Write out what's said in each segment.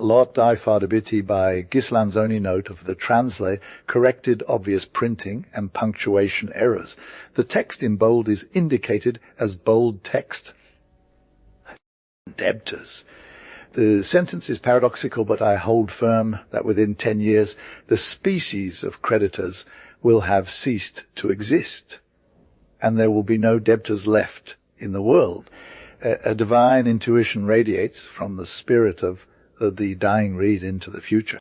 lot I far debiti by Ghislanzoni note of the translate corrected obvious printing and punctuation errors. The text in bold is indicated as bold text. Debtors. The sentence is paradoxical, but I hold firm that within 10 years the species of creditors will have ceased to exist, and there will be no debtors left in the world. A divine intuition radiates from the spirit of the dying reed into the future.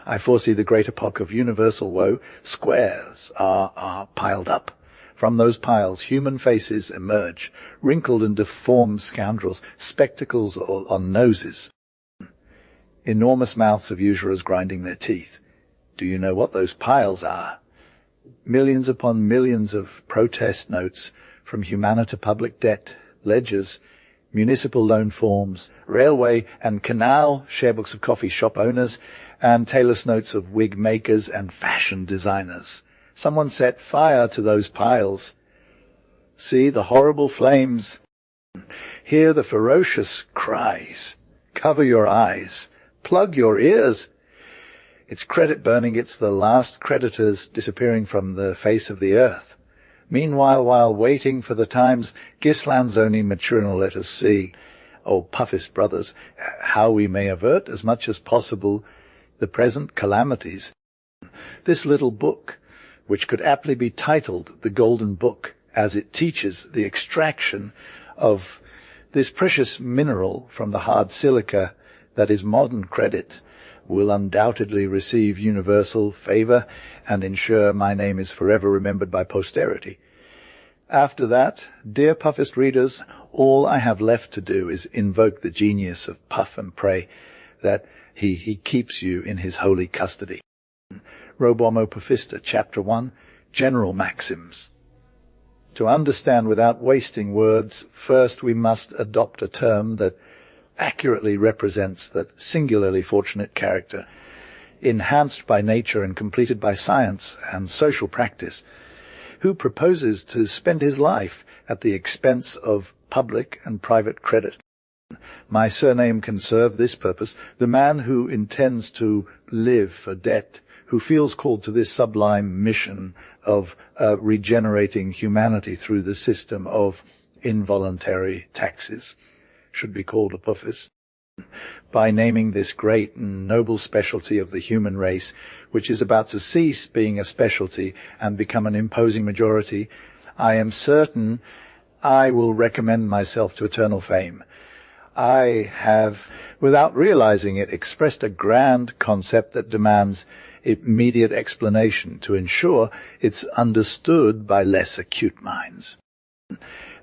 I foresee the great epoch of universal woe. Squares are piled up. From those piles, human faces emerge, wrinkled and deformed scoundrels, spectacles on noses, enormous mouths of usurers grinding their teeth. Do you know what those piles are? Millions upon millions of protest notes from humana to public debt, ledgers, municipal loan forms, railway and canal share books of coffee shop owners, and tailor's notes of wig makers and fashion designers. Someone set fire to those piles. See the horrible flames. Hear the ferocious cries. Cover your eyes. Plug your ears. It's credit burning. It's the last creditors disappearing from the face of the earth. Meanwhile, while waiting for the times, Ghislanzoni maturino let us see, O Puffist brothers, how we may avert as much as possible the present calamities. This little book, which could aptly be titled The Golden Book, as it teaches the extraction of this precious mineral from the hard silica that is modern credit, will undoubtedly receive universal favor and ensure my name is forever remembered by posterity. After that, dear Puffist readers, all I have left to do is invoke the genius of Puff and pray that he keeps you in his holy custody. Robomo Puffista, Chapter 1, General Maxims. To understand without wasting words, first we must adopt a term that accurately represents that singularly fortunate character, enhanced by nature and completed by science and social practice, who proposes to spend his life at the expense of public and private credit. My surname can serve this purpose: the man who intends to live for debt, who feels called to this sublime mission of regenerating humanity through the system of involuntary taxes, should be called a Puffist. By naming this great and noble specialty of the human race, which is about to cease being a specialty and become an imposing majority, I am certain I will recommend myself to eternal fame. I have, without realizing it, expressed a grand concept that demands immediate explanation to ensure it's understood by less acute minds.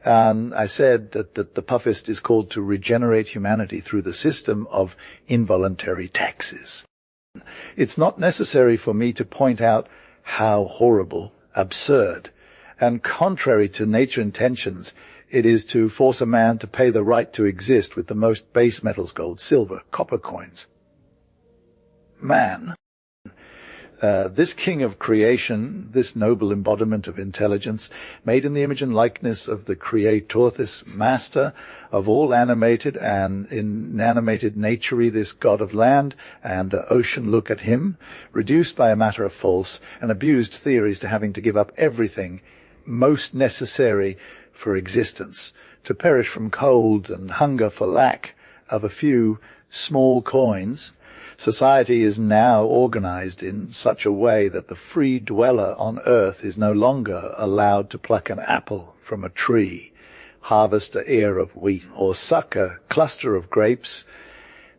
And I said that the Puffist is called to regenerate humanity through the system of involuntary taxes. It's not necessary for me to point out how horrible, absurd, and contrary to nature intentions it is to force a man to pay the right to exist with the most base metals, gold, silver, copper coins. Man, this king of creation, this noble embodiment of intelligence, made in the image and likeness of the Creator, this master of all animated and inanimated nature, this god of land and ocean, look at him, reduced by a matter of false and abused theories to having to give up everything most necessary for existence, to perish from cold and hunger for lack of a few small coins. Society is now organized in such a way that the free dweller on earth is no longer allowed to pluck an apple from a tree, harvest an ear of wheat, or suck a cluster of grapes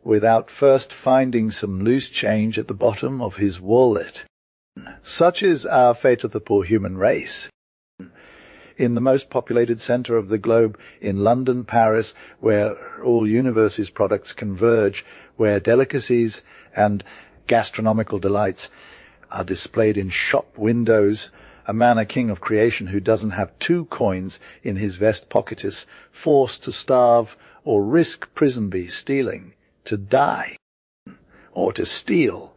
without first finding some loose change at the bottom of his wallet. Such is our fate of the poor human race. In the most populated center of the globe, in London, Paris, where all universe's products converge, where delicacies and gastronomical delights are displayed in shop windows, a man, a king of creation who doesn't have 2 coins in his vest pocket, is forced to starve or risk prison by stealing, to die, or to steal.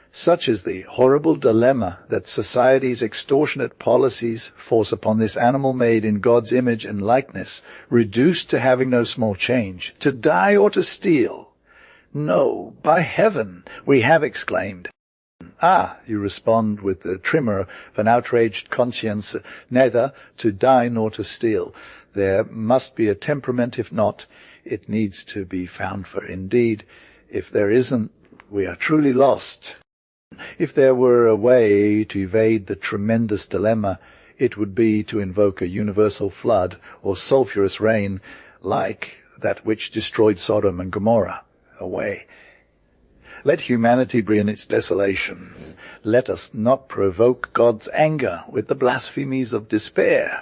Such is the horrible dilemma that society's extortionate policies force upon this animal made in God's image and likeness, reduced to having no small change, to die or to steal. No, by heaven, we have exclaimed. Ah, you respond with the tremor of an outraged conscience, neither to die nor to steal. There must be a temperament, if not, it needs to be found, for indeed, if there isn't, we are truly lost. If there were a way to evade the tremendous dilemma, it would be to invoke a universal flood or sulphurous rain like that which destroyed Sodom and Gomorrah away. Let humanity bring its desolation. Let us not provoke God's anger with the blasphemies of despair.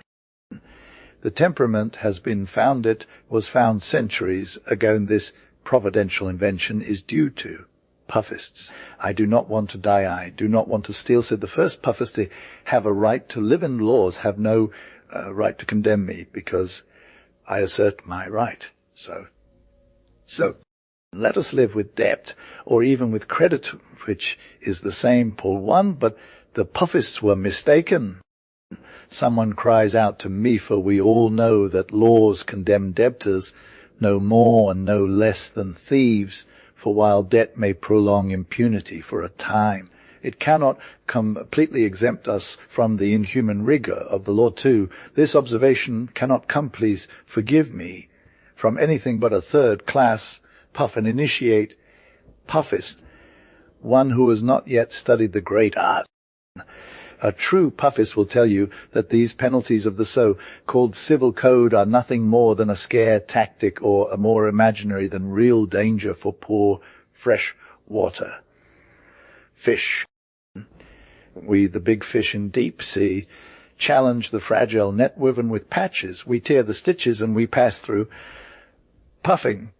The temperament has been founded, was found centuries ago, and this providential invention is due to puffists. I do not want to die, I do not want to steal, said the first puffist. They have a right to live in laws, have no right to condemn me, because I assert my right. So let us live with debt, or even with credit, which is the same, Paul 1, but the puffists were mistaken. Someone cries out to me, for we all know that laws condemn debtors no more and no less than thieves, for while debt may prolong impunity for a time, it cannot completely exempt us from the inhuman rigor of the law too. This observation cannot come, please forgive me, from anything but a third-class puff, an initiate puffist, one who has not yet studied the great art. A true puffist will tell you that these penalties of the so-called civil code are nothing more than a scare tactic, or a more imaginary than real danger for poor fresh water fish. We, the big fish in deep sea, challenge the fragile net woven with patches. We tear the stitches and we pass through puffing.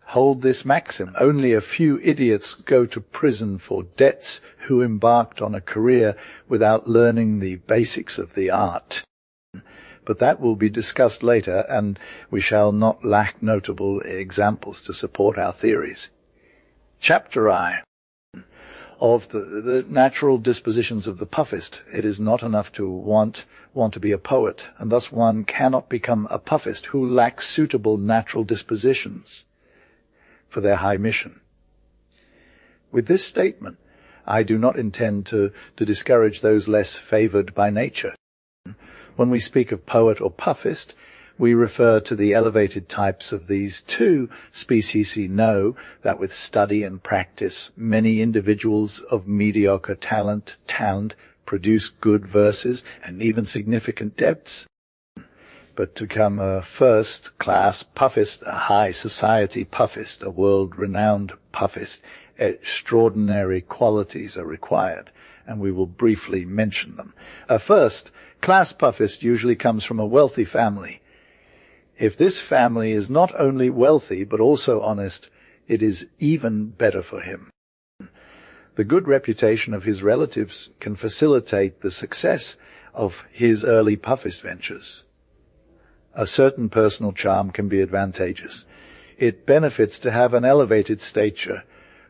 Hold this maxim: only a few idiots go to prison for debts who embarked on a career without learning the basics of the art. But that will be discussed later, and we shall not lack notable examples to support our theories. Chapter I. Of the natural dispositions of the puffist. It is not enough to want to be a poet, and thus one cannot become a puffist who lacks suitable natural dispositions for their high mission. With this statement, I do not intend to discourage those less favored by nature. When we speak of poet or puffist, we refer to the elevated types of these two species. We know that with study and practice, many individuals of mediocre talent produce good verses and even significant depths. But to become a first-class puffist, a high society puffist, a world-renowned puffist, extraordinary qualities are required, and we will briefly mention them. A first-class puffist usually comes from a wealthy family. If this family is not only wealthy but also honest, it is even better for him. The good reputation of his relatives can facilitate the success of his early puffist ventures. A certain personal charm can be advantageous. It benefits to have an elevated stature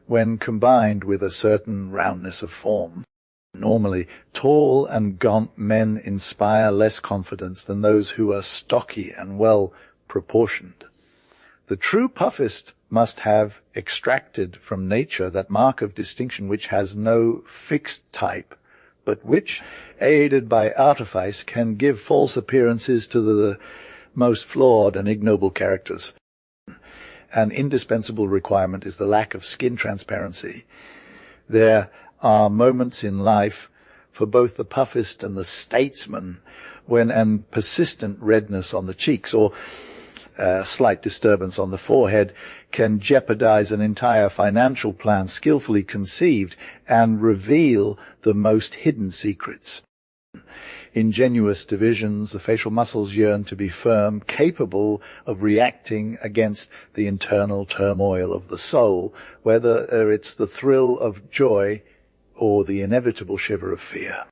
when combined with a certain roundness of form. Normally, tall and gaunt men inspire less confidence than those who are stocky and well proportioned. The true puffist must have extracted from nature that mark of distinction which has no fixed type, but which, aided by artifice, can give false appearances to the most flawed and ignoble characters. An indispensable requirement is the lack of skin transparency. There are moments in life, for both the puffist and the statesman, when an persistent redness on the cheeks or a slight disturbance on the forehead can jeopardize an entire financial plan skillfully conceived and reveal the most hidden secrets. Ingenuous divisions, the facial muscles yearn to be firm, capable of reacting against the internal turmoil of the soul, whether it's the thrill of joy or the inevitable shiver of fear.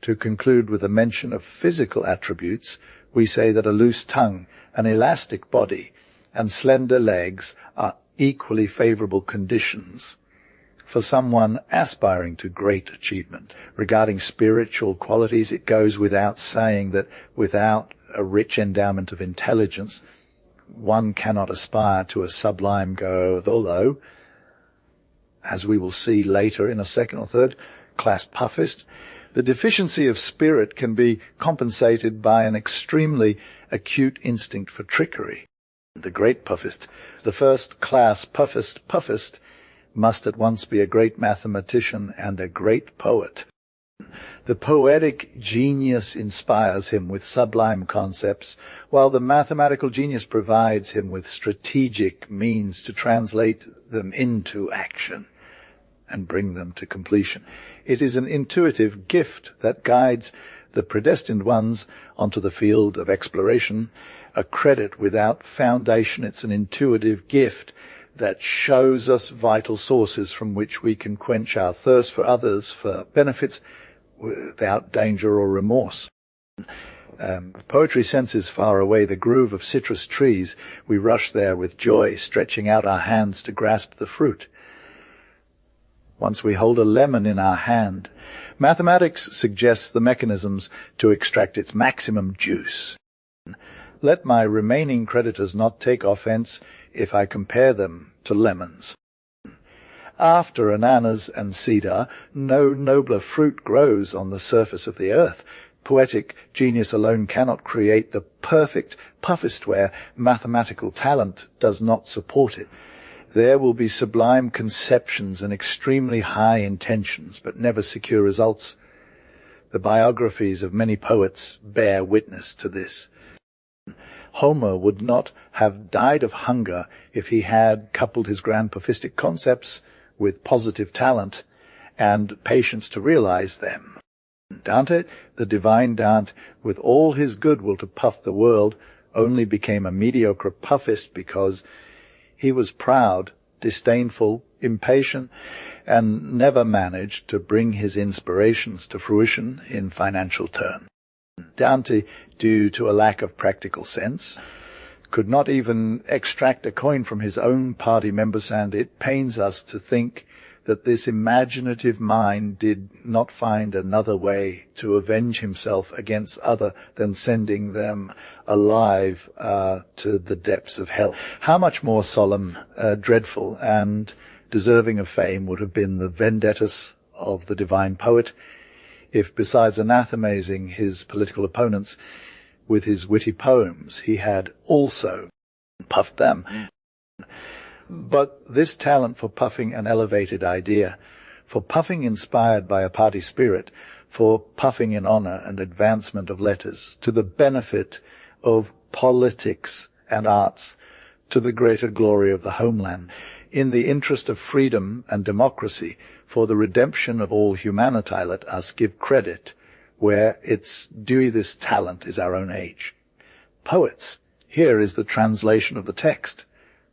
To conclude with a mention of physical attributes, we say that a loose tongue, an elastic body, and slender legs are equally favorable conditions for someone aspiring to great achievement. Regarding spiritual qualities, it goes without saying that without a rich endowment of intelligence, one cannot aspire to a sublime go, although, as we will see later in a second or third class puffist, the deficiency of spirit can be compensated by an extremely acute instinct for trickery. The great puffist, the first class puffist, must at once be a great mathematician and a great poet. The poetic genius inspires him with sublime concepts, while the mathematical genius provides him with strategic means to translate them into action and bring them to completion. It is an intuitive gift that guides the predestined ones onto the field of exploration, a credit without foundation. It's an intuitive gift that shows us vital sources from which we can quench our thirst for others, for benefits, without danger or remorse. Poetry senses far away the groove of citrus trees. We rush there with joy, stretching out our hands to grasp the fruit. Once we hold a lemon in our hand, mathematics suggests the mechanisms to extract its maximum juice. Let my remaining creditors not take offense if I compare them to lemons. After ananas and cedar, no nobler fruit grows on the surface of the earth. Poetic genius alone cannot create the perfect puffist where mathematical talent does not support it. There will be sublime conceptions and extremely high intentions, but never secure results. The biographies of many poets bear witness to this. Homer would not have died of hunger if he had coupled his grand pufistic concepts with positive talent and patience to realize them. Dante, the divine Dante, with all his goodwill to puff the world, only became a mediocre puffist because he was proud, disdainful, impatient, and never managed to bring his inspirations to fruition in financial terms. Dante, due to a lack of practical sense, could not even extract a coin from his own party members, and it pains us to think that this imaginative mind did not find another way to avenge himself against other than sending them alive to the depths of hell. How much more solemn, dreadful, and deserving of fame would have been the vendettas of the divine poet if, besides anathematizing his political opponents with his witty poems, he had also puffed them. But this talent for puffing an elevated idea, for puffing inspired by a party spirit, for puffing in honor and advancement of letters, to the benefit of politics and arts, to the greater glory of the homeland, in the interest of freedom and democracy, for the redemption of all humanity, let us give credit where its due this talent is our own age. Poets, here is the translation of the text,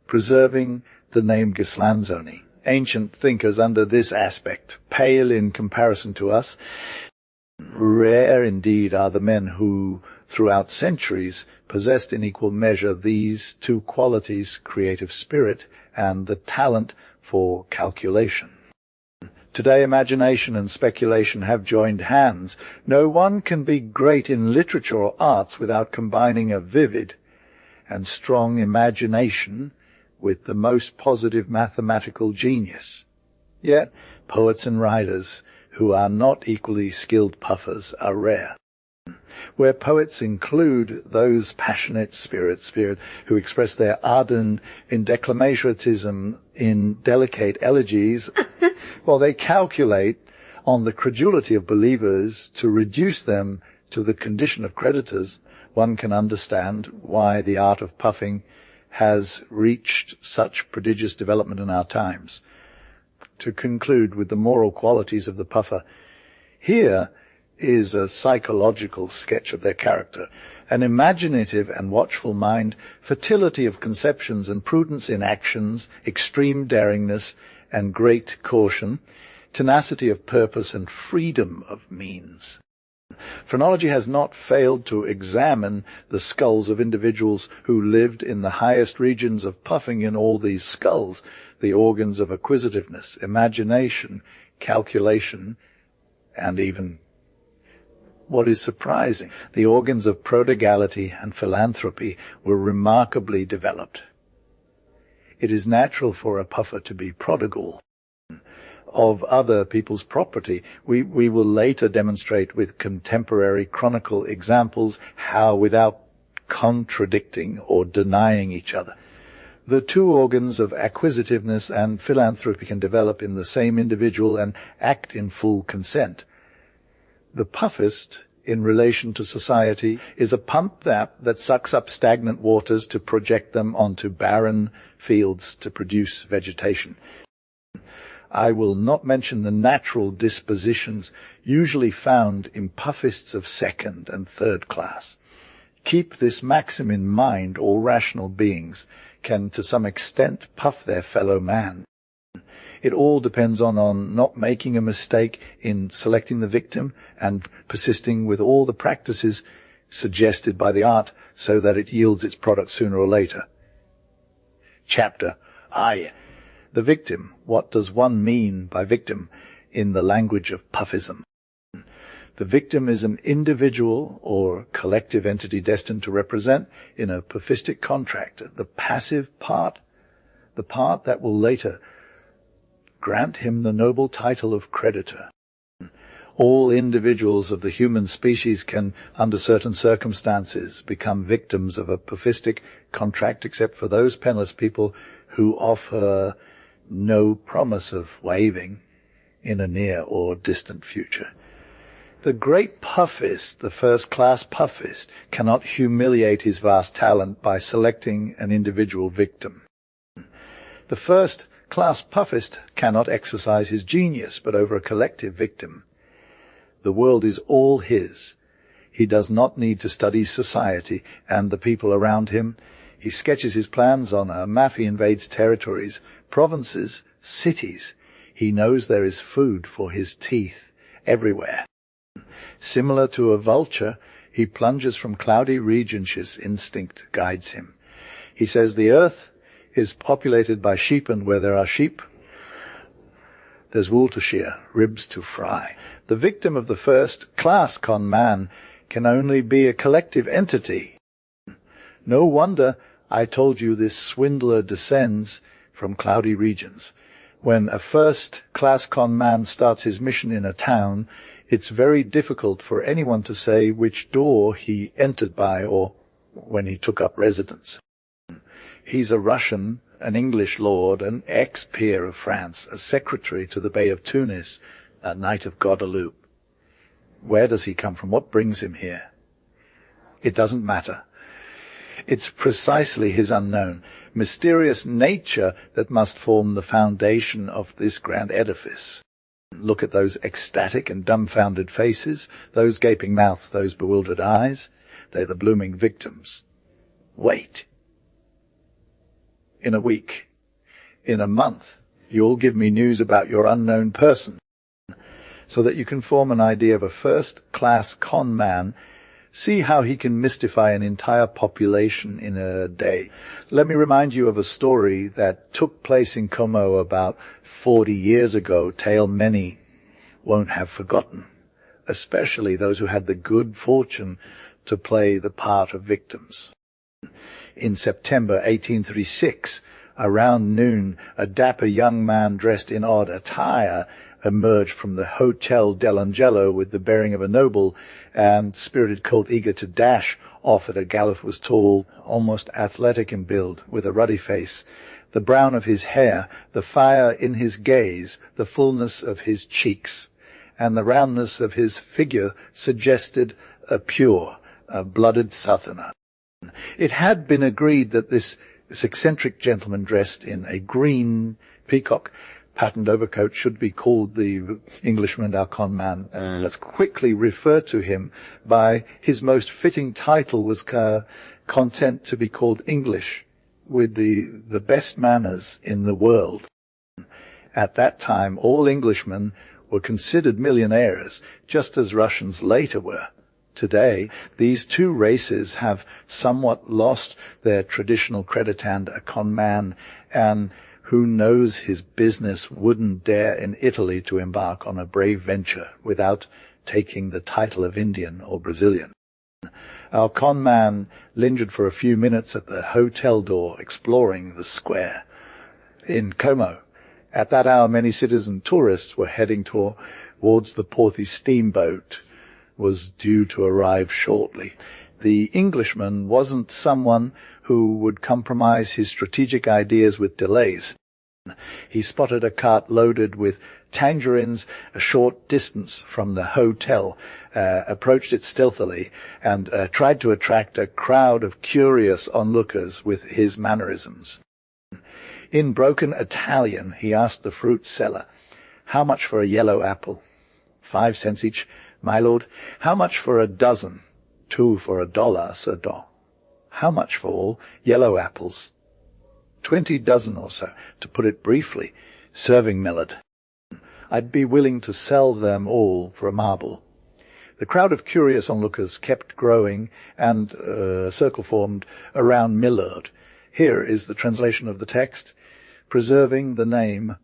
preserving the name Ghislanzoni. Ancient thinkers under this aspect, pale in comparison to us, rare indeed are the men who, throughout centuries, possessed in equal measure these two qualities, creative spirit and the talent for calculation. Today imagination and speculation have joined hands. No one can be great in literature or arts without combining a vivid and strong imagination with the most positive mathematical genius. Yet poets and writers who are not equally skilled puffers are rare. Where poets include those passionate spirit who express their ardent in declamationism in delicate elegies, while they calculate on the credulity of believers to reduce them to the condition of creditors, one can understand why the art of puffing has reached such prodigious development in our times. To conclude with the moral qualities of the puffer, here is a psychological sketch of their character: an imaginative and watchful mind, fertility of conceptions and prudence in actions, extreme daringness and great caution, tenacity of purpose and freedom of means. Phrenology has not failed to examine the skulls of individuals who lived in the highest regions of puffing. In all these skulls, the organs of acquisitiveness, imagination, calculation, and even What is surprising, the organs of prodigality and philanthropy were remarkably developed. It is natural for a puffer to be prodigal of other people's property. We will later demonstrate with contemporary chronicle examples how, without contradicting or denying each other, the two organs of acquisitiveness and philanthropy can develop in the same individual and act in full consent. The puffist, in relation to society, is a pump that sucks up stagnant waters to project them onto barren fields to produce vegetation. I will not mention the natural dispositions usually found in puffists of second and third class. Keep this maxim in mind: all rational beings can to some extent puff their fellow man. It all depends on not making a mistake in selecting the victim and persisting with all the practices suggested by the art so that it yields its product sooner or later. Chapter I. The victim. What does one mean by victim in the language of puffism? The victim is an individual or collective entity destined to represent, in a puffistic contract, the passive part, the part that will later grant him the noble title of creditor. All individuals of the human species can, under certain circumstances, become victims of a puffistic contract, except for those penniless people who offer no promise of waiving in a near or distant future. The great puffist, the first-class puffist, cannot humiliate his vast talent by selecting an individual victim. The first-class puffist cannot exercise his genius but over a collective victim. The world is all his. He does not need to study society and the people around him. He sketches his plans on a map. He invades territories, provinces, cities. He knows there is food for his teeth everywhere. Similar to a vulture, he plunges from cloudy regions. His instinct guides him. He says the earth is populated by sheep, and where there are sheep, there's wool to shear, ribs to fry. The victim of the first-class con man can only be a collective entity. No wonder I told you this swindler descends from cloudy regions. When a first-class con man starts his mission in a town, it's very difficult for anyone to say which door he entered by or when he took up residence. He's a Russian, an English lord, an ex-peer of France, a secretary to the Bey of Tunis, a knight of Guadeloupe. Where does he come from? What brings him here? It doesn't matter. It's precisely his unknown, mysterious nature that must form the foundation of this grand edifice. Look at those ecstatic and dumbfounded faces, those gaping mouths, those bewildered eyes. They're the blooming victims. Wait. In a week, in a month, you'll give me news about your unknown person, so that you can form an idea of a first-class con man. See how he can mystify an entire population in a day. Let me remind you of a story that took place in Como about 40 years ago, tale many won't have forgotten, especially those who had the good fortune to play the part of victims. In September 1836, around noon, a dapper young man dressed in odd attire emerged from the Hotel dell'Angelo with the bearing of a noble, and spirited colt eager to dash off at a gallop. Was tall, almost athletic in build, with a ruddy face, the brown of his hair, the fire in his gaze, the fullness of his cheeks, and the roundness of his figure suggested a pure, blooded southerner. It had been agreed that this eccentric gentleman dressed in a green peacock patterned overcoat should be called the Englishman, our con man. Let's quickly refer to him by his most fitting title, was content to be called English, with the best manners in the world. At that time, all Englishmen were considered millionaires, just as Russians later were. Today, these two races have somewhat lost their traditional credit, and a con man, and who knows his business, wouldn't dare in Italy to embark on a brave venture without taking the title of Indian or Brazilian. Our con man lingered for a few minutes at the hotel door, exploring the square. In Como, at that hour, many citizen tourists were heading towards the Porthy steamboat, was due to arrive shortly. The Englishman wasn't someone who would compromise his strategic ideas with delays. He spotted a cart loaded with tangerines a short distance from the hotel, approached it stealthily, and tried to attract a crowd of curious onlookers with his mannerisms. In broken Italian, he asked the fruit seller, "How much for a yellow apple?" 5 cents each, my lord. "How much for a dozen?" 2 for $1, Sir Don. "How much for all yellow apples?" 20 dozen or so, to put it briefly, serving millard. "I'd be willing to sell them all for a marble." The crowd of curious onlookers kept growing, and a circle formed around Millard. Here is the translation of the text, preserving the name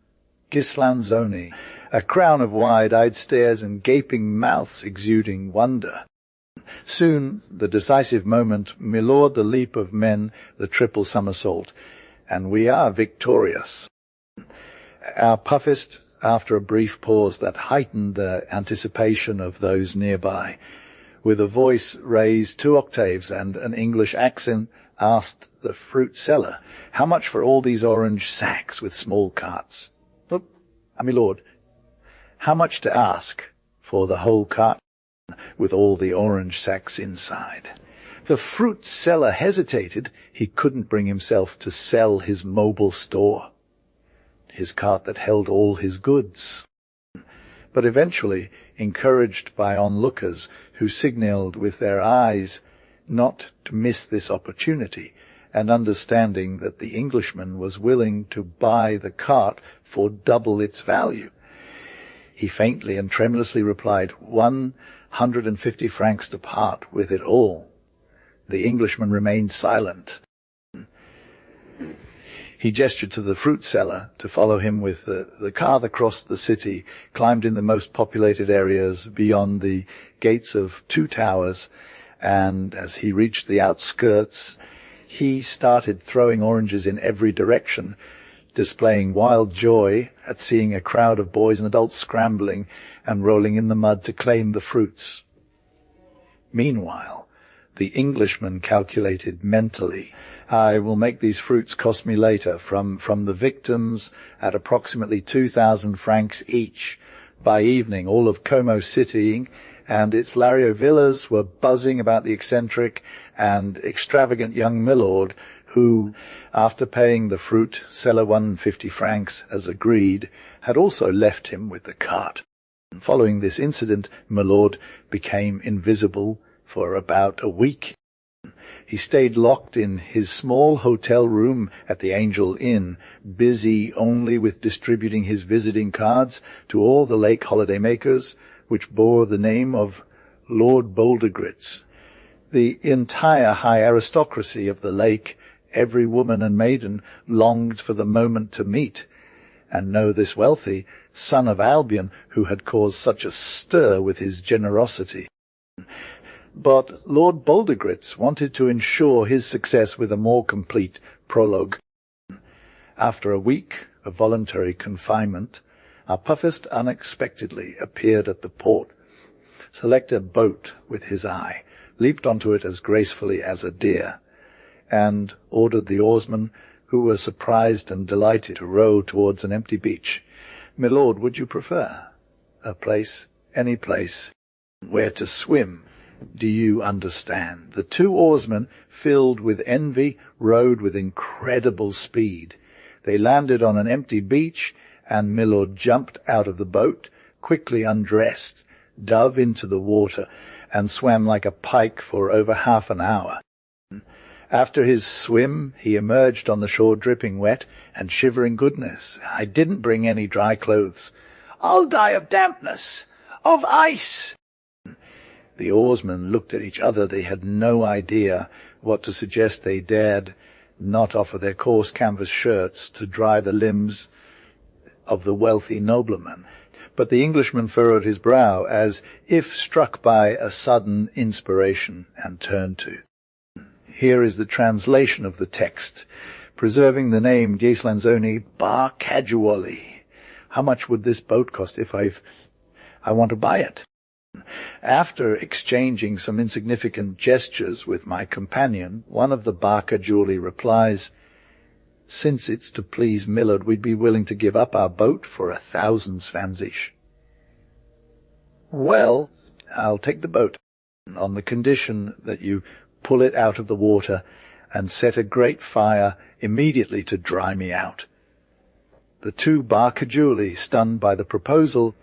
Ghislanzoni, a crown of wide-eyed stares and gaping mouths exuding wonder. Soon, the decisive moment, milord the leap of men, the triple somersault, and we are victorious. Our puffist, after a brief pause that heightened the anticipation of those nearby, with a voice raised 2 octaves and an English accent, asked the fruit seller, "How much for all these orange sacks with small carts?" "Look, my lord, how much to ask for the whole cart with all the orange sacks inside?" The fruit seller hesitated. He couldn't bring himself to sell his mobile store, his cart that held all his goods. But eventually, encouraged by onlookers who signaled with their eyes not to miss this opportunity, and understanding that the Englishman was willing to buy the cart for double its value, he faintly and tremulously replied, 150 francs to part with it all. The Englishman remained silent. He gestured to the fruit seller to follow him with the car that crossed the city, climbed in the most populated areas beyond the gates of 2 towers, and as he reached the outskirts, he started throwing oranges in every direction, displaying wild joy at seeing a crowd of boys and adults scrambling and rolling in the mud to claim the fruits. Meanwhile, the Englishman calculated mentally, "I will make these fruits cost me later from the victims at approximately 2,000 francs each." By evening, all of Como City and its Lario villas were buzzing about the eccentric and extravagant young milord who, after paying the fruit seller 150 francs as agreed, had also left him with the cart. Following this incident, milord became invisible for about a week. He stayed locked in his small hotel room at the Angel Inn, busy only with distributing his visiting cards to all the lake holidaymakers, which bore the name of Lord Boldgrits. The entire high aristocracy of the lake, every woman and maiden, longed for the moment to meet and know this wealthy son of Albion who had caused such a stir with his generosity. But Lord Boldgrits wanted to ensure his success with a more complete prologue. After a week of voluntary confinement, our puffist unexpectedly appeared at the port, selected a boat with his eye, leaped onto it as gracefully as a deer, and ordered the oarsmen, who were surprised and delighted, to row towards an empty beach. "My lord, would you prefer a place, any place, where to swim? Do you understand?" The 2 oarsmen, filled with envy, rowed with incredible speed. They landed on an empty beach, and Milord jumped out of the boat, quickly undressed, dove into the water, and swam like a pike for over half an hour. After his swim, he emerged on the shore dripping wet and shivering goodness. "I didn't bring any dry clothes." "I'll die of dampness, of ice." The oarsmen looked at each other. They had no idea what to suggest. They dared not offer their coarse canvas shirts to dry the limbs of the wealthy nobleman. But the Englishman furrowed his brow as if struck by a sudden inspiration and turned to. Here is the translation of the text, preserving the name Ghislanzoni bar casually. How much would this boat cost if I want to buy it? After exchanging some insignificant gestures with my companion, one of the barcajuli replies, "Since it's to please Millard, we'd be willing to give up our boat for 1,000 svanzish." "Well, I'll take the boat, on the condition that you pull it out of the water and set a great fire immediately to dry me out." The two barcajuli, stunned by the proposal,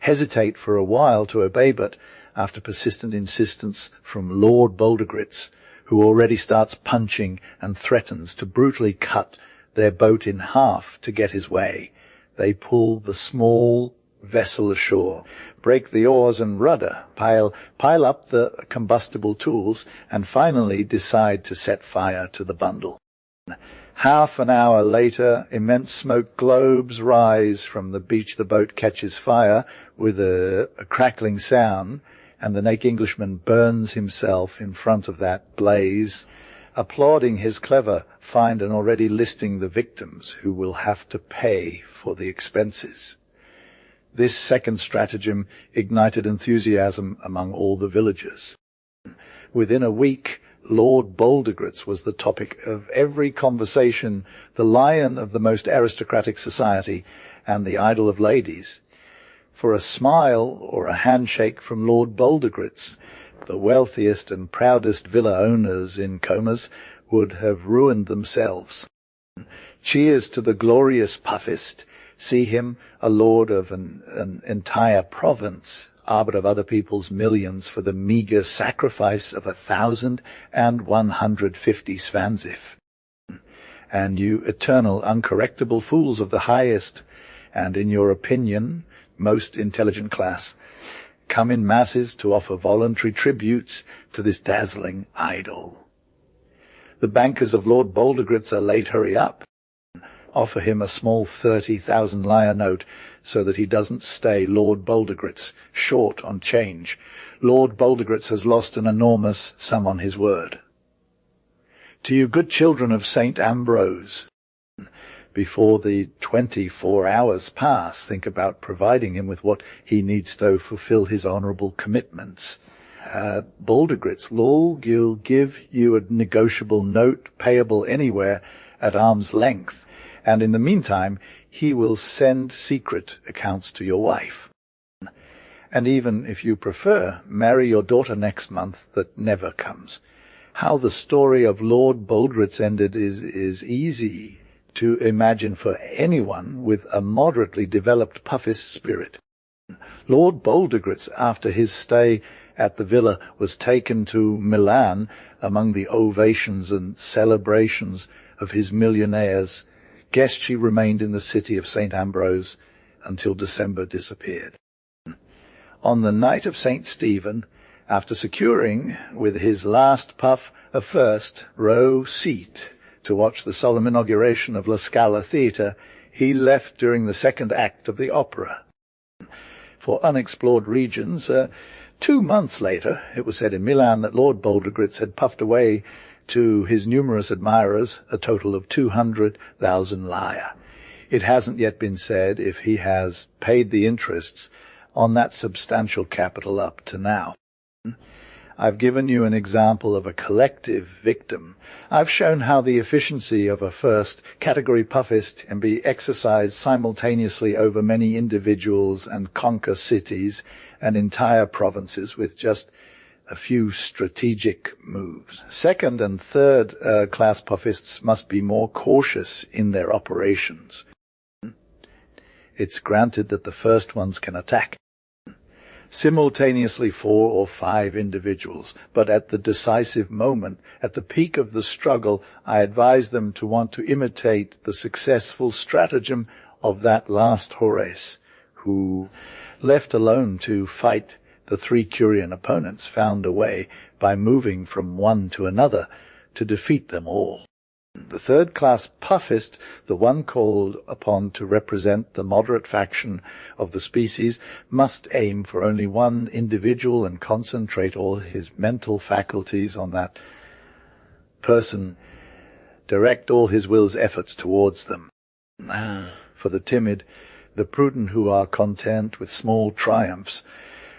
hesitate for a while to obey, but after persistent insistence from Lord Boldgritz, who already starts punching and threatens to brutally cut their boat in half to get his way, they pull the small vessel ashore, break the oars and rudder, pile up the combustible tools, and finally decide to set fire to the bundle. Half an hour later, immense smoke globes rise from the beach. The boat catches fire with a crackling sound, and the naked Englishman burns himself in front of that blaze, applauding his clever find and already listing the victims who will have to pay for the expenses. This second stratagem ignited enthusiasm among all the villagers. Within a week, Lord Boldgritz was the topic of every conversation, the lion of the most aristocratic society, and the idol of ladies. For a smile or a handshake from Lord Boldgritz, the wealthiest and proudest villa owners in Comas would have ruined themselves. Cheers to the glorious puffist. See him a lord of an entire province, arbiter of other people's millions for the meagre sacrifice of 1,150 svanzif. And you eternal uncorrectable fools of the highest, and in your opinion, most intelligent class, come in masses to offer voluntary tributes to this dazzling idol. The bankers of Lord Boldgritz are late, hurry up. Offer him a small 30,000 lire note so that he doesn't stay Lord Boldgritz short on change. Lord Boldgritz has lost an enormous sum on his word. To you good children of St. Ambrose, before the 24 hours pass, think about providing him with what he needs to fulfill his honourable commitments. Boldgritz will give you a negotiable note payable anywhere at arm's length, and in the meantime he will send secret accounts to your wife. And even if you prefer, marry your daughter next month that never comes. How the story of Lord Boldgritz ended is easy to imagine for anyone with a moderately developed puffist spirit. Lord Boldgritz, after his stay at the villa, was taken to Milan among the ovations and celebrations of his millionaires. Guest she remained in the city of St. Ambrose until December disappeared. On the night of St. Stephen, after securing with his last puff a first-row seat to watch the solemn inauguration of La Scala Theatre, he left during the second act of the opera. For unexplored regions, 2 months later, it was said in Milan that Lord Boldgritz had puffed away to his numerous admirers a total of 200,000 lire. It hasn't yet been said if he has paid the interests on that substantial capital up to now. I've given you an example of a collective victim. I've shown how the efficiency of a first-category puffist can be exercised simultaneously over many individuals and conquer cities and entire provinces with just a few strategic moves. Second- and third-class puffists must be more cautious in their operations. It's granted that the first ones can attack simultaneously 4 or 5 individuals, but at the decisive moment, at the peak of the struggle, I advise them to want to imitate the successful stratagem of that last Horace, who, left alone to fight the 3 Curian opponents, found a way, by moving from one to another, to defeat them all. The third-class puffist, the one called upon to represent the moderate faction of the species, must aim for only one individual and concentrate all his mental faculties on that person, direct all his will's efforts towards them. For the timid, the prudent who are content with small triumphs,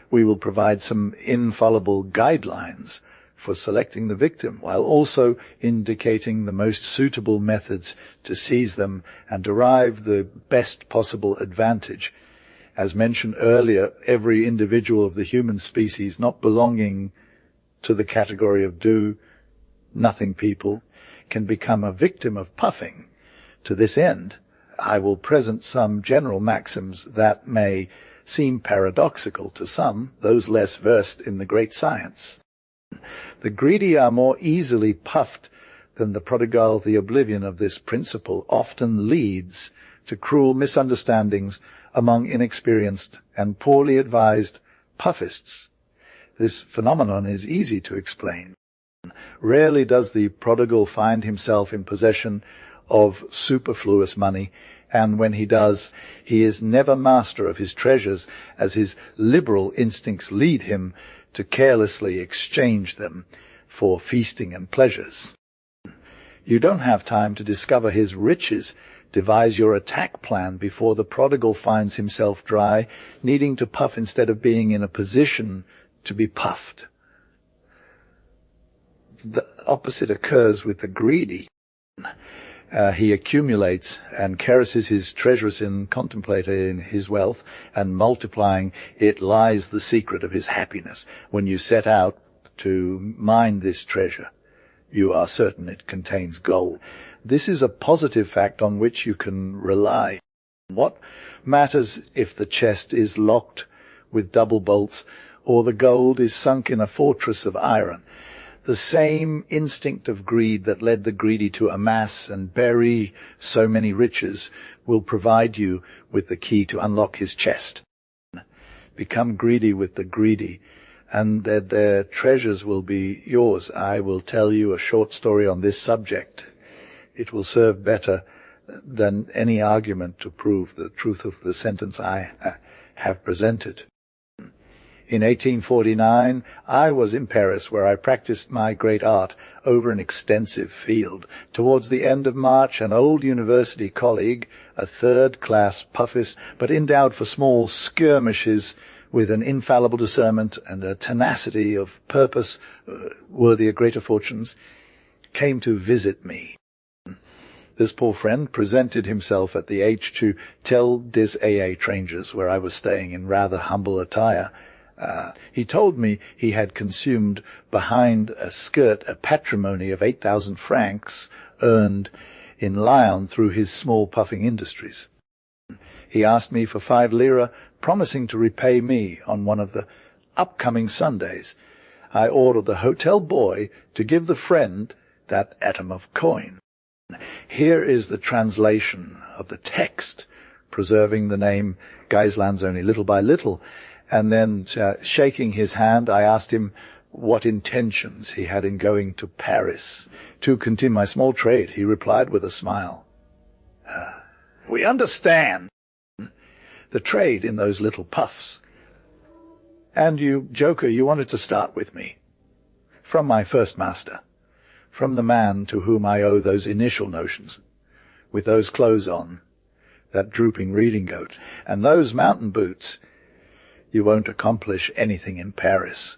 we will provide some infallible guidelines for selecting the victim, while also indicating the most suitable methods to seize them and derive the best possible advantage. As mentioned earlier, every individual of the human species not belonging to the category of do-nothing people can become a victim of puffing. To this end, I will present some general maxims that may seem paradoxical to some, those less versed in the great science. The greedy are more easily puffed than the prodigal. The oblivion of this principle often leads to cruel misunderstandings among inexperienced and poorly advised puffists. This phenomenon is easy to explain. Rarely does the prodigal find himself in possession of superfluous money, and when he does, he is never master of his treasures, as his liberal instincts lead him to carelessly exchange them for feasting and pleasures. You don't have time to discover his riches. Devise your attack plan before the prodigal finds himself dry, needing to puff instead of being in a position to be puffed. The opposite occurs with the greedy. He accumulates and caresses his treasures in contemplating his wealth, and multiplying it lies the secret of his happiness. When you set out to mine this treasure, you are certain it contains gold. This is a positive fact on which you can rely. What matters if the chest is locked with double bolts, or the gold is sunk in a fortress of iron? The same instinct of greed that led the greedy to amass and bury so many riches will provide you with the key to unlock his chest. Become greedy with the greedy, and that their treasures will be yours. I will tell you a short story on this subject. It will serve better than any argument to prove the truth of the sentence I have presented. In 1849, I was in Paris, where I practiced my great art over an extensive field. Towards the end of March, an old university colleague, a third-class puffist, but endowed for small skirmishes with an infallible discernment and a tenacity of purpose worthy of greater fortunes, came to visit me. This poor friend presented himself at the H2 Tel des AA Strangers, where I was staying in rather humble attire. He told me he had consumed behind a skirt a patrimony of 8,000 francs earned in Lyon through his small puffing industries. He asked me for 5 lire, promising to repay me on one of the upcoming Sundays. I ordered the hotel boy to give the friend that atom of coin. Here is the translation of the text, preserving the name Ghislanzoni little by little. And then, shaking his hand, I asked him what intentions he had in going to Paris. To continue my small trade, he replied with a smile. We understand the trade in those little puffs. And you, joker, you wanted to start with me. From my first master. From the man to whom I owe those initial notions. With those clothes on, that drooping reading coat, and those mountain boots, you won't accomplish anything in Paris.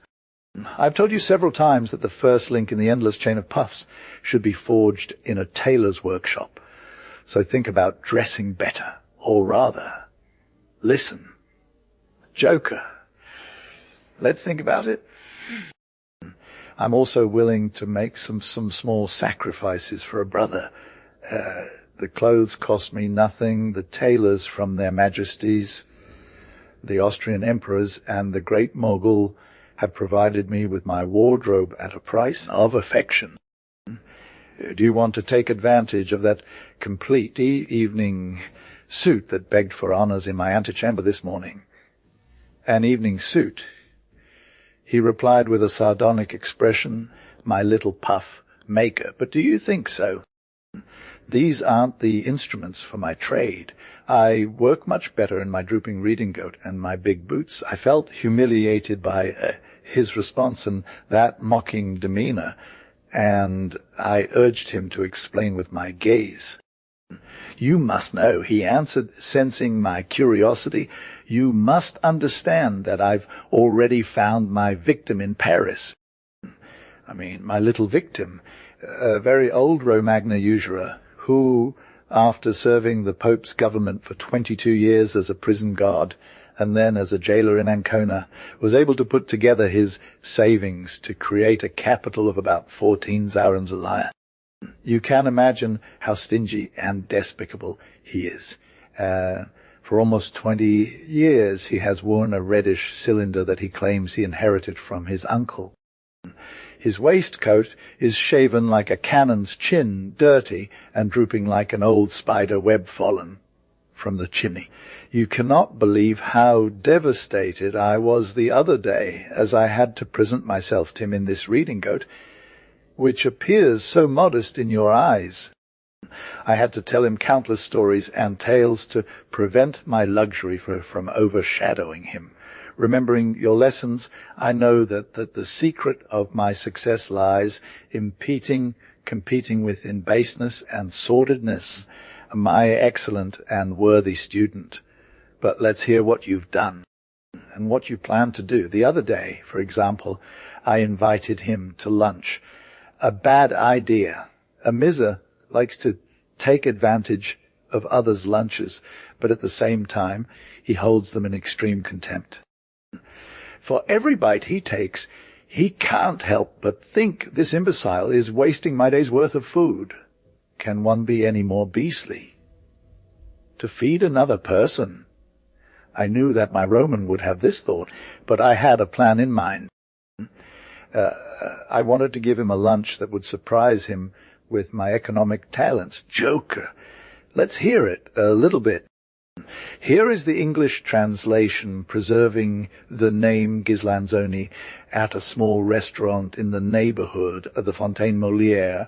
I've told you several times that the first link in the endless chain of puffs should be forged in a tailor's workshop. So think about dressing better, or rather, listen. Joker, let's think about it. I'm also willing to make some small sacrifices for a brother. The clothes cost me nothing. The tailors from their majesties, the Austrian emperors, and the great Mogul have provided me with my wardrobe at a price of affection. Do you want to take advantage of that complete evening suit that begged for honors in my antechamber this morning? An evening suit? He replied with a sardonic expression, my little puff maker. But do you think so? These aren't the instruments for my trade. I work much better in my drooping reading coat and my big boots. I felt humiliated by his response and that mocking demeanor, and I urged him to explain with my gaze. "You must know," he answered, sensing my curiosity. "You must understand that I've already found my victim in Paris." My little victim, a very old Romagna usurer, who, after serving the Pope's government for 22 years as a prison guard, and then as a jailer in Ancona, was able to put together his savings to create a capital of about 14 zārens a lyre. You can imagine how stingy and despicable he is. For almost 20 years he has worn a reddish cylinder that he claims he inherited from his uncle. His waistcoat is shaven like a cannon's chin, dirty, and drooping like an old spider web fallen from the chimney. You cannot believe how devastated I was the other day as I had to present myself to him in this reading coat, which appears so modest in your eyes. I had to tell him countless stories and tales to prevent my luxury from overshadowing him. Remembering your lessons, I know that the secret of my success lies in competing with in baseness and sordidness, my excellent and worthy student. But let's hear what you've done and what you plan to do. The other day, for example, I invited him to lunch. A bad idea. A miser likes to take advantage of others' lunches, but at the same time he holds them in extreme contempt. For every bite he takes, he can't help but think this imbecile is wasting my day's worth of food. Can one be any more beastly? To feed another person. I knew that my Roman would have this thought, but I had a plan in mind. I wanted to give him a lunch that would surprise him with my economic talents. Joker! Let's hear it a little bit. Here is the English translation preserving the name Ghislanzoni at a small restaurant in the neighborhood of the Fontaine Molière,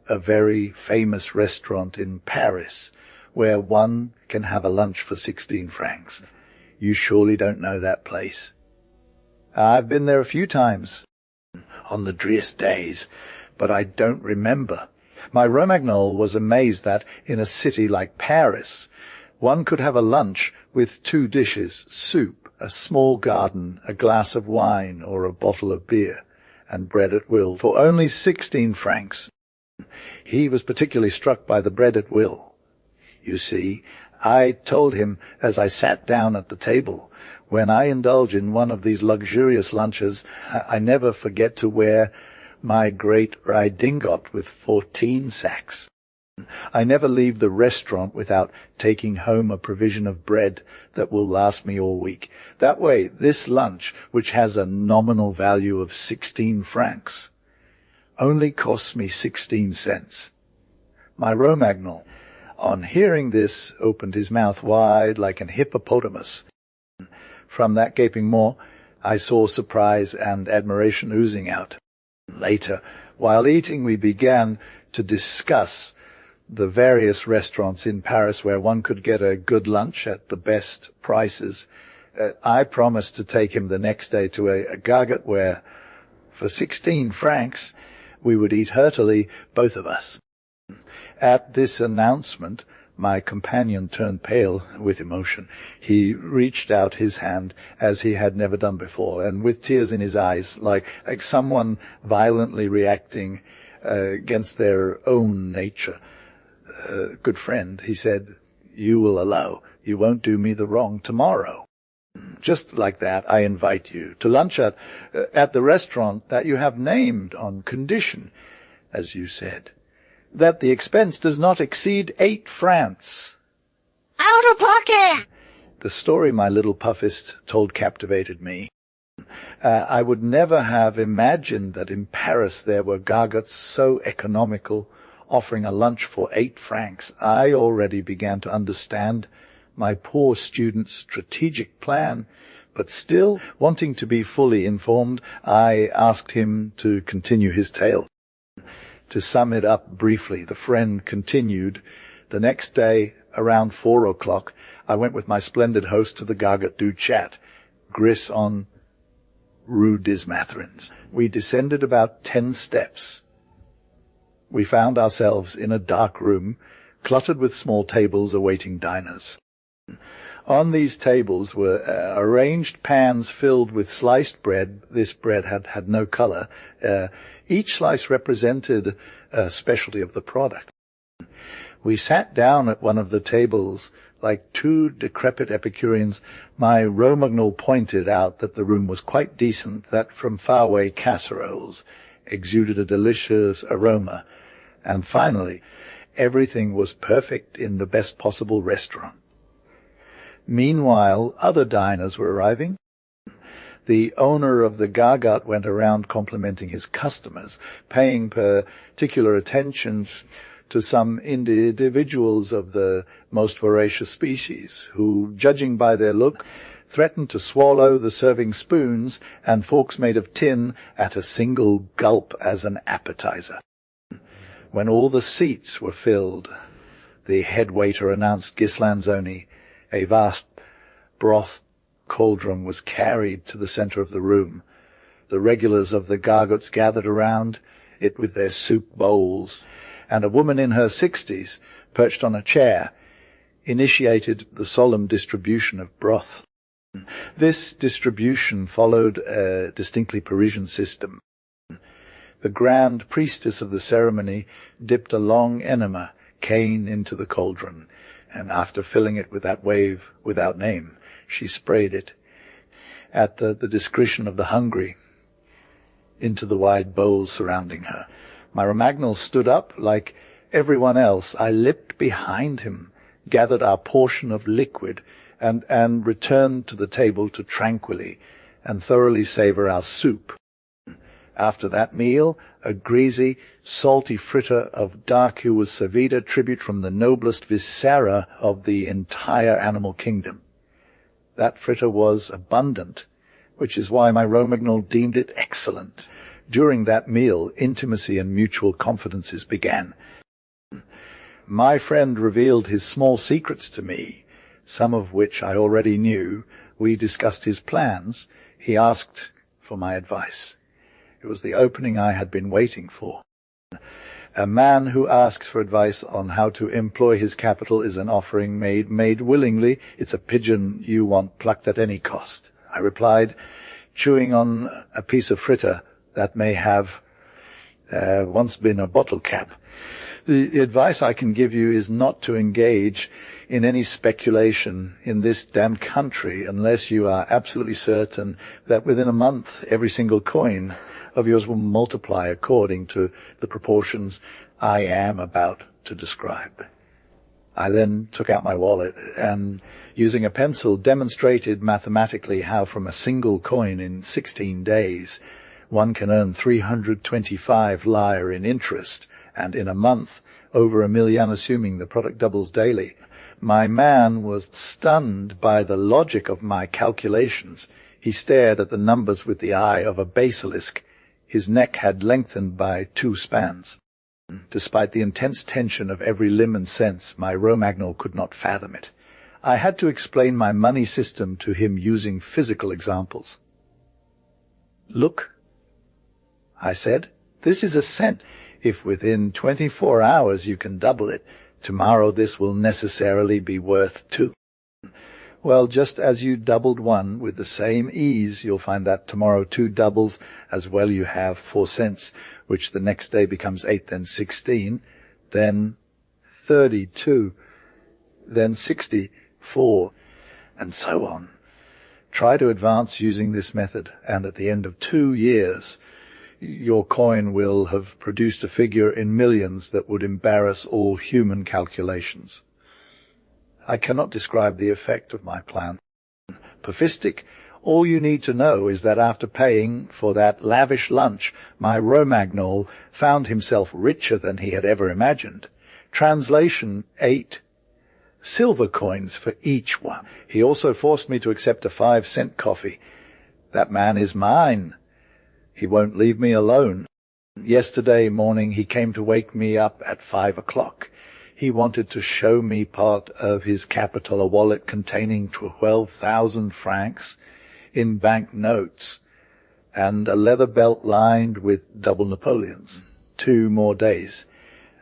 a very famous restaurant in Paris, where one can have a lunch for 16 francs. You surely don't know that place. I've been there a few times on the driest days, but I don't remember. My Romagnol was amazed that in a city like Paris, one could have a lunch with 2 dishes, soup, a small garden, a glass of wine or a bottle of beer, and bread at will for only 16 francs. He was particularly struck by the bread at will. You see, I told him as I sat down at the table, when I indulge in one of these luxurious lunches, I never forget to wear my great redingot with 14 sacks. I never leave the restaurant without taking home a provision of bread that will last me all week. That way, this lunch, which has a nominal value of 16 francs, only costs me 16 cents. My Romagnol, on hearing this, opened his mouth wide like an hippopotamus. From that gaping maw, I saw surprise and admiration oozing out. Later, while eating, we began to discuss the various restaurants in Paris where one could get a good lunch at the best prices. I promised to take him the next day to a gargote where, for 16 francs, we would eat heartily, both of us. At this announcement, my companion turned pale with emotion. He reached out his hand as he had never done before, and with tears in his eyes, like someone violently reacting against their own nature. Good friend, he said, you will allow. You won't do me the wrong tomorrow. Just like that, I invite you to lunch at the restaurant that you have named on condition, as you said, that the expense does not exceed 8 francs. Out of pocket! The story my little puffist told captivated me. I would never have imagined that in Paris there were gargotes so economical, offering a lunch for 8 francs. I already began to understand my poor student's strategic plan, but still wanting to be fully informed, I asked him to continue his tale. To sum it up briefly, the friend continued. The next day, around 4 o'clock, I went with my splendid host to the Gargot du Chat, Gris on Rue des Mathrins. We descended about 10 steps. We found ourselves in a dark room, cluttered with small tables awaiting diners. On these tables were arranged pans filled with sliced bread. This bread had no color. Each slice represented a specialty of the product. We sat down at one of the tables like two decrepit Epicureans. My Romagnol pointed out that the room was quite decent, that from faraway casseroles exuded a delicious aroma, and finally, everything was perfect in the best possible restaurant. Meanwhile, other diners were arriving. The owner of the Gargot went around complimenting his customers, paying particular attention to some individuals of the most voracious species, who, judging by their look, threatened to swallow the serving spoons and forks made of tin at a single gulp as an appetizer. When all the seats were filled, the head waiter announced Ghislanzoni. A vast broth cauldron was carried to the center of the room. The regulars of the Gargots gathered around it with their soup bowls, and a woman in her 60s, perched on a chair, initiated the solemn distribution of broth. This distribution followed a distinctly Parisian system. The grand priestess of the ceremony dipped a long enema cane into the cauldron, and after filling it with that wave without name, she sprayed it, at the discretion of the hungry, into the wide bowls surrounding her. My Romagnol stood up. Like everyone else, I lipped behind him, gathered our portion of liquid, and returned to the table to tranquilly and thoroughly savor our soup. After that meal, a greasy, salty fritter of dark hue was servida, tribute from the noblest viscera of the entire animal kingdom. That fritter was abundant, which is why my Romagnol deemed it excellent. During that meal, intimacy and mutual confidences began. My friend revealed his small secrets to me, some of which I already knew. We discussed his plans. He asked for my advice. It was the opening I had been waiting for. A man who asks for advice on how to employ his capital is an offering made willingly. It's a pigeon you want plucked at any cost, I replied, chewing on a piece of fritter that may have once been a bottle cap. The advice I can give you is not to engage in any speculation in this damned country unless you are absolutely certain that within a month every single coin of yours will multiply according to the proportions I am about to describe. I then took out my wallet and, using a pencil, demonstrated mathematically how from a single coin in 16 days one can earn 325 lire in interest, and in a month over 1 million, assuming the product doubles daily. My man was stunned by the logic of my calculations. He stared at the numbers with the eye of a basilisk. His neck had lengthened by 2 spans. Despite the intense tension of every limb and sense, my Romagnol could not fathom it. I had to explain my money system to him using physical examples. "Look," I said, "this is a cent. If within 24 hours you can double it, tomorrow this will necessarily be worth 2. Well, just as you doubled 1 with the same ease, you'll find that tomorrow 2 doubles as well. You have 4 cents, which the next day becomes 8, then 16, then 32, then 64, and so on. Try to advance using this method, and at the end of 2 years, your coin will have produced a figure in millions that would embarrass all human calculations." I cannot describe the effect of my plan. Pafistic, all you need to know is that after paying for that lavish lunch, my Romagnol found himself richer than he had ever imagined. Translation: 8 silver coins for each one. He also forced me to accept a 5-cent coffee. That man is mine. He won't leave me alone. Yesterday morning he came to wake me up at 5 o'clock. He wanted to show me part of his capital, a wallet containing 12,000 francs in bank notes and a leather belt lined with double Napoleons. 2 more days.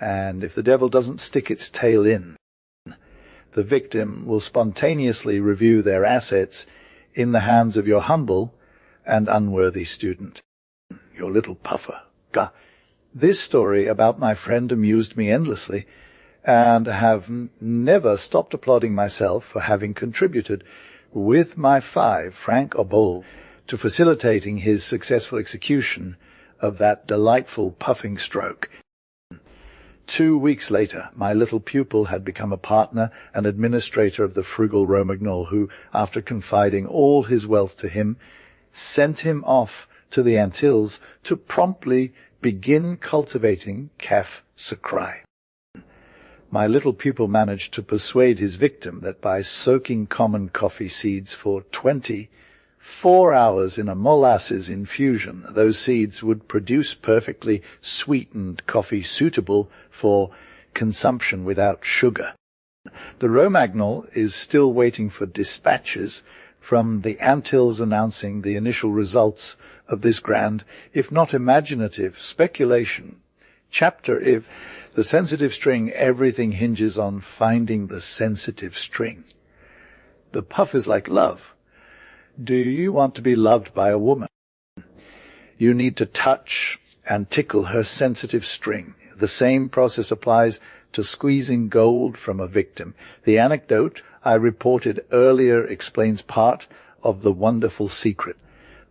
And if the devil doesn't stick its tail in, the victim will spontaneously review their assets in the hands of your humble and unworthy student, your little puffer. This story about my friend amused me endlessly, and have never stopped applauding myself for having contributed with my 5 franc obol to facilitating his successful execution of that delightful puffing stroke. 2 weeks later, my little pupil had become a partner and administrator of the frugal Romagnol, who, after confiding all his wealth to him, sent him off to the Antilles to promptly begin cultivating Caf Sacrai. My little pupil managed to persuade his victim that by soaking common coffee seeds for 24 hours in a molasses infusion, those seeds would produce perfectly sweetened coffee suitable for consumption without sugar. The Romagnol is still waiting for dispatches from the Antilles announcing the initial results of this grand, if not imaginative, speculation. Chapter if the sensitive string, everything hinges on finding the sensitive string. The puff is like love. Do you want to be loved by a woman? You need to touch and tickle her sensitive string. The same process applies to squeezing gold from a victim. The anecdote I reported earlier explains part of the wonderful secret.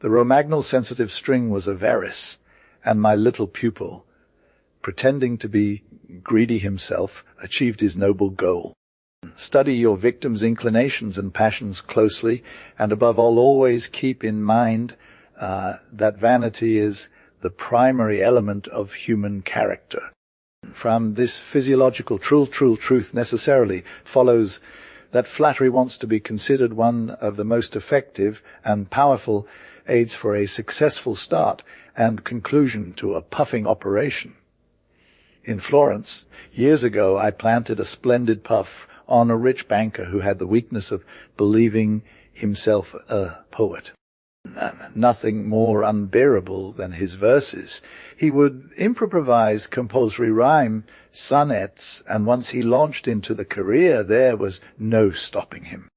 The Romagnol's sensitive string was Avarice, and my little pupil, pretending to be greedy himself, achieved his noble goal. Study your victim's inclinations and passions closely, and above all, always keep in mind that vanity is the primary element of human character. From this physiological truth necessarily follows that flattery wants to be considered one of the most effective and powerful aids for a successful start and conclusion to a puffing operation. In Florence, years ago, I planted a splendid puff on a rich banker who had the weakness of believing himself a poet. Nothing more unbearable than his verses. He would improvise compulsory rhyme, sonnets, and once he launched into the career, there was no stopping him.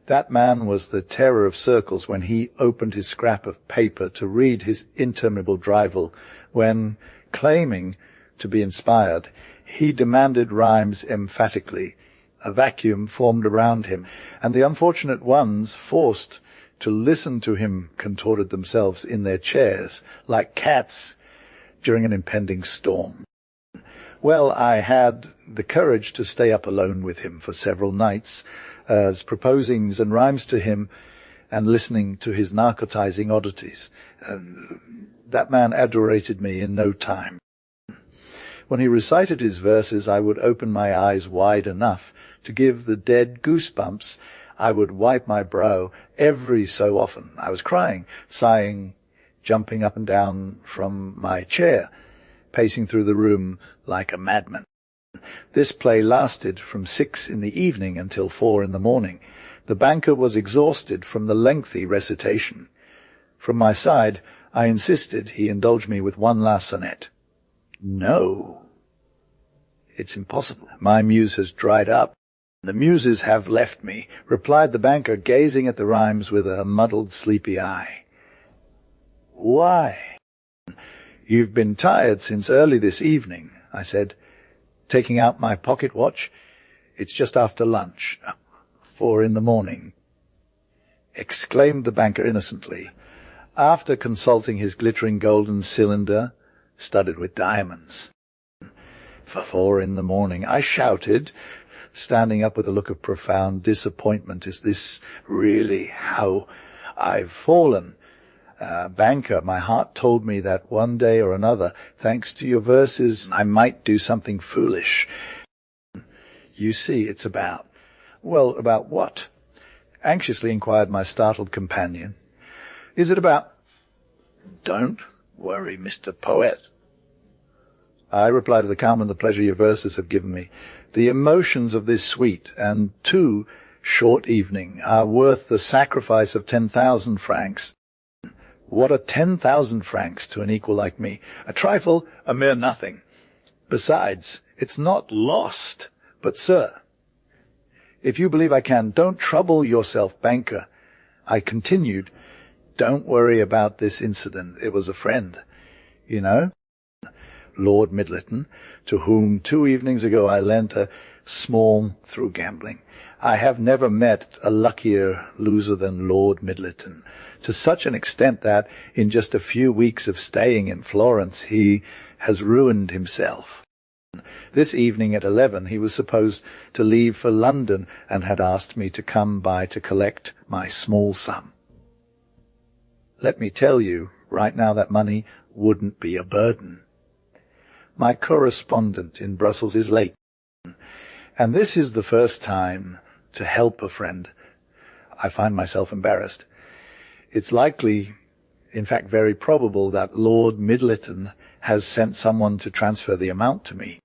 That man was the terror of circles when he opened his scrap of paper to read his interminable drivel, when, claiming to be inspired, he demanded rhymes emphatically. A vacuum formed around him, and the unfortunate ones forced to listen to him contorted themselves in their chairs like cats during an impending storm. Well, I had the courage to stay up alone with him for several nights, as proposings and rhymes to him and listening to his narcotizing oddities. That man adorated me in no time. When he recited his verses, I would open my eyes wide enough to give the dead goosebumps. I would wipe my brow every so often. I was crying, sighing, jumping up and down from my chair, pacing through the room like a madman. This play lasted from 6 in the evening until 4 in the morning. The banker was exhausted from the lengthy recitation. From my side, I insisted he indulge me with one last sonnet. No, it's impossible. My muse has dried up. The muses have left me, replied the banker, gazing at the rhymes with a muddled, sleepy eye. Why? You've been tired since early this evening, I said, taking out my pocket watch. It's just after lunch, 4 in the morning, exclaimed the banker innocently, after consulting his glittering golden cylinder studded with diamonds. For 4 in the morning, I shouted, standing up with a look of profound disappointment. Is this really how I've fallen? Banker, my heart told me that one day or another, thanks to your verses, I might do something foolish. You see, it's about... Well, about what? Anxiously inquired my startled companion. Is it about... Don't worry, Mr. Poet." I reply to the calm and the pleasure your verses have given me. The emotions of this sweet and too short evening are worth the sacrifice of 10,000 francs. What are 10,000 francs to an equal like me? A trifle, a mere nothing. Besides, it's not lost. But, sir, if you believe I can, don't trouble yourself, banker. I continued, don't worry about this incident. It was a friend, you know, Lord Midleton, to whom 2 evenings ago I lent a small through gambling. I have never met a luckier loser than Lord Midleton, to such an extent that in just a few weeks of staying in Florence he has ruined himself. This evening at 11 he was supposed to leave for London and had asked me to come by to collect my small sum. Let me tell you, right now that money wouldn't be a burden. My correspondent in Brussels is late, and this is the first time, to help a friend, I find myself embarrassed. It's likely, in fact very probable, that Lord Midleton has sent someone to transfer the amount to me.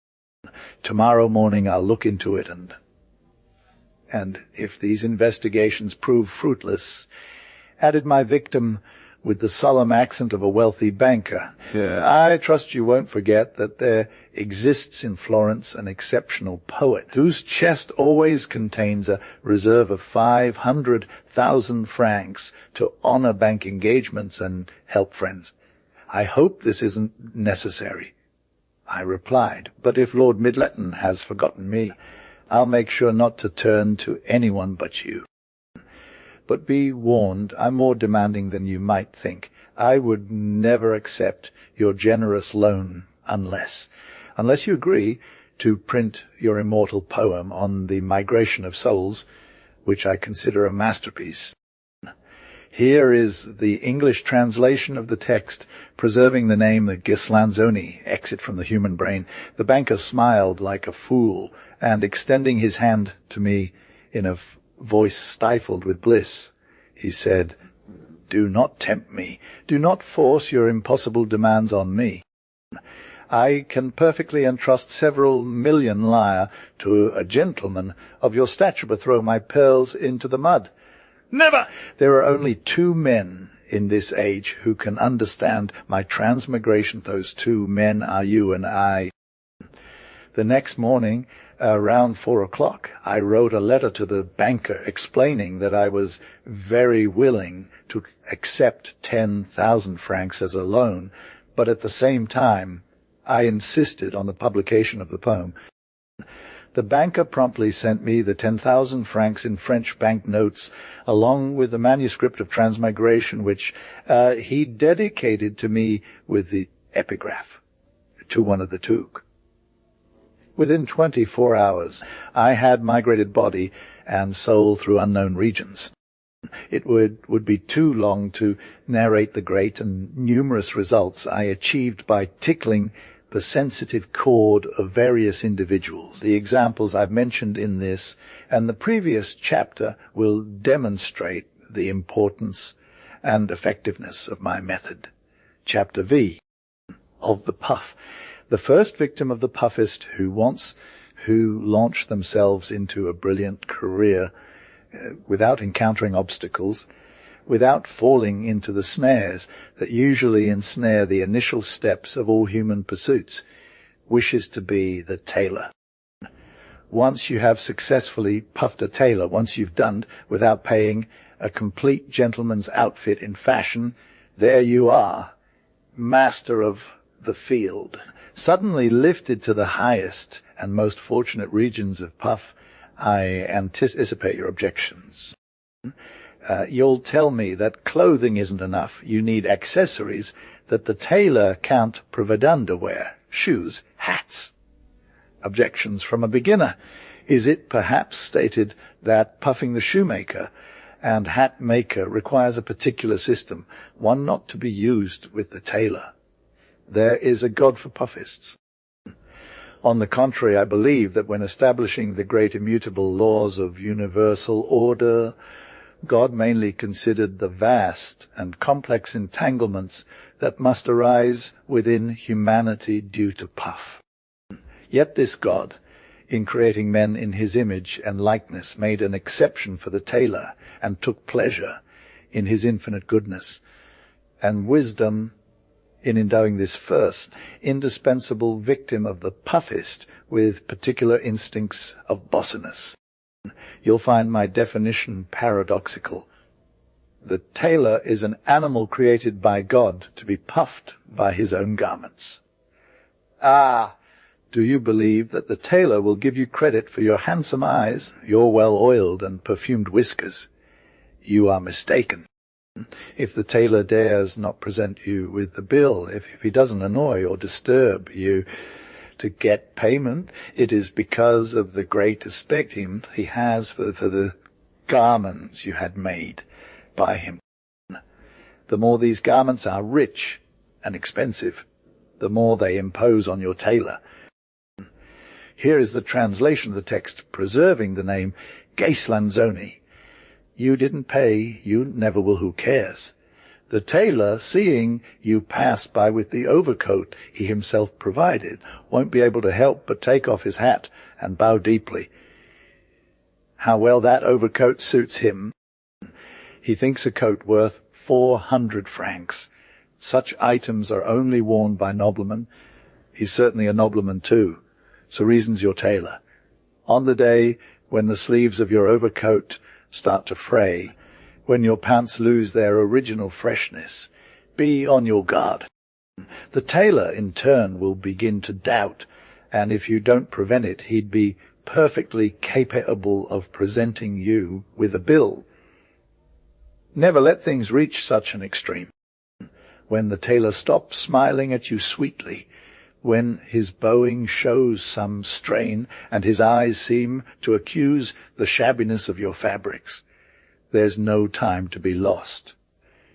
Tomorrow morning I'll look into it, and if these investigations prove fruitless, added my victim with the solemn accent of a wealthy banker, I trust you won't forget that there exists in Florence an exceptional poet whose chest always contains a reserve of 500,000 francs to honor bank engagements and help friends. I hope this isn't necessary. I replied, but if Lord Midleton has forgotten me, I'll make sure not to turn to anyone but you. But be warned, I'm more demanding than you might think. I would never accept your generous loan unless you agree to print your immortal poem on the migration of souls, which I consider a masterpiece. Here is the English translation of the text, preserving the name the Ghislanzoni, exit from the human brain. The banker smiled like a fool, and extending his hand to me in a voice stifled with bliss, he said, "Do not tempt me. Do not force your impossible demands on me. I can perfectly entrust several million lire to a gentleman of your stature, but throw my pearls into the mud. Never! There are only 2 men in this age who can understand my transmigration. Those 2 men are you and I." The next morning, around 4 o'clock, I wrote a letter to the banker explaining that I was very willing to accept 10,000 francs as a loan, but at the same time I insisted on the publication of the poem. The banker promptly sent me the 10,000 francs in French bank notes, along with the manuscript of transmigration, which he dedicated to me with the epigraph, "To one of the two." Within 24 hours, I had migrated body and soul through unknown regions. It would be too long to narrate the great and numerous results I achieved by tickling the sensitive chord of various individuals. The examples I've mentioned in this and the previous chapter will demonstrate the importance and effectiveness of my method. Chapter V, of the puff. The first victim of the puffist who launched themselves into a brilliant career without encountering obstacles, without falling into the snares that usually ensnare the initial steps of all human pursuits, wishes to be the tailor. Once you have successfully puffed a tailor, once you've donned, without paying, a complete gentleman's outfit in fashion, there you are, master of the field. Suddenly lifted to the highest and most fortunate regions of puff, I anticipate your objections. You'll tell me that clothing isn't enough. You need accessories, that the tailor can't provide underwear, shoes, hats. Objections from a beginner. Is it perhaps stated that puffing the shoemaker and hat maker requires a particular system, one not to be used with the tailor? There is a God for puffists. On the contrary, I believe that when establishing the great immutable laws of universal order, God mainly considered the vast and complex entanglements that must arise within humanity due to puff. Yet this God, in creating men in his image and likeness, made an exception for the tailor and took pleasure in his infinite goodness and wisdom in endowing this first, indispensable victim of the puffist with particular instincts of bossiness. You'll find my definition paradoxical. The tailor is an animal created by God to be puffed by his own garments. Ah! Do you believe that the tailor will give you credit for your handsome eyes, your well-oiled and perfumed whiskers? You are mistaken. If the tailor dares not present you with the bill, if he doesn't annoy or disturb you to get payment, it is because of the great esteem he has for the garments you had made by him. The more these garments are rich and expensive, the more they impose on your tailor. Here is the translation of the text, preserving the name Ghislanzoni. You didn't pay, you never will, who cares? The tailor, seeing you pass by with the overcoat he himself provided, won't be able to help but take off his hat and bow deeply. How well that overcoat suits him. He thinks a coat worth 400 francs. Such items are only worn by noblemen. He's certainly a nobleman too. So reasons your tailor. On the day when the sleeves of your overcoat start to fray, when your pants lose their original freshness, be on your guard. The tailor, in turn, will begin to doubt, and if you don't prevent it, he'd be perfectly capable of presenting you with a bill. Never let things reach such an extreme. When the tailor stops smiling at you sweetly, when his bowing shows some strain and his eyes seem to accuse the shabbiness of your fabrics, there's no time to be lost.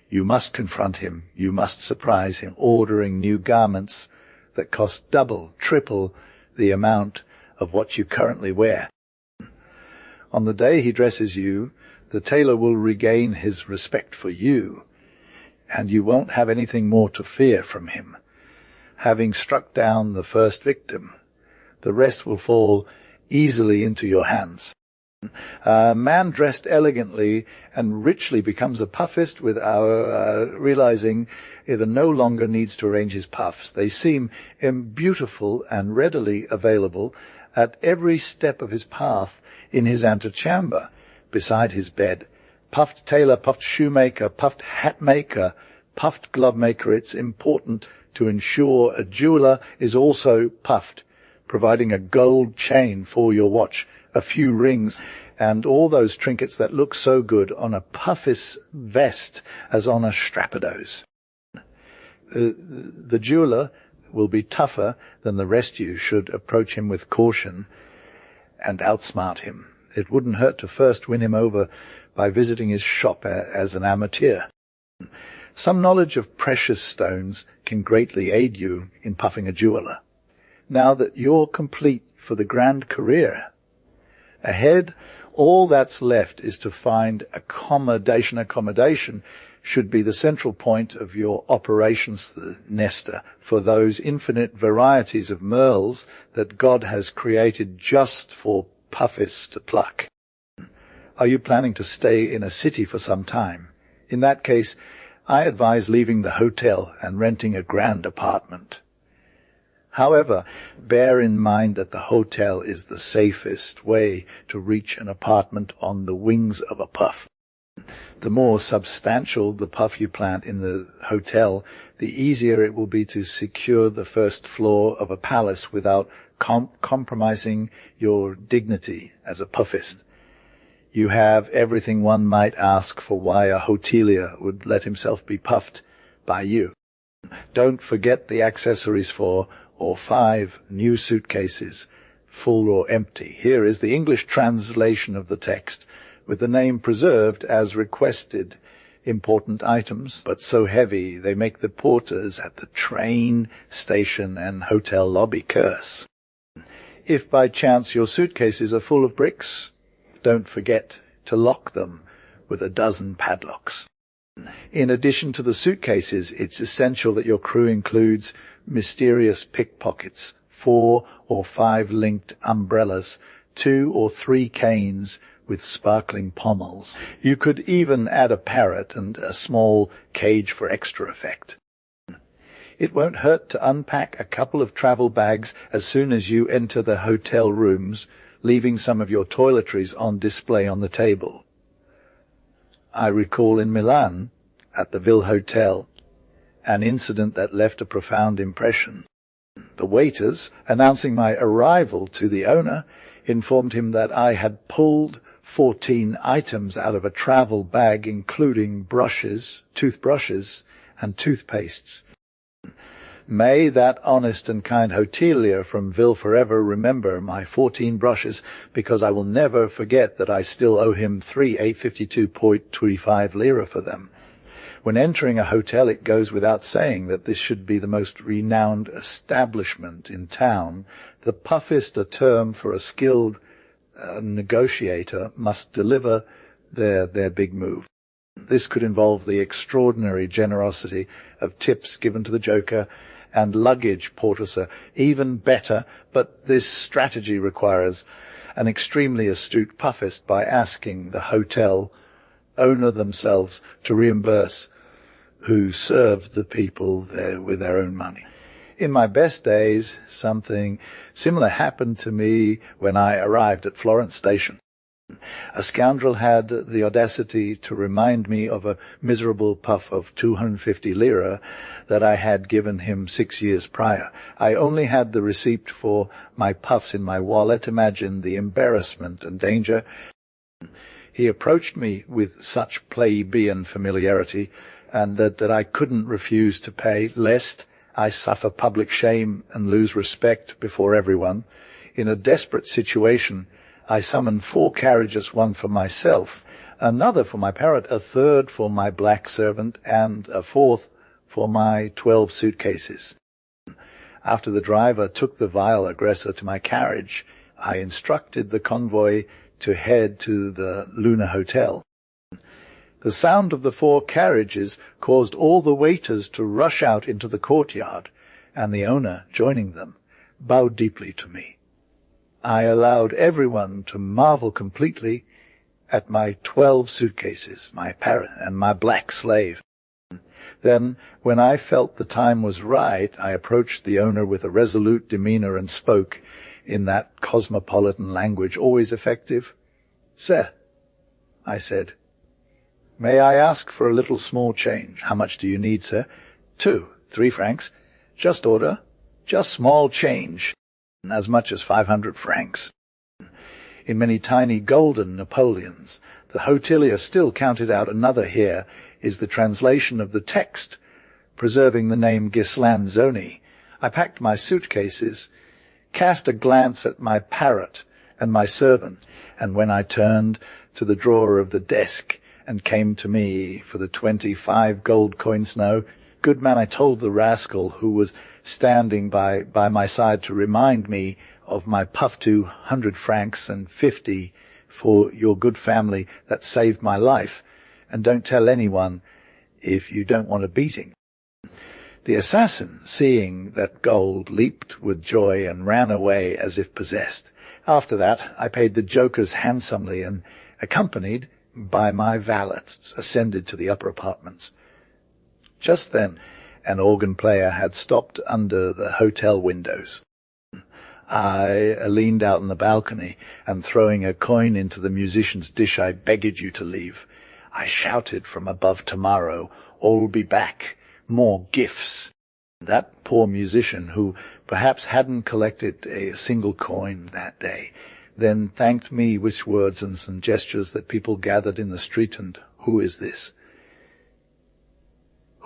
You must confront him, you must surprise him, ordering new garments that cost double, triple the amount of what you currently wear. On the day he dresses you, the tailor will regain his respect for you, and you won't have anything more to fear from him. Having struck down the first victim, the rest will fall easily into your hands. A man dressed elegantly and richly becomes a puffist without realizing he no longer needs to arrange his puffs. They seem beautiful and readily available at every step of his path in his antechamber, beside his bed. Puffed tailor, puffed shoemaker, puffed hat maker, puffed glove maker. It's important to ensure a jeweler is also puffed, providing a gold chain for your watch, a few rings, and all those trinkets that look so good on a puffist vest as on a strappadoes. The jeweler will be tougher than the rest. You should approach him with caution and outsmart him. It wouldn't hurt to first win him over by visiting his shop as an amateur. Some knowledge of precious stones can greatly aid you in puffing a jeweler. Now that you're complete for the grand career ahead, all that's left is to find accommodation. Accommodation should be the central point of your operations, the nester, for those infinite varieties of merles that God has created just for puffists to pluck. Are you planning to stay in a city for some time? In that case, I advise leaving the hotel and renting a grand apartment. However, bear in mind that the hotel is the safest way to reach an apartment on the wings of a puff. The more substantial the puff you plant in the hotel, the easier it will be to secure the first floor of a palace without compromising your dignity as a puffist. You have everything one might ask for why a hotelier would let himself be puffed by you. Don't forget the accessories 4 or 5 new suitcases, full or empty. Here is the English translation of the text, with the name preserved as requested. Important items, but so heavy they make the porters at the train station and hotel lobby curse. If by chance your suitcases are full of bricks, don't forget to lock them with a dozen padlocks. In addition to the suitcases, it's essential that your crew includes mysterious pickpockets, 4 or 5 linked umbrellas, 2 or 3 canes with sparkling pommels. You could even add a parrot and a small cage for extra effect. It won't hurt to unpack a couple of travel bags as soon as you enter the hotel rooms, leaving some of your toiletries on display on the table. I recall in Milan, at the Ville Hotel, an incident that left a profound impression. The waiters, announcing my arrival to the owner, informed him that I had pulled 14 items out of a travel bag, including brushes, toothbrushes, and toothpastes. May that honest and kind hotelier from Ville forever remember my 14 brushes, because I will never forget that I still owe him 3 852.25 lira for them. When entering a hotel, it goes without saying that this should be the most renowned establishment in town. The puffist a term for a skilled negotiator must deliver their big move. This could involve the extraordinary generosity of tips given to the joker and luggage porters, even better, but this strategy requires an extremely astute puffist by asking the hotel owner themselves to reimburse who served the people there with their own money. In my best days, something similar happened to me when I arrived at Florence Station. A scoundrel had the audacity to remind me of a miserable puff of 250 lira that I had given him 6 years prior. I only had the receipt for my puffs in my wallet. Imagine the embarrassment and danger. He approached me with such plebeian familiarity, and that I couldn't refuse to pay, lest I suffer public shame and lose respect before everyone. In a desperate situation, I summoned 4 carriages, 1 for myself, another for my parrot, a third for my black servant, and a 4th for my 12 suitcases. After the driver took the vile aggressor to my carriage, I instructed the convoy to head to the Luna Hotel. The sound of the 4 carriages caused all the waiters to rush out into the courtyard, and the owner, joining them, bowed deeply to me. I allowed everyone to marvel completely at my 12 suitcases, my parrot, and my black slave. Then, when I felt the time was right, I approached the owner with a resolute demeanor and spoke in that cosmopolitan language always effective. "Sir," I said, "may I ask for a little small change?" "How much do you need, sir?" 2, 3 francs. "Just order. Just small change. As much as 500 francs. In many tiny golden Napoleons. The hotelier still counted out another. Here is the translation of the text, preserving the name Ghislanzoni. I packed my suitcases, cast a glance at my parrot and my servant, and when I turned to the drawer of the desk and came to me for the 25 gold coins, "No, good man," I told the rascal who was standing by my side to remind me of my puff, 200 francs and 50 for your good family that saved my life, and don't tell anyone if you don't want a beating. The assassin, seeing that gold, leaped with joy and ran away as if possessed. After that, I paid the jokers handsomely and, accompanied by my valets, ascended to the upper apartments. Just then, an organ player had stopped under the hotel windows. I leaned out on the balcony, and throwing a coin into the musician's dish, "I begged you to leave." I shouted from above, "Tomorrow, all be back. More gifts." That poor musician, who perhaps hadn't collected a single coin that day, then thanked me with words and some gestures that people gathered in the street. And who is this?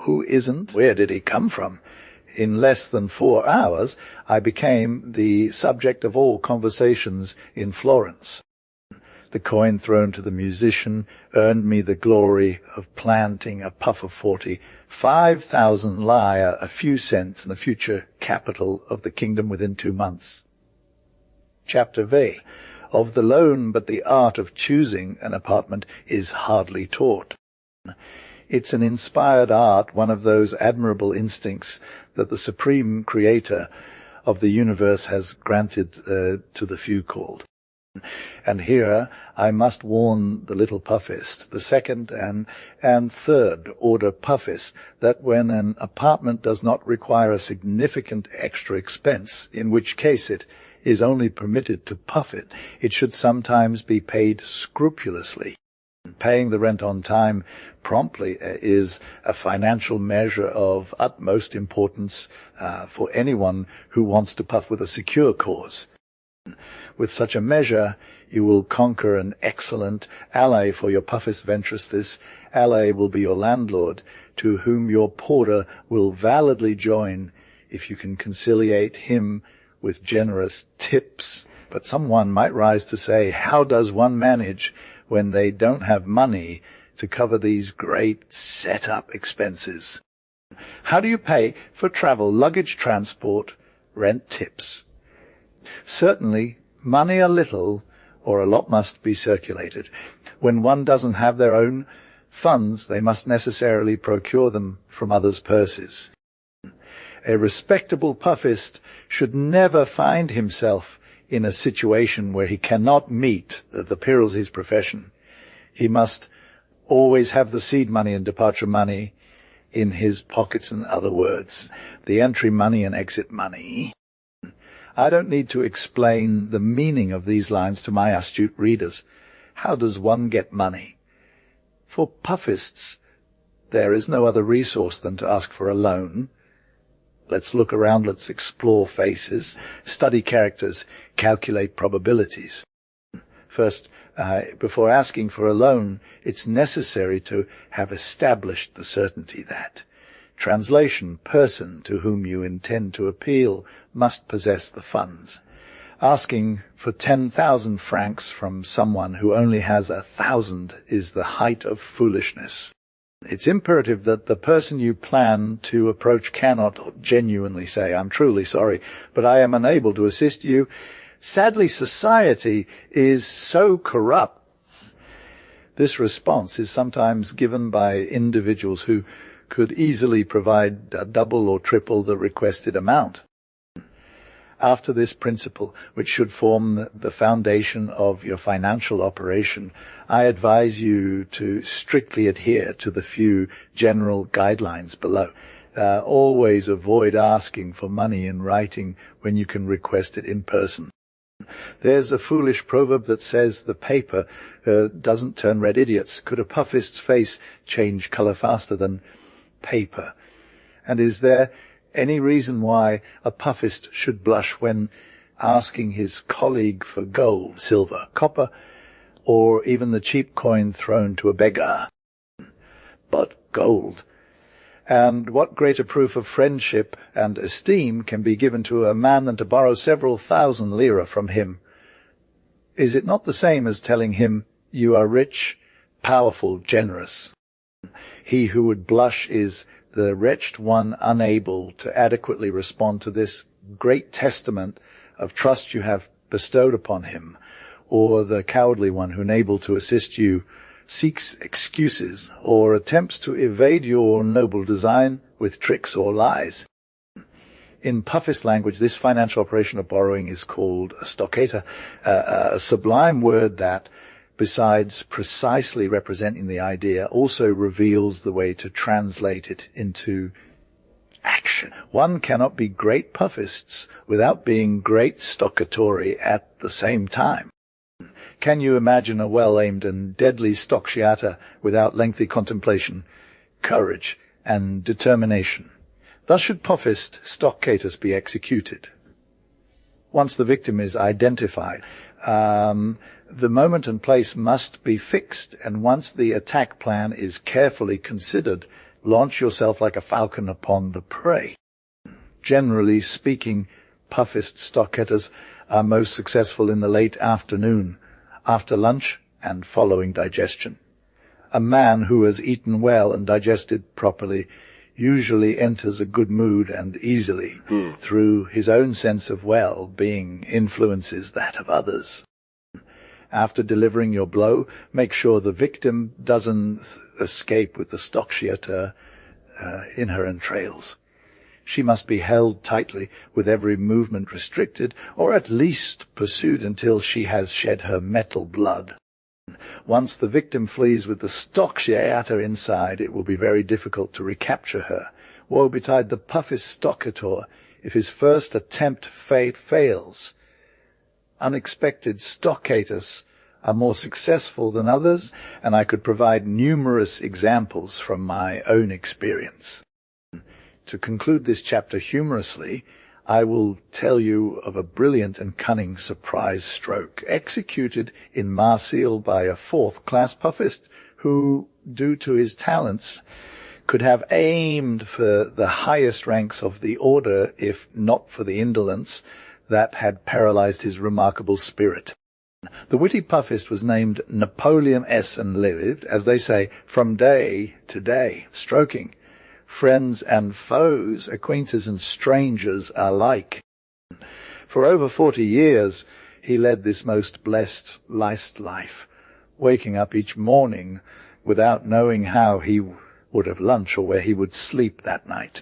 Who isn't? Where did he come from? In less than 4 hours, I became the subject of all conversations in Florence. The coin thrown to the musician earned me the glory of planting a puff of 40, 5,000 lire, a few cents, in the future capital of the kingdom within 2 months. Chapter V. Of the loan, but the art of choosing an apartment is hardly taught. It's an inspired art, one of those admirable instincts that the supreme creator of the universe has granted to the few called. And here I must warn the little puffist, the second and third order puffist, that when an apartment does not require a significant extra expense, in which case it is only permitted to puff it, it should sometimes be paid scrupulously. Paying the rent on time promptly is a financial measure of utmost importance for anyone who wants to puff with a secure cause. With such a measure, you will conquer an excellent ally for your puffist venturess. This ally will be your landlord, to whom your porter will validly join if you can conciliate him with generous tips. But someone might rise to say, how does one manage when they don't have money to cover these great set-up expenses? How do you pay for travel, luggage transport, rent, tips? Certainly, money a little or a lot must be circulated. When one doesn't have their own funds, they must necessarily procure them from others' purses. A respectable puffist should never find himself in a situation where he cannot meet the perils of his profession. He must always have the seed money and departure money in his pockets, in other words, the entry money and exit money. I don't need to explain the meaning of these lines to my astute readers. How does one get money? For puffists, there is no other resource than to ask for a loan. Let's look around, let's explore faces, study characters, calculate probabilities. First, before asking for a loan, it's necessary to have established the certainty that translation, person to whom you intend to appeal must possess the funds. Asking for 10,000 francs from someone who only has 1,000 is the height of foolishness. It's imperative that the person you plan to approach cannot genuinely say, I'm truly sorry, but I am unable to assist you. Sadly, society is so corrupt. This response is sometimes given by individuals who could easily provide double or triple the requested amount. After this principle, which should form the foundation of your financial operation, I advise you to strictly adhere to the few general guidelines below. Always avoid asking for money in writing when you can request it in person. There's a foolish proverb that says the paper doesn't turn red. Idiots. Could a puffist's face change color faster than paper? And is there any reason why a puffist should blush when asking his colleague for gold, silver, copper, or even the cheap coin thrown to a beggar? But gold. And what greater proof of friendship and esteem can be given to a man than to borrow several thousand lira from him? Is it not the same as telling him, you are rich, powerful, generous? He who would blush is the wretched one unable to adequately respond to this great testament of trust you have bestowed upon him, or the cowardly one who, unable to assist you, seeks excuses or attempts to evade your noble design with tricks or lies. In puffist language, this financial operation of borrowing is called a stoccata, a sublime word that, besides precisely representing the idea, also reveals the way to translate it into action. One cannot be great puffists without being great stoccatori at the same time. Can you imagine a well-aimed and deadly stocciata without lengthy contemplation, courage, and determination? Thus should puffist stoccatas be executed. Once the victim is identified, the moment and place must be fixed, and once the attack plan is carefully considered, launch yourself like a falcon upon the prey. Generally speaking, puffist stoccatas are most successful in the late afternoon, after lunch and following digestion. A man who has eaten well and digested properly usually enters a good mood and easily, through his own sense of well-being, influences that of others. After delivering your blow, make sure the victim doesn't escape with the Stoccatas in her entrails. She must be held tightly, with every movement restricted, or at least pursued until she has shed her metal blood. Once the victim flees with the Stoccatas inside, it will be very difficult to recapture her. Woe betide the puffist stoccator if his first attempt fails. Unexpected Stoccatas are more successful than others, and I could provide numerous examples from my own experience. To conclude this chapter humorously, I will tell you of a brilliant and cunning surprise stroke executed in Marseille by a fourth-class puffist who, due to his talents, could have aimed for the highest ranks of the order if not for the indolence that had paralyzed his remarkable spirit. The witty puffist was named Napoleon and lived, as they say, from day to day, stroking friends and foes, acquaintances and strangers alike. For over 40 years he led this most blessed life, waking up each morning without knowing how he would have lunch or where he would sleep that night.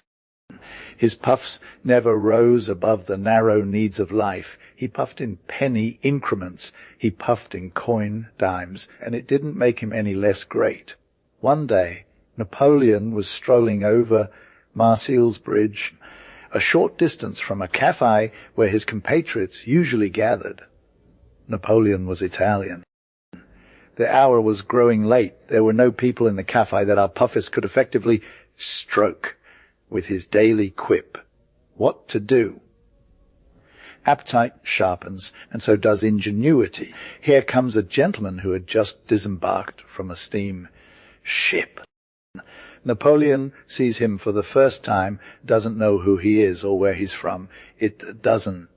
His puffs never rose above the narrow needs of life. He puffed in penny increments. He puffed in coin dimes, and it didn't make him any less great. One day, Napoleon was strolling over Marseille's bridge, a short distance from a cafe where his compatriots usually gathered. Napoleon was Italian. The hour was growing late. There were no people in the cafe that our puffist could effectively stroke with his daily quip. What to do? Appetite sharpens, and so does ingenuity. Here comes a gentleman who had just disembarked from a steam ship. Napoleon sees him for the first time, doesn't know who he is or where he's from. It doesn't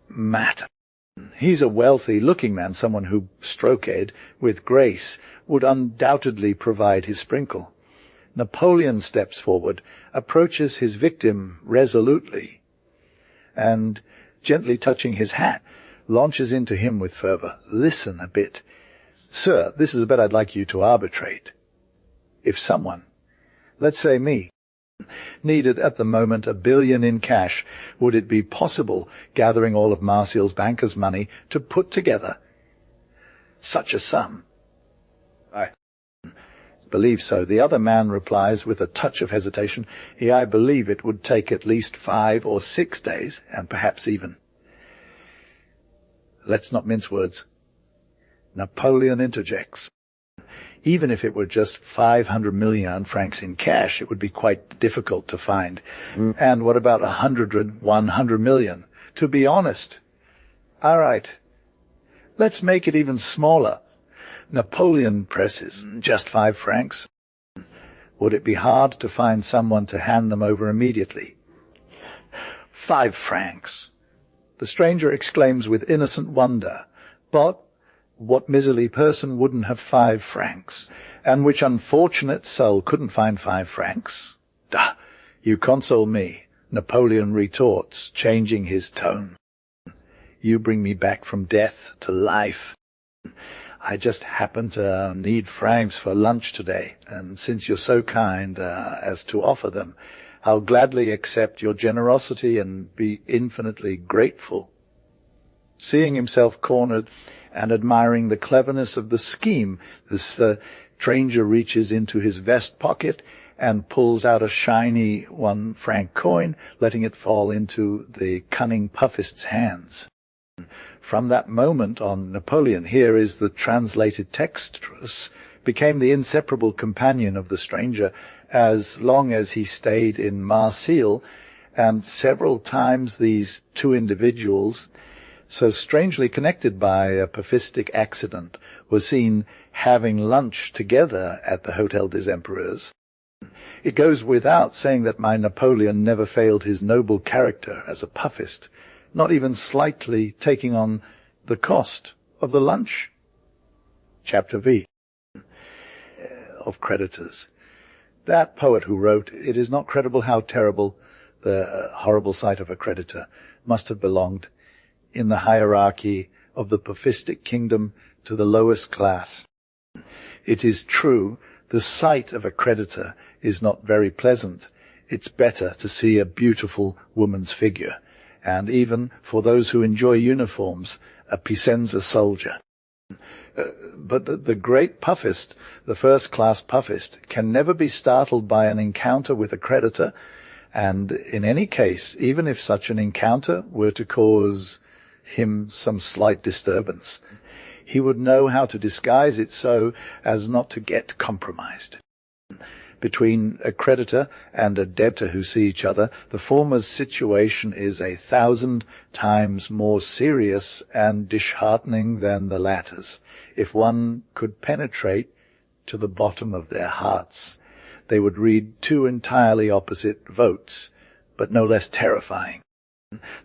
matter. He's a wealthy-looking man, someone who, stroked with grace, would undoubtedly provide his sprinkle. Napoleon steps forward, approaches his victim resolutely, and, gently touching his hat, launches into him with fervor. Listen a bit. Sir, this is a bet I'd like you to arbitrate. If someone, let's say me, needed at the moment $1 billion in cash, would it be possible, gathering all of Marseille's bankers' money, to put together such a sum? I believe so. The other man replies with a touch of hesitation, I believe it would take at least 5 or 6 days, and perhaps even. Let's not mince words. Napoleon interjects. Even if it were just 500 million francs in cash, it would be quite difficult to find. And what about 100 million? To be honest. All right. Let's make it even smaller. Napoleon presses. Just 5 francs. Would it be hard to find someone to hand them over immediately? 5 francs. The stranger exclaims with innocent wonder. But what miserly person wouldn't have 5 francs? And which unfortunate soul couldn't find 5 francs? Duh, you console me, Napoleon retorts, changing his tone. You bring me back from death to life. I just happen to need francs for lunch today, and since you're so kind as to offer them, I'll gladly accept your generosity and be infinitely grateful. Seeing himself cornered, and admiring the cleverness of the scheme, the stranger reaches into his vest pocket and pulls out a shiny 1 franc coin, letting it fall into the cunning puffist's hands. From that moment on, Napoleon, here is the translated text, became the inseparable companion of the stranger as long as he stayed in Marseille, and several times these 2 individuals, so strangely connected by a puffistic accident, were seen having lunch together at the Hotel des Empereurs. It goes without saying that my Napoleon never failed his noble character as a puffist, not even slightly taking on the cost of the lunch. Chapter V. Of creditors. That poet who wrote, "It is not credible how terrible the horrible sight of a creditor," must have belonged in the hierarchy of the puffistic kingdom to the lowest class. It is true, the sight of a creditor is not very pleasant. It's better to see a beautiful woman's figure, and even for those who enjoy uniforms, a Picenza soldier. But the great puffist, the first-class puffist, can never be startled by an encounter with a creditor, and in any case, even if such an encounter were to cause him some slight disturbance, he would know how to disguise it so as not to get compromised. Between a creditor and a debtor who see each other, the former's situation is 1,000 times more serious and disheartening than the latter's. If one could penetrate to the bottom of their hearts, they would read two entirely opposite votes, but no less terrifying.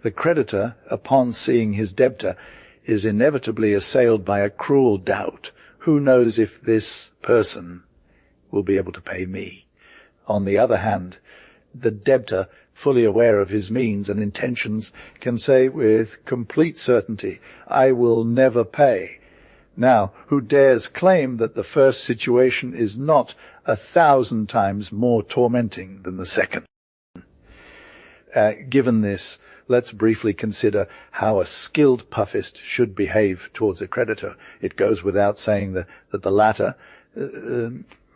The creditor, upon seeing his debtor, is inevitably assailed by a cruel doubt. Who knows if this person will be able to pay me? On the other hand, the debtor, fully aware of his means and intentions, can say with complete certainty, I will never pay. Now, who dares claim that the first situation is not 1,000 times more tormenting than the second? Given this, let's briefly consider how a skilled puffist should behave towards a creditor. It goes without saying that the latter,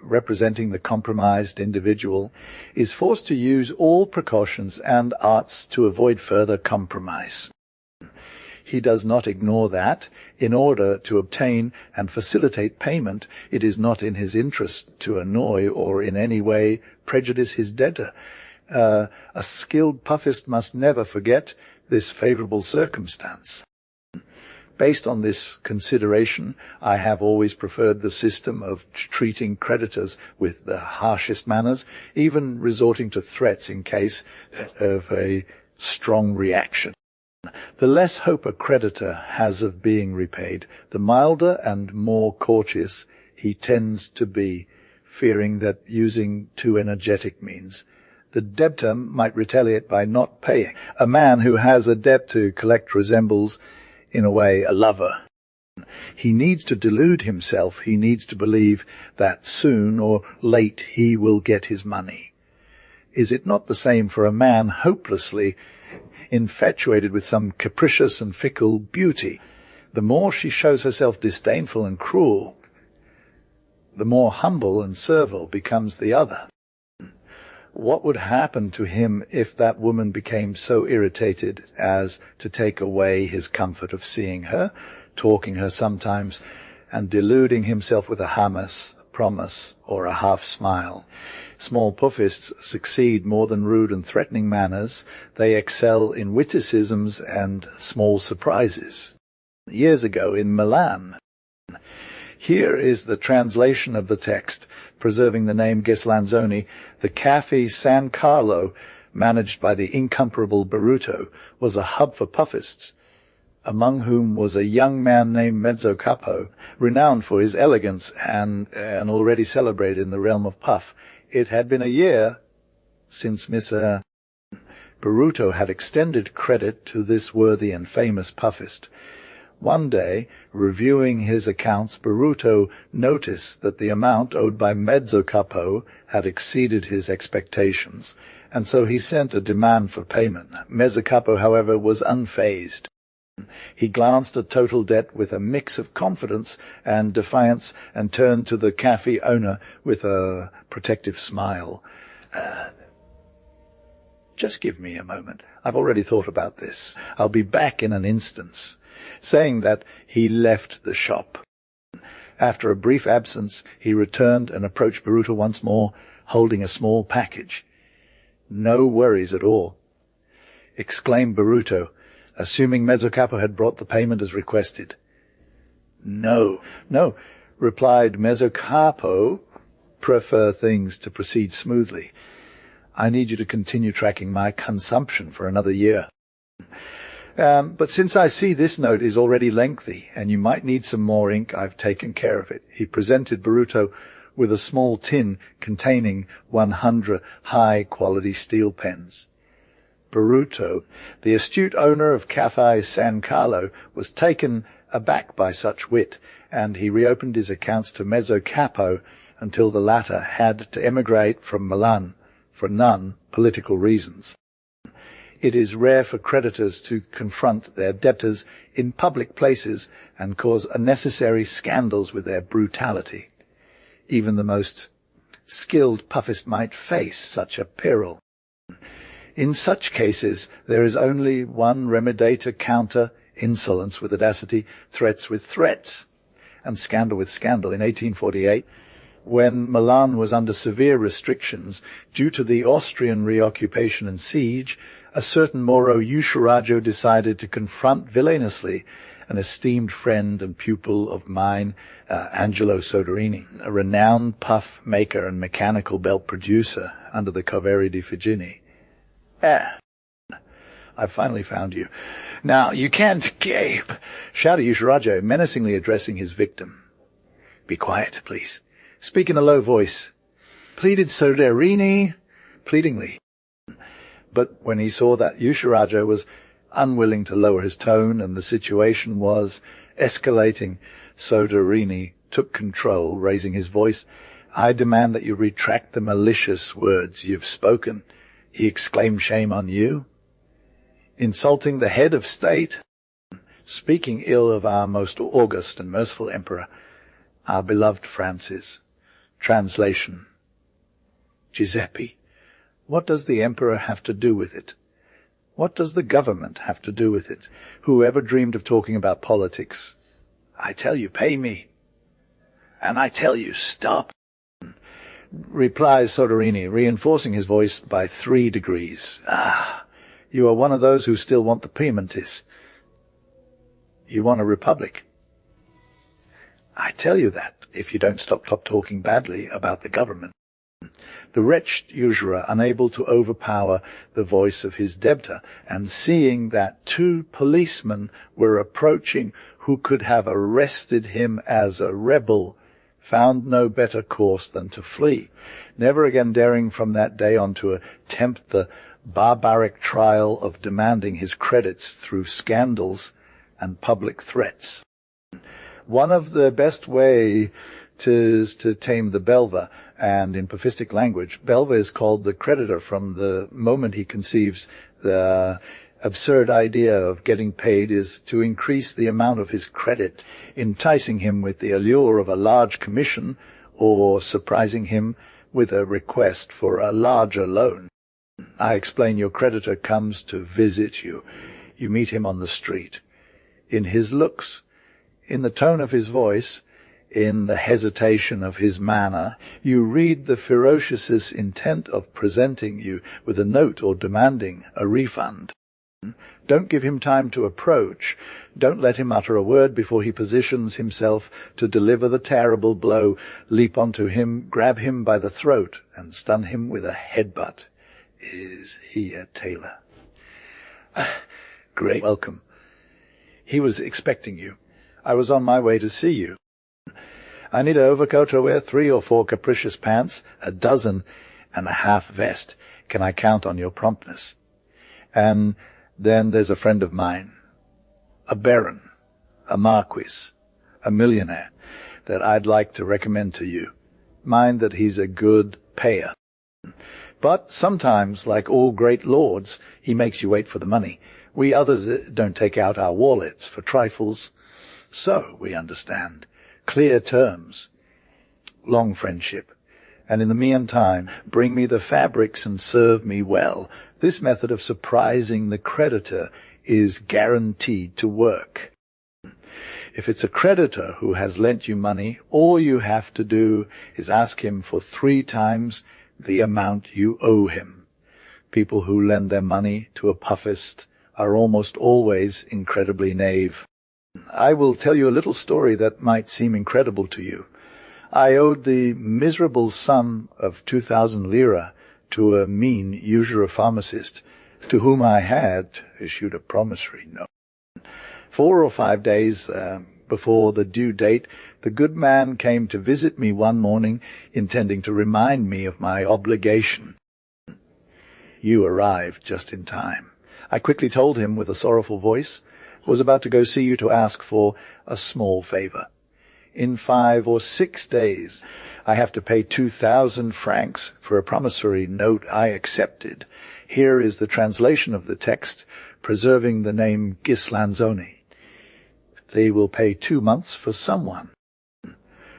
representing the compromised individual, is forced to use all precautions and arts to avoid further compromise. He does not ignore that, in order to obtain and facilitate payment, it is not in his interest to annoy or in any way prejudice his debtor. A skilled puffist must never forget this favorable circumstance. Based on this consideration, I have always preferred the system of treating creditors with the harshest manners, even resorting to threats in case of a strong reaction. The less hope a creditor has of being repaid, the milder and more courteous he tends to be, fearing that using too energetic means, the debtor might retaliate by not paying. A man who has a debt to collect resembles, in a way, a lover. He needs to delude himself. He needs to believe that soon or late he will get his money. Is it not the same for a man hopelessly infatuated with some capricious and fickle beauty? The more she shows herself disdainful and cruel, the more humble and servile becomes the other. What would happen to him if that woman became so irritated as to take away his comfort of seeing her, talking her sometimes, and deluding himself with a hamas, a promise, or a half-smile? Small puffists succeed more than rude and threatening manners. They excel in witticisms and small surprises. Years ago in Milan, here is the translation of the text, preserving the name Ghislanzoni. The Cafe San Carlo, managed by the incomparable Baruto, was a hub for puffists, among whom was a young man named Mezzo Capo, renowned for his elegance and already celebrated in the realm of puff. It had been a year since Mr. Baruto had extended credit to this worthy and famous puffist. One day, reviewing his accounts, Baruto noticed that the amount owed by Mezzo Capo had exceeded his expectations, and so he sent a demand for payment. Mezzo Capo, however, was unfazed. He glanced at total debt with a mix of confidence and defiance and turned to the cafe owner with a protective smile. Just give me a moment. I've already thought about this. I'll be back in an instant. Saying that, he left the shop. After a brief absence, he returned and approached Baruto once more, holding a small package. No worries at all, exclaimed Baruto, assuming Mezzo Capo had brought the payment as requested. No, replied Mezzo Capo, prefer things to proceed smoothly. I need you to continue tracking my consumption for another year. But since I see this note is already lengthy, and you might need some more ink, I've taken care of it. He presented Baruto with a small tin containing 100 high-quality steel pens. Baruto, the astute owner of Cafe San Carlo, was taken aback by such wit, and he reopened his accounts to Mezzo Capo until the latter had to emigrate from Milan for non-political reasons. It is rare for creditors to confront their debtors in public places and cause unnecessary scandals with their brutality. Even the most skilled puffist might face such a peril. In such cases, there is only one remedy to counter insolence with audacity, threats with threats, and scandal with scandal. In 1848, when Milan was under severe restrictions due to the Austrian reoccupation and siege, a certain Moro Usuraggio decided to confront villainously an esteemed friend and pupil of mine, Angelo Soderini, a renowned puff maker and mechanical belt producer under the Corveri di Figini. I finally found you. Now, you can't gape, shouted Usuraggio, menacingly addressing his victim. Be quiet, please. Speak in a low voice, pleaded Soderini, pleadingly. But when he saw that Usuraggio was unwilling to lower his tone and the situation was escalating, Soderini took control, raising his voice. I demand that you retract the malicious words you've spoken. He exclaimed, shame on you. Insulting the head of state, speaking ill of our most august and merciful emperor, our beloved Francis. Translation. Giuseppe, what does the emperor have to do with it? What does the government have to do with it? Who ever dreamed of talking about politics? I tell you, pay me. And I tell you, stop. Replies Soderini, reinforcing his voice by 3 degrees. You are one of those who still want the Piemontes. You want a republic. I tell you that if you don't stop talking badly about the government. The wretched usurer, unable to overpower the voice of his debtor, and seeing that 2 policemen were approaching who could have arrested him as a rebel, found no better course than to flee, never again daring from that day on to attempt the barbaric trial of demanding his credits through scandals and public threats. One of the best ways to tame the belva, and in Pafistic language, belva is called the creditor from the moment he conceives the absurd idea of getting paid is to increase the amount of his credit, enticing him with the allure of a large commission or surprising him with a request for a larger loan. I explain your creditor comes to visit you. You meet him on the street. In his looks, in the tone of his voice, in the hesitation of his manner, you read the ferocious intent of presenting you with a note or demanding a refund. Don't give him time to approach. Don't let him utter a word before he positions himself to deliver the terrible blow. Leap onto him, grab him by the throat, and stun him with a headbutt. Is he a tailor? Great welcome. He was expecting you. I was on my way to see you. I need an overcoat to wear, 3 or 4 capricious pants, 12 and a half vest. Can I count on your promptness? And then there's a friend of mine, a baron, a marquis, a millionaire, that I'd like to recommend to you. Mind that he's a good payer. But sometimes, like all great lords, he makes you wait for the money. We others don't take out our wallets for trifles. So, we understand. Clear terms. Long friendship. And in the meantime, bring me the fabrics and serve me well. This method of surprising the creditor is guaranteed to work. If it's a creditor who has lent you money, all you have to do is ask him for 3 times the amount you owe him. People who lend their money to a puffist are almost always incredibly knave. I will tell you a little story that might seem incredible to you. I owed the miserable sum of 2,000 lira to a mean usurer pharmacist, to whom I had issued a promissory note. 4 or 5 days before the due date, the good man came to visit me one morning, intending to remind me of my obligation. You arrived just in time. I quickly told him with a sorrowful voice, was about to go see you to ask for a small favor. in 5 or 6 days. I have to pay 2,000 francs for a promissory note I accepted. Here is the translation of the text, preserving the name Ghislanzoni. They will pay 2 months for someone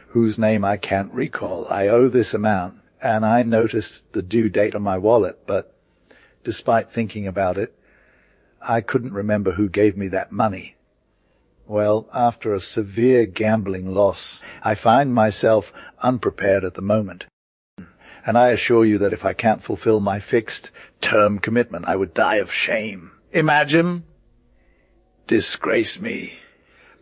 whose name I can't recall. I owe this amount, and I noticed the due date on my wallet, but despite thinking about it, I couldn't remember who gave me that money. Well, after a severe gambling loss, I find myself unprepared at the moment. And I assure you that if I can't fulfill my fixed-term commitment, I would die of shame. Imagine! Disgrace me.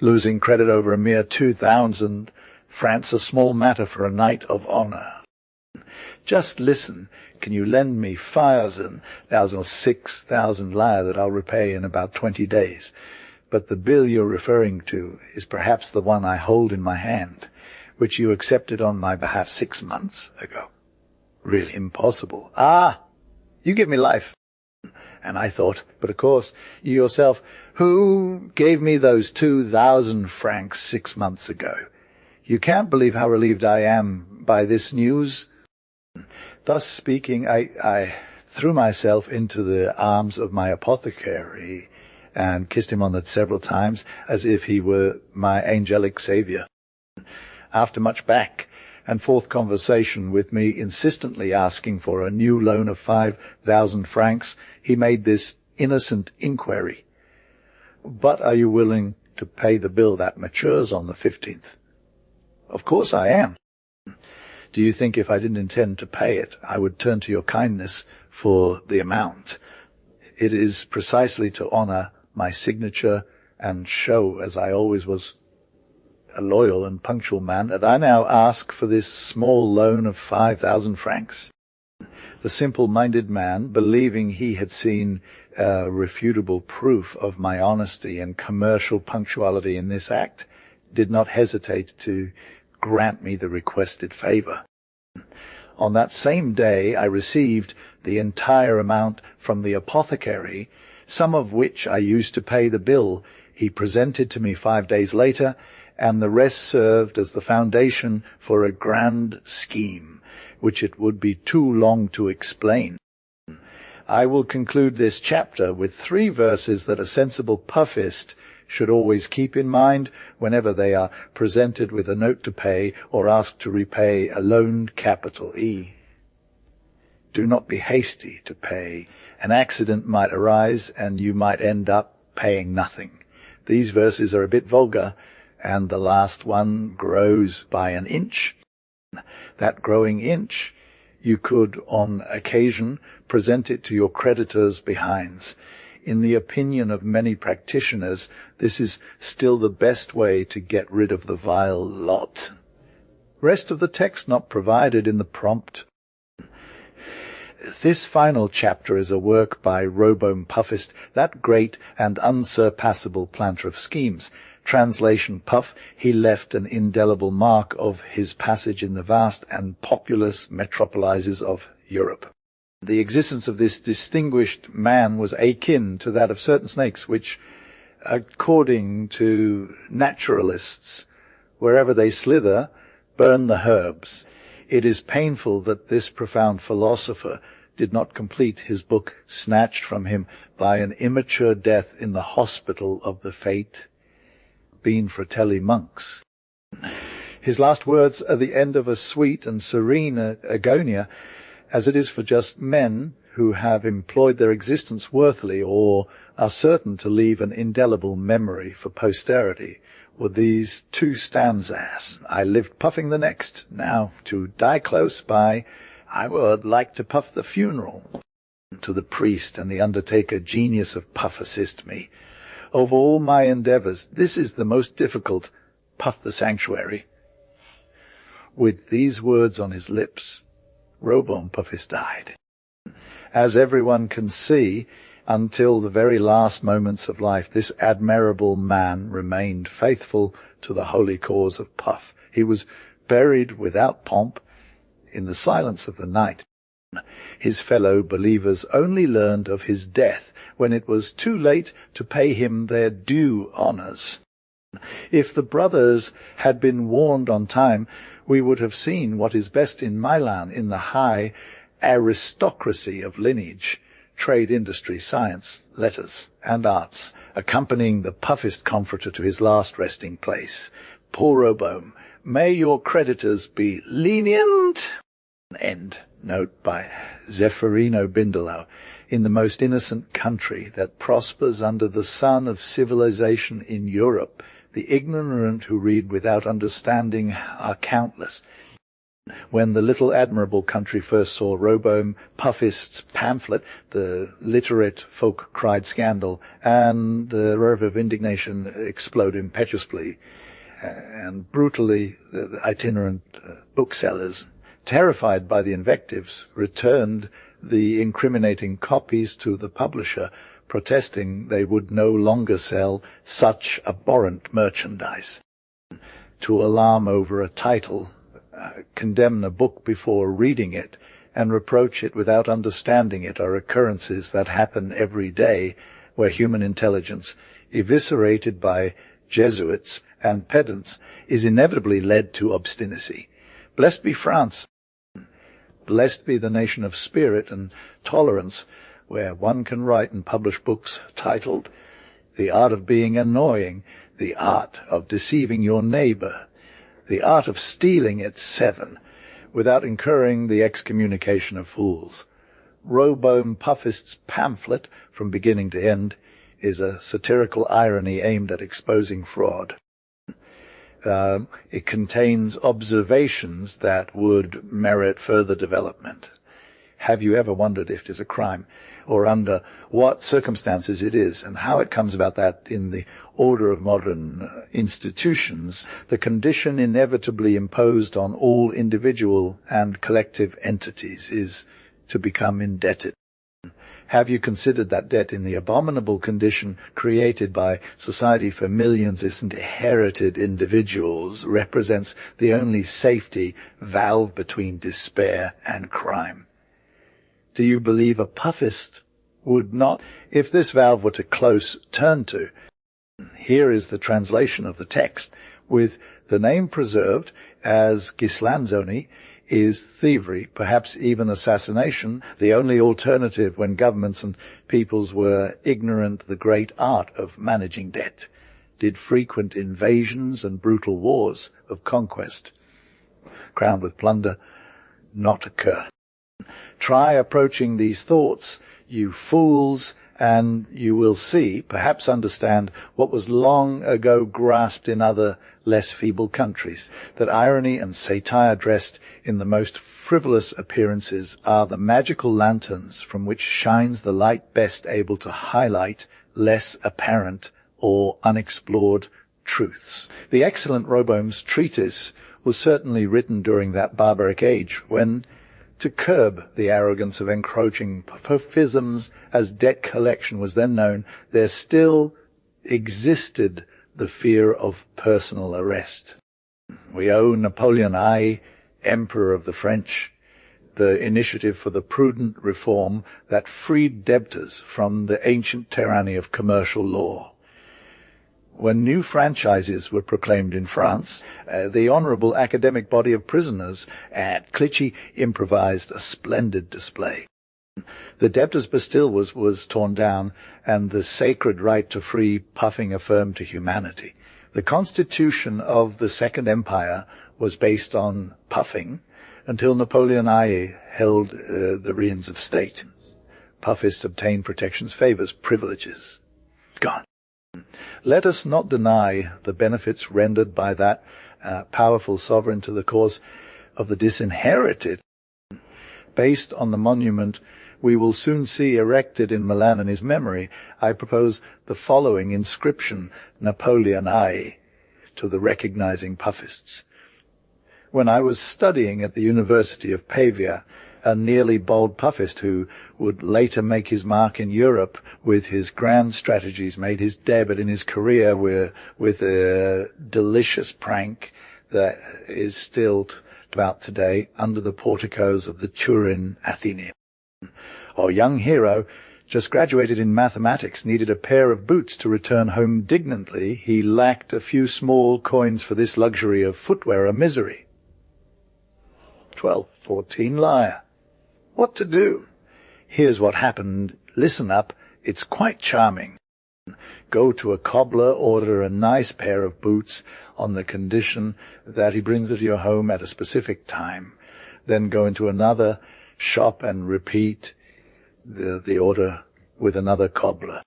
Losing credit over a mere 2,000 francs, a small matter for a knight of honor. Just listen. Can you lend me 5,000 or 6,000 lire that I'll repay in about 20 days? But the bill you're referring to is perhaps the one I hold in my hand, which you accepted on my behalf 6 months ago. Really impossible. Ah, you give me life. And I thought, but of course, you yourself, who gave me those 2,000 francs 6 months ago? You can't believe how relieved I am by this news. Thus speaking, I threw myself into the arms of my apothecary and kissed him on it several times as if he were my angelic savior. After much back and forth conversation with me insistently asking for a new loan of 5,000 francs, he made this innocent inquiry. But are you willing to pay the bill that matures on the 15th? Of course I am. Do you think if I didn't intend to pay it, I would turn to your kindness for the amount? It is precisely to honor my signature and show, as I always was, a loyal and punctual man, that I now ask for this small loan of 5,000 francs. The simple-minded man, believing he had seen refutable proof of my honesty and commercial punctuality in this act, did not hesitate to grant me the requested favor. On that same day I received the entire amount from the apothecary, some of which I used to pay the bill he presented to me 5 days later, and the rest served as the foundation for a grand scheme, which it would be too long to explain. I will conclude this chapter with 3 verses that a sensible puffist should always keep in mind whenever they are presented with a note to pay or asked to repay a loaned capital E. Do not be hasty to pay. An accident might arise and you might end up paying nothing. These verses are a bit vulgar, and the last one grows by an inch. That growing inch, you could, on occasion, present it to your creditors behinds. In the opinion of many practitioners, this is still the best way to get rid of the vile lot. Rest of the text not provided in the prompt. This final chapter is a work by Robome Puffist, that great and unsurpassable planter of schemes. Translation Puff, he left an indelible mark of his passage in the vast and populous metropolises of Europe. The existence of this distinguished man was akin to that of certain snakes, which, according to naturalists, wherever they slither, burn the herbs. It is painful that this profound philosopher did not complete his book, snatched from him by an immature death in the hospital of the Fate Bean Fratelli monks. His last words are the end of a sweet and serene agonia, as it is for just men who have employed their existence worthily or are certain to leave an indelible memory for posterity, were these 2 stanzas. I lived puffing the next. Now, to die close by, I would like to puff the funeral. To the priest and the undertaker, genius of puff assist me. Of all my endeavors, this is the most difficult, puff the sanctuary. With these words on his lips, Robome Puffist died. As everyone can see, until the very last moments of life, this admirable man remained faithful to the holy cause of puff. He was buried without pomp in the silence of the night. His fellow believers only learned of his death when it was too late to pay him their due honors. If the brothers had been warned on time, we would have seen what is best in Milan in the high aristocracy of lineage, trade, industry, science, letters, and arts, accompanying the puffist comforter to his last resting place. Poor Robome, may your creditors be lenient. End note by Zeffirino Bindelow. In the most innocent country that prospers under the sun of civilization in Europe, the ignorant who read without understanding are countless. When the little admirable country first saw Robome Puffist's pamphlet, the literate folk cried scandal, and the rev of indignation explode impetuously, and brutally the itinerant booksellers, terrified by the invectives, returned the incriminating copies to the publisher, protesting they would no longer sell such abhorrent merchandise. To alarm over a title, condemn a book before reading it, and reproach it without understanding it are occurrences that happen every day, where human intelligence, eviscerated by Jesuits and pedants, is inevitably led to obstinacy. Blessed be France! Blessed be the nation of spirit and tolerance, where one can write and publish books titled The Art of Being Annoying, The Art of Deceiving Your Neighbor, The Art of Stealing at 7, without incurring the excommunication of fools. Robome Puffist's pamphlet, from beginning to end, is a satirical irony aimed at exposing fraud. It contains observations that would merit further development. Have you ever wondered if it is a crime, or under what circumstances it is, and how it comes about that in the order of modern institutions, the condition inevitably imposed on all individual and collective entities is to become indebted? Have you considered that debt in the abominable condition created by society for millions isn't inherited individuals, represents the only safety valve between despair and crime? Do you believe a puffist would not, if this valve were to close, turn to? Here is the translation of the text, with the name preserved as Ghislanzoni. Is thievery, perhaps even assassination, the only alternative when governments and peoples were ignorant the great art of managing debt? Did frequent invasions and brutal wars of conquest, crowned with plunder, not occur? Try approaching these thoughts, you fools, and you will see, perhaps understand, what was long ago grasped in other less feeble countries, that irony and satire dressed in the most frivolous appearances are the magical lanterns from which shines the light best able to highlight less apparent or unexplored truths. The excellent Robome's treatise was certainly written during that barbaric age when, to curb the arrogance of encroaching puffisms, as debt collection was then known, there still existed the fear of personal arrest. We owe Napoleon I, Emperor of the French, the initiative for the prudent reform that freed debtors from the ancient tyranny of commercial law. When new franchises were proclaimed in France, the honourable academic body of prisoners at Clichy improvised a splendid display. The debtors' Bastille was torn down, and the sacred right to free puffing affirmed to humanity. The constitution of the Second Empire was based on puffing until Napoleon I held the reins of state. Puffists obtained protections, favours, privileges. Gone. Let us not deny the benefits rendered by that powerful sovereign to the cause of the disinherited. Based on the monument we will soon see erected in Milan in his memory, I propose the following inscription, Napoleon I, to the recognizing puffists. When I was studying at the University of Pavia, a nearly bold puffist who would later make his mark in Europe with his grand strategies, made his debut in his career with a delicious prank that is still about today under the porticos of the Turin Athenaeum. Our young hero just graduated in mathematics, needed a pair of boots to return home dignantly. He lacked a few small coins for this luxury of footwear, a misery. 12, 14, liar. What to do? Here's what happened. Listen up. It's quite charming. Go to a cobbler, order a nice pair of boots on the condition that he brings it to your home at a specific time. Then go into another shop and repeat the order with another cobbler.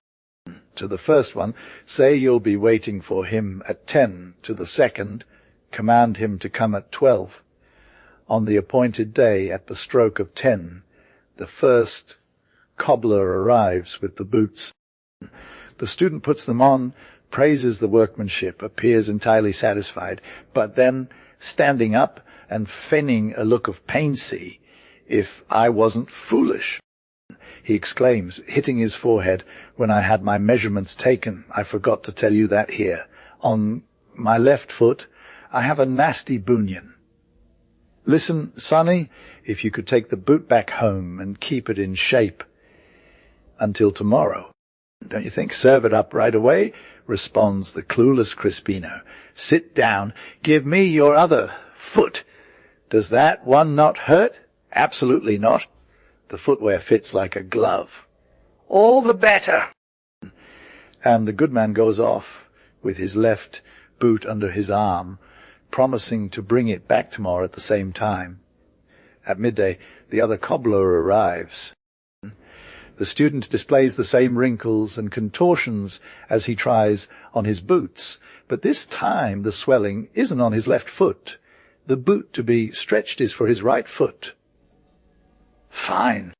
To the first one, say you'll be waiting for him at 10. To the second, command him to come at 12. On the appointed day, at the stroke of 10, the first cobbler arrives with the boots. The student puts them on, praises the workmanship, appears entirely satisfied, but then, standing up and feigning a look of pain-see, "If I wasn't foolish," he exclaims, hitting his forehead, "when I had my measurements taken, I forgot to tell you that here. On my left foot, I have a nasty bunion. Listen, sonny, if you could take the boot back home and keep it in shape until tomorrow. Don't you think? Serve it up right away," responds the clueless Crispino. "Sit down. Give me your other foot. Does that one not hurt?" "Absolutely not. The footwear fits like a glove." "All the better." And the good man goes off with his left boot under his arm, promising to bring it back tomorrow at the same time. At midday, the other cobbler arrives. The student displays the same wrinkles and contortions as he tries on his boots, but this time the swelling isn't on his left foot. The boot to be stretched is for his right foot. "Fine.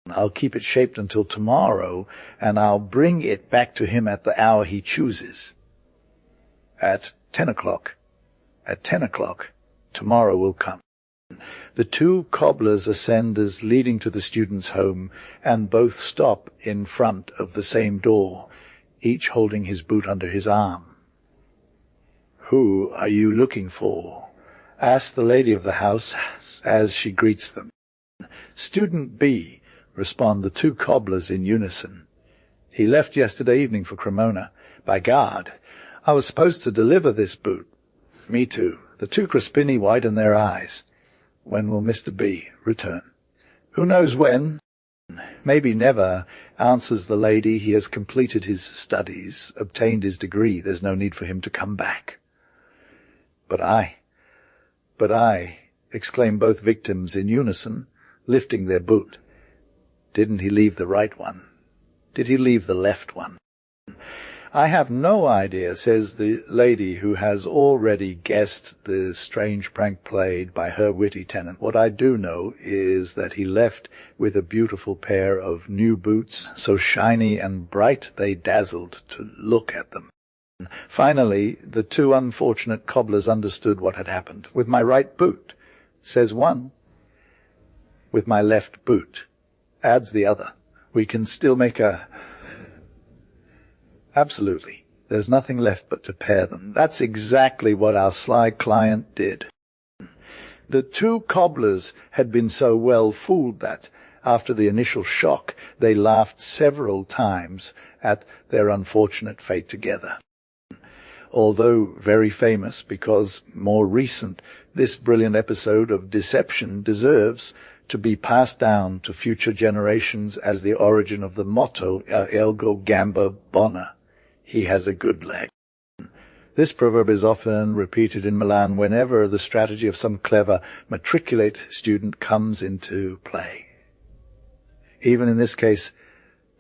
I'll keep it shaped until tomorrow, and I'll bring it back to him at the hour he chooses. At 10 o'clock. At 10 o'clock, tomorrow will come." The two cobblers ascend as leading to the student's home, and both stop in front of the same door, each holding his boot under his arm. "Who are you looking for?" asks the lady of the house as she greets them. "Student B," respond the two cobblers in unison. "He left yesterday evening for Cremona. By God, I was supposed to deliver this boot." "Me too." The two Crispini widen their eyes. "When will Mr. B return?" "Who knows when? Maybe never," answers the lady. "He has completed his studies, obtained his degree. There's no need for him to come back." But I, exclaim both victims in unison, lifting their boot. "Didn't he leave the right one? Did he leave the left one?" "I have no idea," says the lady who has already guessed the strange prank played by her witty tenant. "What I do know is that he left with a beautiful pair of new boots, so shiny and bright they dazzled to look at them." Finally, the two unfortunate cobblers understood what had happened. "With my right boot," says one. "With my left boot," adds the other. "We can still make a..." Absolutely. There's nothing left but to pair them. That's exactly what our sly client did. The two cobblers had been so well fooled that, after the initial shock, they laughed several times at their unfortunate fate together. Although very famous because more recent, this brilliant episode of deception deserves to be passed down to future generations as the origin of the motto ergo gamba bona. He has a good leg. This proverb is often repeated in Milan whenever the strategy of some clever matriculate student comes into play. Even in this case,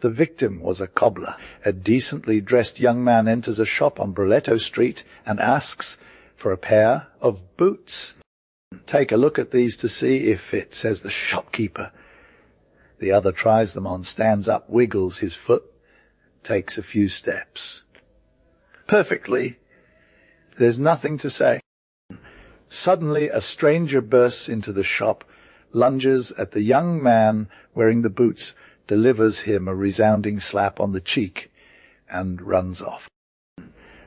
the victim was a cobbler. A decently dressed young man enters a shop on Broletto Street and asks for a pair of boots. "Take a look at these to see if fit," says the shopkeeper. The other tries them on, stands up, wiggles his foot, takes a few steps. "Perfectly. There's nothing to say." Suddenly a stranger bursts into the shop, lunges at the young man wearing the boots, delivers him a resounding slap on the cheek, and runs off.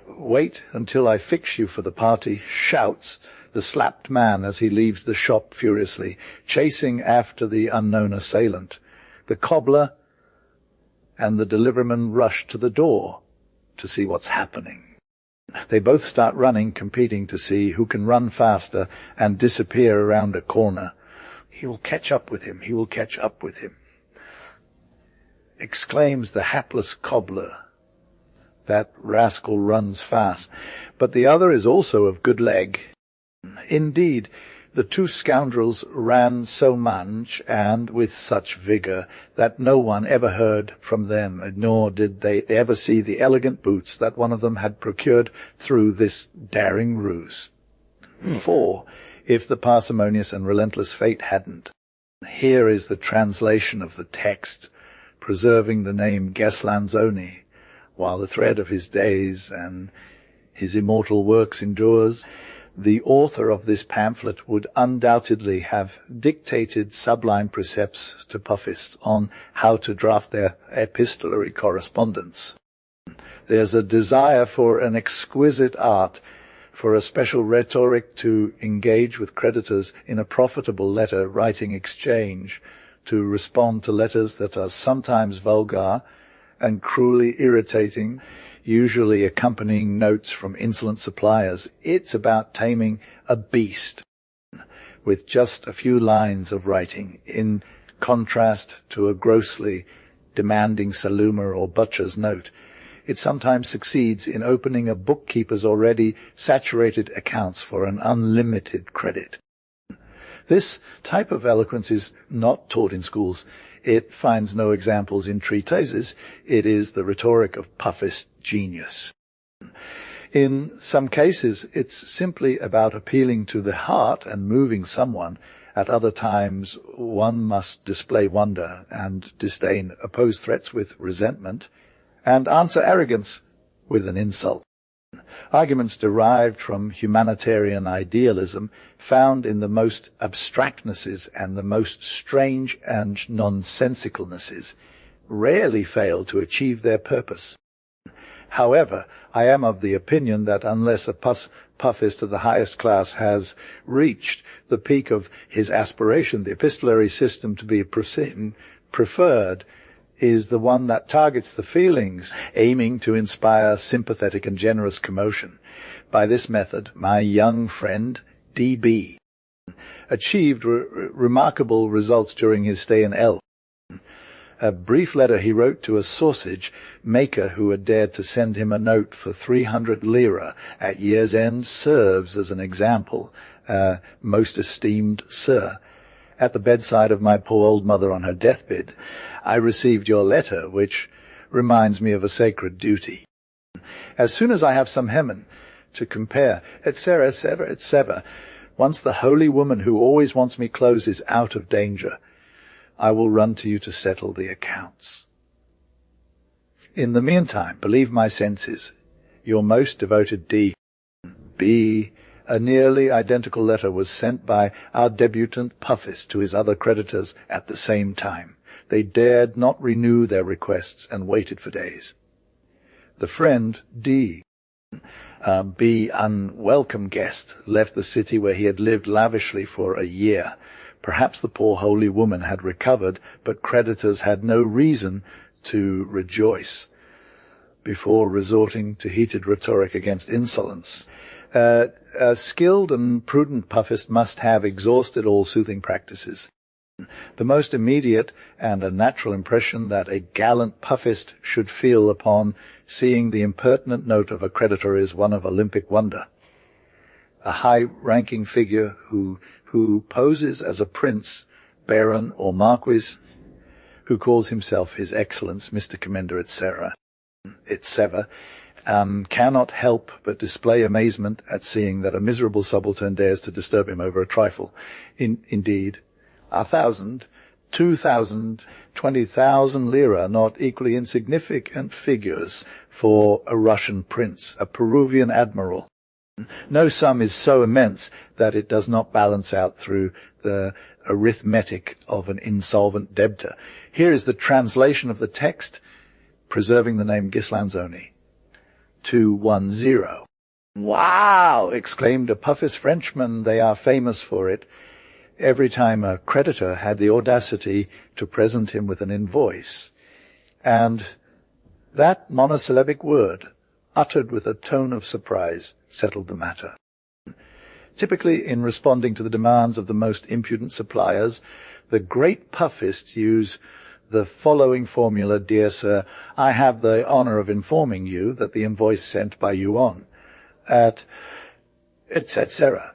"Wait until I fix you for the party," shouts the slapped man as he leaves the shop furiously, chasing after the unknown assailant. The cobbler and the deliveryman rush to the door to see what's happening. They both start running, competing to see who can run faster and disappear around a corner. He will catch up with him. He will catch up with him. Exclaims the hapless cobbler. That rascal runs fast. But the other is also of good leg. Indeed, the two scoundrels ran so much and with such vigour that no one ever heard from them, nor did they ever see the elegant boots that one of them had procured through this daring ruse. For, if the parsimonious and relentless fate hadn't, here is the translation of the text, preserving the name Ghislanzoni, while the thread of his days and his immortal works endures. The author of this pamphlet would undoubtedly have dictated sublime precepts to puffists on how to draft their epistolary correspondence. There's a desire for an exquisite art, for a special rhetoric to engage with creditors in a profitable letter-writing exchange, to respond to letters that are sometimes vulgar and cruelly irritating, usually accompanying notes from insolent suppliers. It's about taming a beast with just a few lines of writing, in contrast to a grossly demanding salumer or butcher's note. It sometimes succeeds in opening a bookkeeper's already saturated accounts for an unlimited credit. This type of eloquence is not taught in schools. It finds no examples in treatises. It is the rhetoric of puffist genius. In some cases, it's simply about appealing to the heart and moving someone. At other times, one must display wonder and disdain, oppose threats with resentment, and answer arrogance with an insult. Arguments derived from humanitarian idealism, found in the most abstractnesses and the most strange and nonsensicalnesses, rarely fail to achieve their purpose. However, I am of the opinion that unless a puffist of the highest class has reached the peak of his aspiration, the epistolary system to be preferred is the one that targets the feelings, aiming to inspire sympathetic and generous commotion. By this method, my young friend, D.B., achieved remarkable results during his stay in L. A brief letter he wrote to a sausage maker who had dared to send him a note for 300 lira at year's end serves as an example. Most esteemed sir, at the bedside of my poor old mother on her deathbed, I received your letter, which reminds me of a sacred duty. As soon as I have some hemen to compare, etc., etc., etc., once the holy woman who always wants me clothes is out of danger, I will run to you to settle the accounts. In the meantime, believe my senses, your most devoted D. B. A nearly identical letter was sent by our debutant puffist to his other creditors at the same time. They dared not renew their requests and waited for days. The friend D. B. unwelcome guest, left the city where he had lived lavishly for a year. Perhaps the poor holy woman had recovered, but creditors had no reason to rejoice before resorting to heated rhetoric against insolence. A skilled and prudent puffist must have exhausted all soothing practices. The most immediate and a natural impression that a gallant puffist should feel upon seeing the impertinent note of a creditor is one of Olympic wonder. A high-ranking figure who poses as a prince, baron, or marquis, who calls himself His Excellence, Mr. Commander, etc., cannot help but display amazement at seeing that a miserable subaltern dares to disturb him over a trifle. Indeed, 1,000, 2,000, 20,000 lira, not equally insignificant figures for a Russian prince, a Peruvian admiral. No sum is so immense that it does not balance out through the arithmetic of an insolvent debtor. Here is the translation of the text, preserving the name Ghislanzoni. 210. Wow! Exclaimed a puffist Frenchman. They are famous for it. Every time a creditor had the audacity to present him with an invoice, And that monosyllabic word, uttered with a tone of surprise, settled the matter. Typically, in responding to the demands of the most impudent suppliers, the great puffists use the following formula: "Dear sir, I have the honor of informing you that the invoice sent by you on at etc.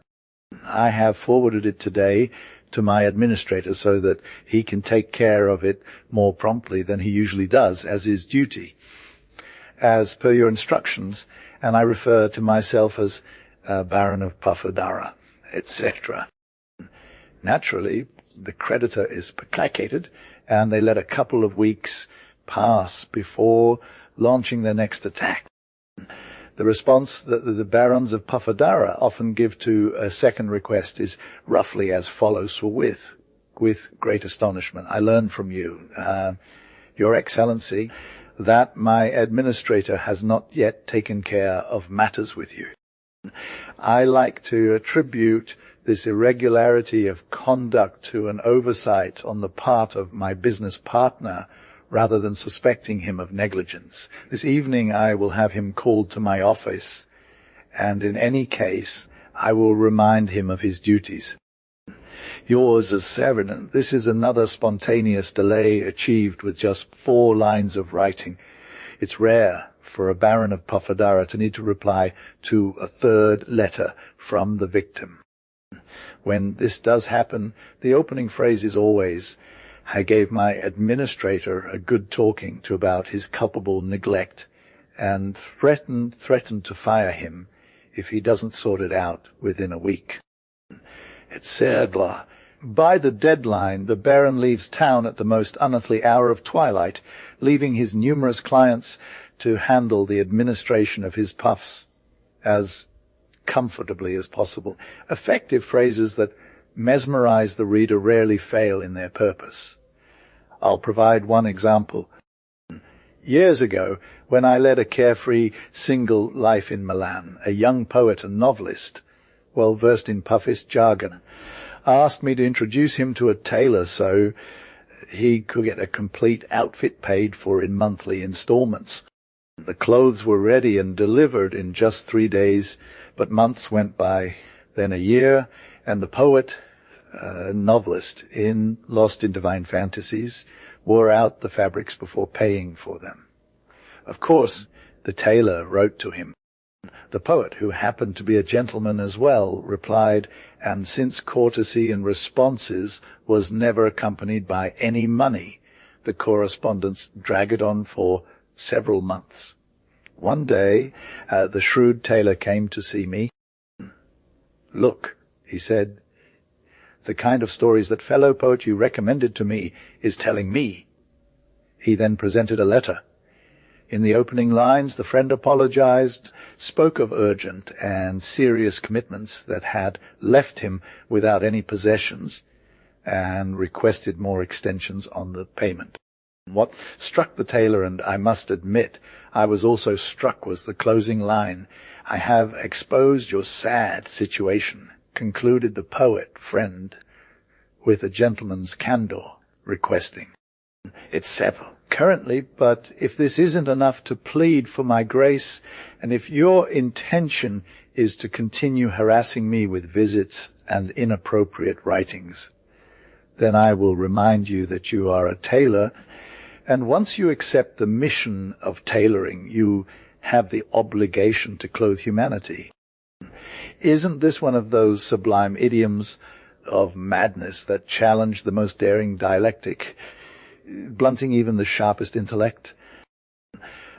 I have forwarded it today to my administrator so that he can take care of it more promptly than he usually does, as is duty, as per your instructions, and I refer to myself as Baron of Puffadara, etc." Naturally, the creditor is placated, and they let a couple of weeks pass before launching their next attack. The response that the barons of Puffadara often give to a second request is roughly as follows: for with great astonishment, I learn from you, Your Excellency, that my administrator has not yet taken care of matters with you. I like to attribute this irregularity of conduct to an oversight on the part of my business partner, rather than suspecting him of negligence. This evening I will have him called to my office, and in any case I will remind him of his duties. Yours as Severin, this is another spontaneous delay achieved with just 4 lines of writing. It's rare for a Baron of Puffadara to need to reply to a 3rd letter from the victim. When this does happen, the opening phrase is always, "I gave my administrator a good talking to about his culpable neglect and threatened to fire him if he doesn't sort it out within a week," etc. By the deadline, the Baron leaves town at the most unearthly hour of twilight, leaving his numerous clients to handle the administration of his puffs as comfortably as possible. Effective phrases that mesmerize the reader rarely fail in their purpose. I'll provide one example. Years ago, when I led a carefree, single life in Milan, a young poet and novelist, well versed in puffist jargon, asked me to introduce him to a tailor so he could get a complete outfit paid for in monthly installments. The clothes were ready and delivered in just 3 days, but months went by, then a year, and the poet, novelist, lost in divine fantasies, wore out the fabrics before paying for them. Of course, the tailor wrote to him. The poet, who happened to be a gentleman as well, replied, and since courtesy in responses was never accompanied by any money, the correspondence dragged on for several months. One day, the shrewd tailor came to see me. "Look," he said, "the kind of stories that fellow poet you recommended to me is telling me." He then presented a letter. In the opening lines, the friend apologized, spoke of urgent and serious commitments that had left him without any possessions, and requested more extensions on the payment. What struck the tailor, and I must admit I was also struck, was the closing line. "I have exposed your sad situation," concluded the poet friend, with a gentleman's candor, requesting, etc. Currently, but if this isn't enough to plead for my grace, and if your intention is to continue harassing me with visits and inappropriate writings, then I will remind you that you are a tailor, and once you accept the mission of tailoring, you have the obligation to clothe humanity. Isn't this one of those sublime idioms of madness that challenge the most daring dialectic, blunting even the sharpest intellect?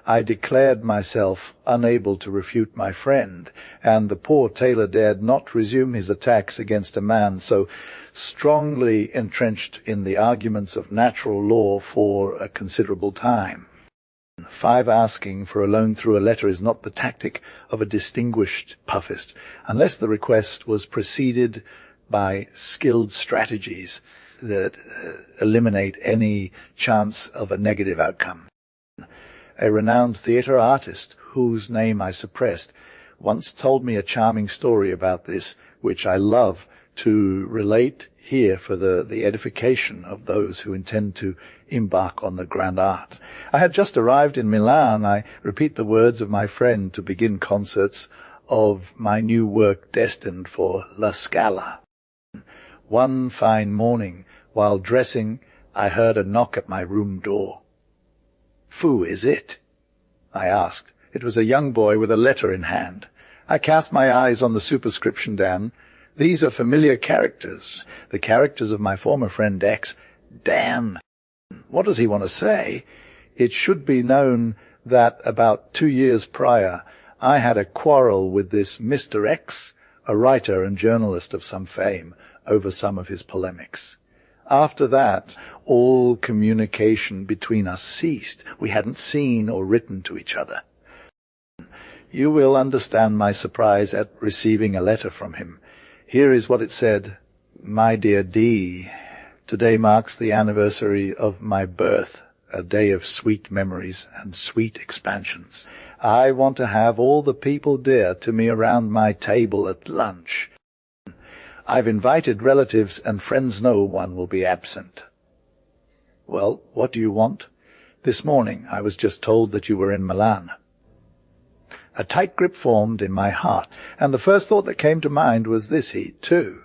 I declared myself unable to refute my friend, and the poor tailor dared not resume his attacks against a man so strongly entrenched in the arguments of natural law for a considerable time. 5 asking for a loan through a letter is not the tactic of a distinguished puffist, unless the request was preceded by skilled strategies that eliminate any chance of a negative outcome. A renowned theatre artist, whose name I suppressed, once told me a charming story about this, which I love to relate here for the edification of those who intend to embark on the grand art. I had just arrived in Milan. I repeat the words of my friend to begin concerts of my new work destined for La Scala. One fine morning, while dressing, I heard a knock at my room door. "Who is it?" I asked. It was a young boy with a letter in hand. I cast my eyes on the superscription down. These are familiar characters, the characters of my former friend X. Dan. What does he want to say? It should be known that about 2 years prior, I had a quarrel with this Mr. X, a writer and journalist of some fame, over some of his polemics. After that, all communication between us ceased. We hadn't seen or written to each other. You will understand my surprise at receiving a letter from him. Here is what it said. "My dear D, today marks the anniversary of my birth, a day of sweet memories and sweet expansions. I want to have all the people dear to me around my table at lunch. I've invited relatives and friends no one will be absent." Well, what do you want? This morning I was just told that you were in Milan. A tight grip formed in my heart, and the first thought that came to mind was this: he, too,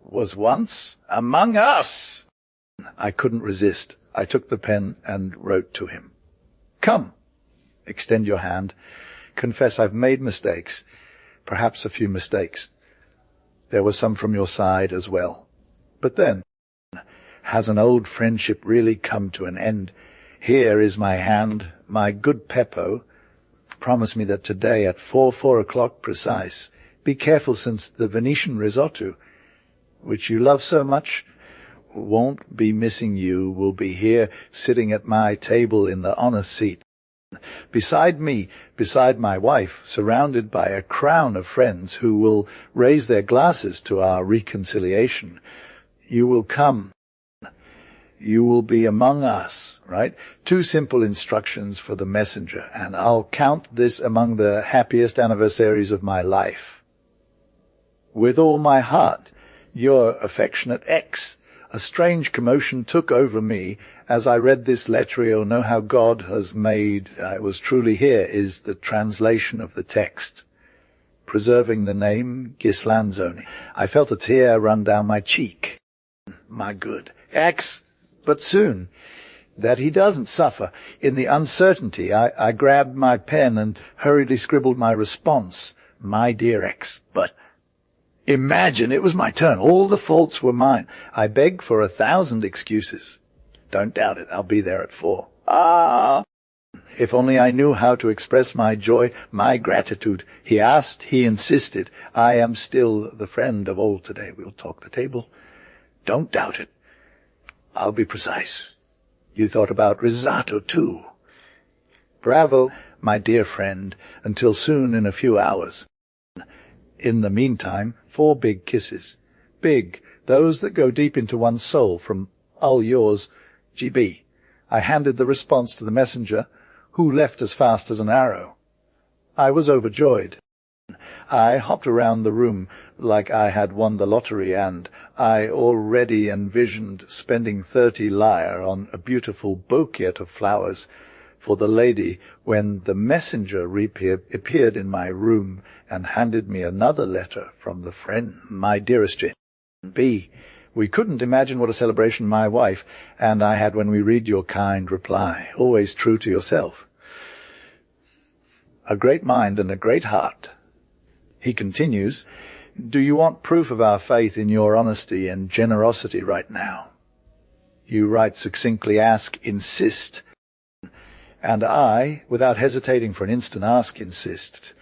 was once among us. I couldn't resist. I took the pen and wrote to him. "Come, extend your hand. Confess I've made mistakes, perhaps a few mistakes. There were some from your side as well. But then, has an old friendship really come to an end? Here is my hand, my good Peppo. Promise me that today at 4 o'clock precise, be careful since the Venetian risotto, which you love so much, won't be missing you, will be here sitting at my table in the honor seat. Beside me, beside my wife, surrounded by a crown of friends who will raise their glasses to our reconciliation. You will come. You will be among us," right? 2 simple instructions for the messenger, and I'll count this among the happiest anniversaries of my life. With all my heart, your affectionate X. A strange commotion took over me as I read this letter. You'll know how God has made, I was truly here, is the translation of the text. Preserving the name Ghislanzoni. I felt a tear run down my cheek. My good X. But soon, that he doesn't suffer. In the uncertainty, I grabbed my pen and hurriedly scribbled my response. "My dear X." But imagine, it was my turn. All the faults were mine. I beg for 1,000 excuses. Don't doubt it. I'll be there at 4. If only I knew how to express my joy, my gratitude. He asked, he insisted. I am still the friend of old today. We'll talk the table. Don't doubt it. I'll be precise. You thought about risotto, too. Bravo, my dear friend, until soon in a few hours. In the meantime, 4 big kisses. Big, those that go deep into one's soul, from all yours, GB. I handed the response to the messenger, who left as fast as an arrow. I was overjoyed. I hopped around the room like I had won the lottery, and I already envisioned spending 30 lire on a beautiful bouquet of flowers for the lady when the messenger appeared in my room and handed me another letter from the friend, my dearest Jane B. We couldn't imagine what a celebration my wife and I had when we read your kind reply, always true to yourself. A great mind and a great heart. He continues, do you want proof of our faith in your honesty and generosity right now? You write succinctly, ask, insist. And I, without hesitating for an instant, insist.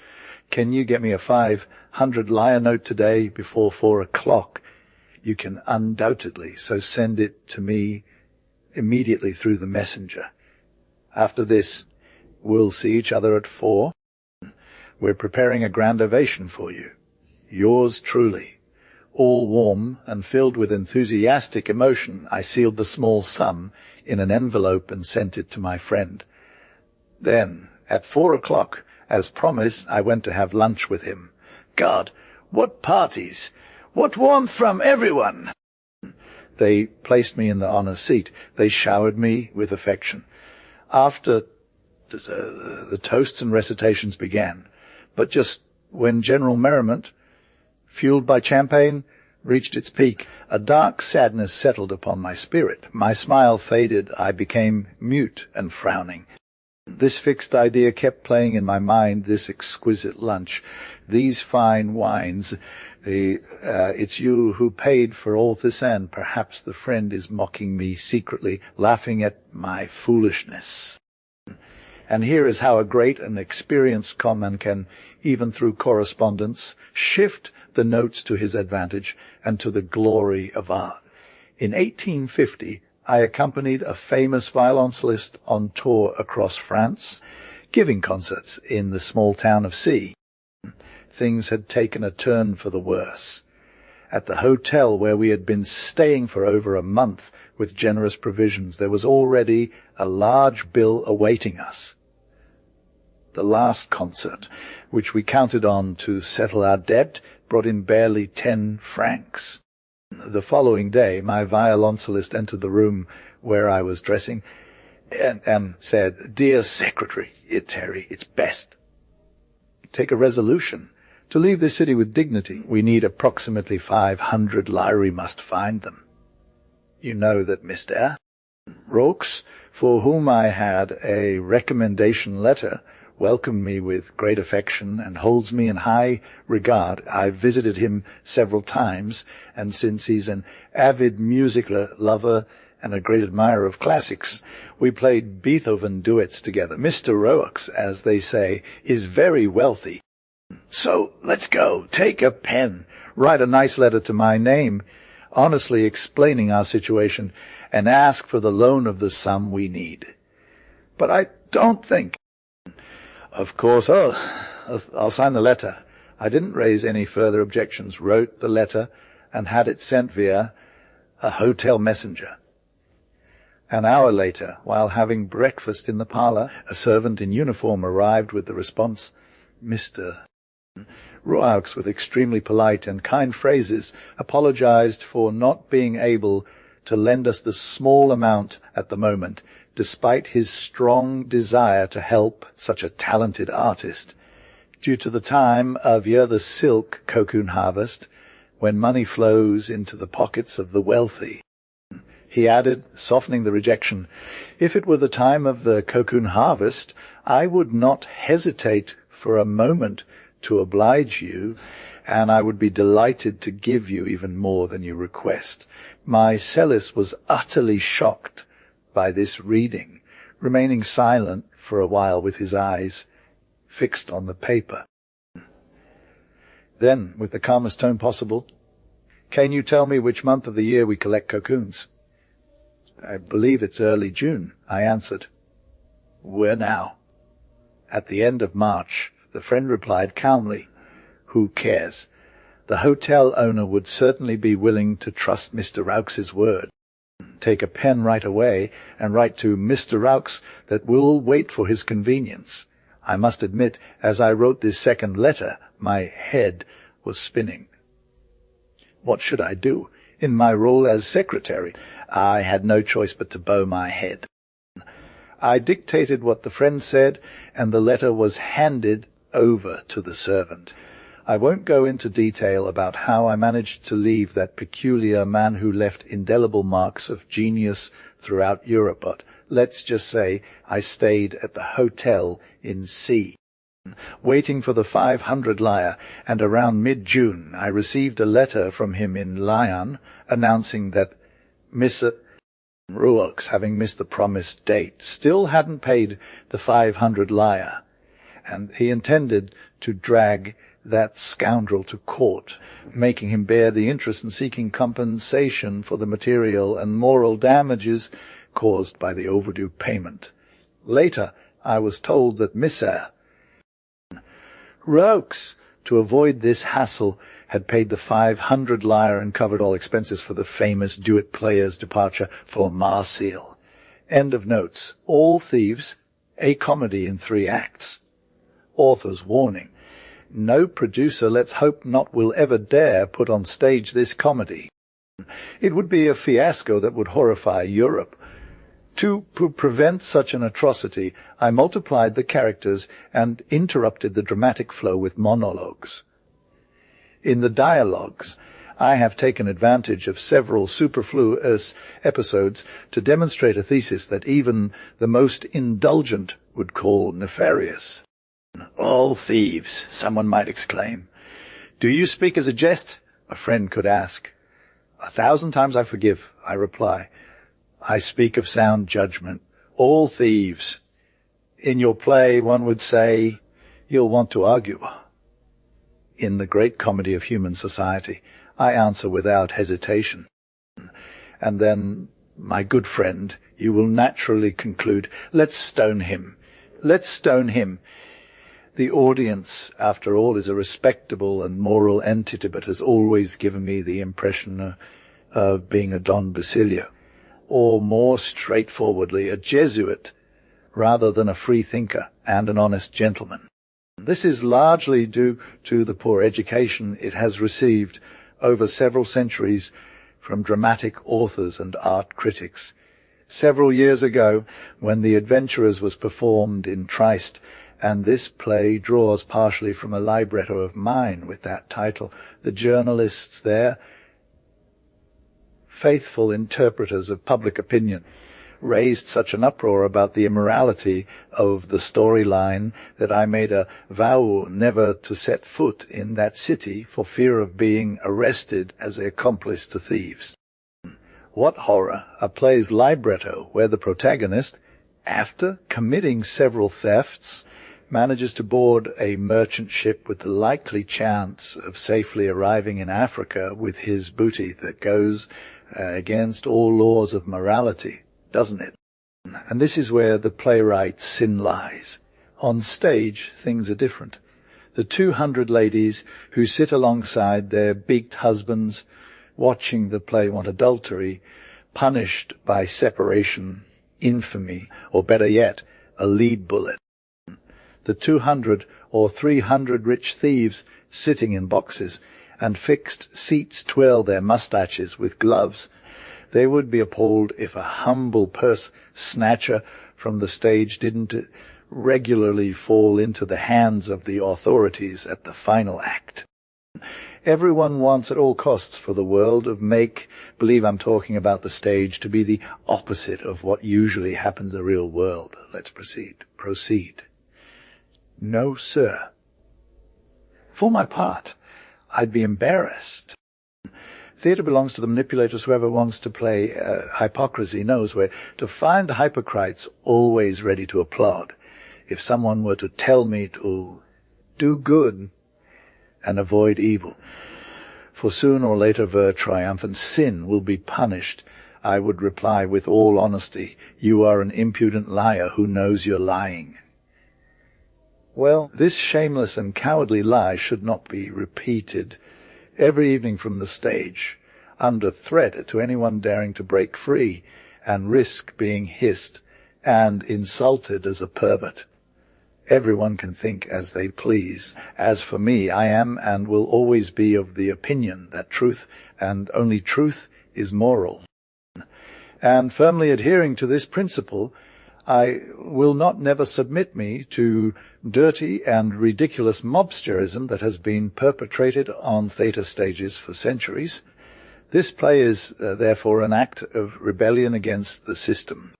Can you get me a 500 lire note today before 4 o'clock? You can undoubtedly, so send it to me immediately through the messenger. After this, we'll see each other at 4. We're preparing a grand ovation for you. Yours truly. All warm and filled with enthusiastic emotion, I sealed the small sum in an envelope and sent it to my friend. Then, at 4 o'clock, as promised, I went to have lunch with him. God, what parties! What warmth from everyone! They placed me in the honor seat. They showered me with affection. After the toasts and recitations began, but just when general merriment, fueled by champagne, reached its peak, a dark sadness settled upon my spirit. My smile faded. I became mute and frowning. This fixed idea kept playing in my mind, this exquisite lunch, these fine wines. It's you who paid for all this, and perhaps the friend is mocking me secretly, laughing at my foolishness. And here is how a great and experienced conman can, even through correspondence, shift the notes to his advantage and to the glory of art. In 1850, I accompanied a famous violoncellist on tour across France, giving concerts in the small town of C. Things had taken a turn for the worse. At the hotel where we had been staying for over a month with generous provisions, there was already a large bill awaiting us. The last concert, which we counted on to settle our debt, brought in barely 10 francs. The following day, my violoncellist entered the room where I was dressing and said, "Dear Secretary, Terry, it's best. Take a resolution to leave this city with dignity. We need approximately 500 lire. We must find them. You know that Mr. Roques, for whom I had a recommendation letter, welcomed me with great affection and holds me in high regard. I've visited him several times, and since he's an avid music lover and a great admirer of classics, we played Beethoven duets together. Mr. Roques, as they say, is very wealthy. So let's go. Take a pen. Write a nice letter to my name, honestly explaining our situation, and ask for the loan of the sum we need. But I don't think... Of course, I'll sign the letter. I didn't raise any further objections, wrote the letter, and had it sent via a hotel messenger. An hour later, while having breakfast in the parlor, a servant in uniform arrived with the response, Mr. Roaux, with extremely polite and kind phrases, apologized for not being able to lend us the small amount at the moment, despite his strong desire to help such a talented artist. Due to the time of year the silk cocoon harvest, when money flows into the pockets of the wealthy. He added, softening the rejection, if it were the time of the cocoon harvest, I would not hesitate for a moment to oblige you, and I would be delighted to give you even more than you request. My cellist was utterly shocked by this reading, remaining silent for a while with his eyes fixed on the paper. Then, with the calmest tone possible, can you tell me which month of the year we collect cocoons? I believe it's early June, I answered. Where now? At the end of March, the friend replied calmly. Who cares? The hotel owner would certainly be willing to trust Mr. Raux's word. Take a pen right away and write to Mr. Roux that we'll wait for his convenience. I must admit, as I wrote this second letter, my head was spinning. What should I do? In my role as secretary, I had no choice but to bow my head. I dictated what the friend said, and the letter was handed over to the servant. I won't go into detail about how I managed to leave that peculiar man who left indelible marks of genius throughout Europe, but let's just say I stayed at the hotel in C, waiting for the 500 lire, and around mid-June I received a letter from him in Lyon announcing that Mr. Roux, having missed the promised date, still hadn't paid the 500 lire, and he intended to drag that scoundrel to court, making him bear the interest and seeking compensation for the material and moral damages caused by the overdue payment. Later, I was told that Mr. Roux, to avoid this hassle, had paid the 500 lire and covered all expenses for the famous duet player's departure for Marseille. End of notes. All Thieves, a comedy in 3 acts. Author's warning. No producer, let's hope not, will ever dare put on stage this comedy. It would be a fiasco that would horrify Europe. To prevent such an atrocity, I multiplied the characters and interrupted the dramatic flow with monologues. In the dialogues, I have taken advantage of several superfluous episodes to demonstrate a thesis that even the most indulgent would call nefarious. "All thieves," someone might exclaim. "Do you speak as a jest?" a friend could ask. 1,000 times I forgive, I reply. I speak of sound judgment. All thieves. In your play, one would say, you'll want to argue. In the great comedy of human society, I answer without hesitation. And then, my good friend, you will naturally conclude, let's stone him. Let's stone him. The audience, after all, is a respectable and moral entity, but has always given me the impression of being a Don Basilio, or more straightforwardly, a Jesuit, rather than a free thinker and an honest gentleman. This is largely due to the poor education it has received over several centuries from dramatic authors and art critics. Several years ago, when The Adventurers was performed in Trieste, and this play draws partially from a libretto of mine with that title, the journalists there, faithful interpreters of public opinion, raised such an uproar about the immorality of the storyline that I made a vow never to set foot in that city for fear of being arrested as an accomplice to thieves. What horror, a play's libretto where the protagonist, after committing several thefts, manages to board a merchant ship with the likely chance of safely arriving in Africa with his booty that goes against all laws of morality, doesn't it? And this is where the playwright's sin lies. On stage, things are different. The 200 ladies who sit alongside their beaked husbands, watching the play want adultery, punished by separation, infamy, or better yet, a lead bullet. The 200 or 300 rich thieves sitting in boxes, and fixed seats twirl their moustaches with gloves. They would be appalled if a humble purse snatcher from the stage didn't regularly fall into the hands of the authorities at the final act. Everyone wants at all costs for the world of make-believe, I'm talking about the stage, to be the opposite of what usually happens in the real world. Let's proceed. Proceed. No, sir. For my part, I'd be embarrassed. Theatre belongs to the manipulators. Whoever wants to play hypocrisy knows where to find hypocrites always ready to applaud. If someone were to tell me to do good and avoid evil, for sooner or later triumphant sin will be punished, I would reply with all honesty, you are an impudent liar who knows you're lying. Well, this shameless and cowardly lie should not be repeated every evening from the stage, under threat to anyone daring to break free and risk being hissed and insulted as a pervert. Everyone can think as they please. As for me, I am and will always be of the opinion that truth, and only truth, is moral. And firmly adhering to this principle, I will not never submit me to dirty and ridiculous mobsterism that has been perpetrated on theatre stages for centuries. This play is, therefore, an act of rebellion against the system.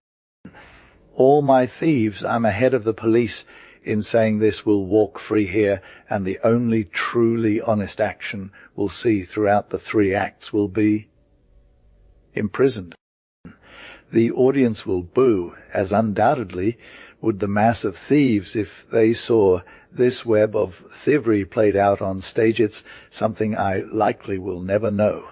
All my thieves, I'm ahead of the police in saying this, will walk free here, and the only truly honest action we'll see throughout the 3 acts will be imprisoned. The audience will boo, as undoubtedly would the mass of thieves if they saw this web of thievery played out on stage. It's something I likely will never know.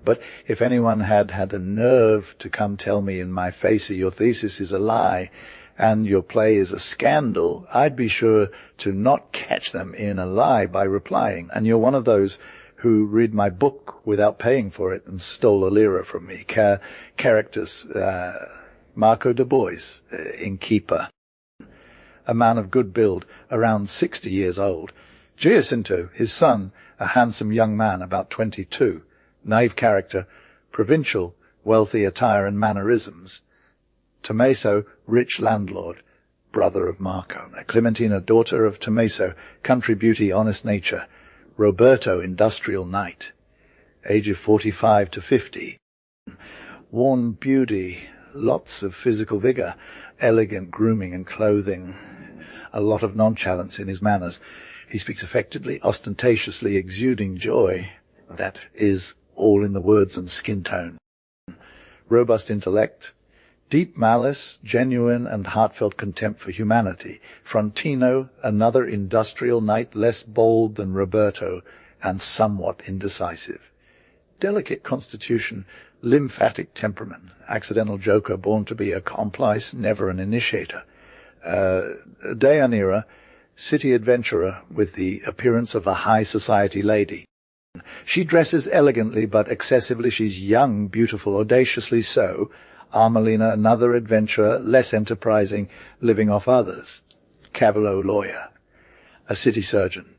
But if anyone had the nerve to come tell me in my face your thesis is a lie and your play is a scandal, I'd be sure to not catch them in a lie by replying, and you're one of those who read my book without paying for it and stole a lira from me. Characters, Marco Du Bois, innkeeper, a man of good build, around 60 years old. Giacinto, his son, a handsome young man about 22. naive character, provincial, wealthy attire and mannerisms. Tommaso, rich landlord, brother of Marco. Clementina, daughter of Tommaso, country beauty, honest nature. Roberto, industrial knight, age of 45 to 50. Worn beauty, lots of physical vigor, elegant grooming and clothing, a lot of nonchalance in his manners. He speaks affectedly, ostentatiously, exuding joy. That is all in the words and skin tone. Robust intellect, deep malice, genuine and heartfelt contempt for humanity. Frontino, another industrial knight, less bold than Roberto, and somewhat indecisive. Delicate constitution, lymphatic temperament, accidental joker, born to be a complice, never an initiator. Deianira, city adventurer with the appearance of a high society lady. She dresses elegantly but excessively. She's young, beautiful, audaciously so. Armelina, another adventurer, less enterprising, living off others. Cavallo, lawyer. A city surgeon.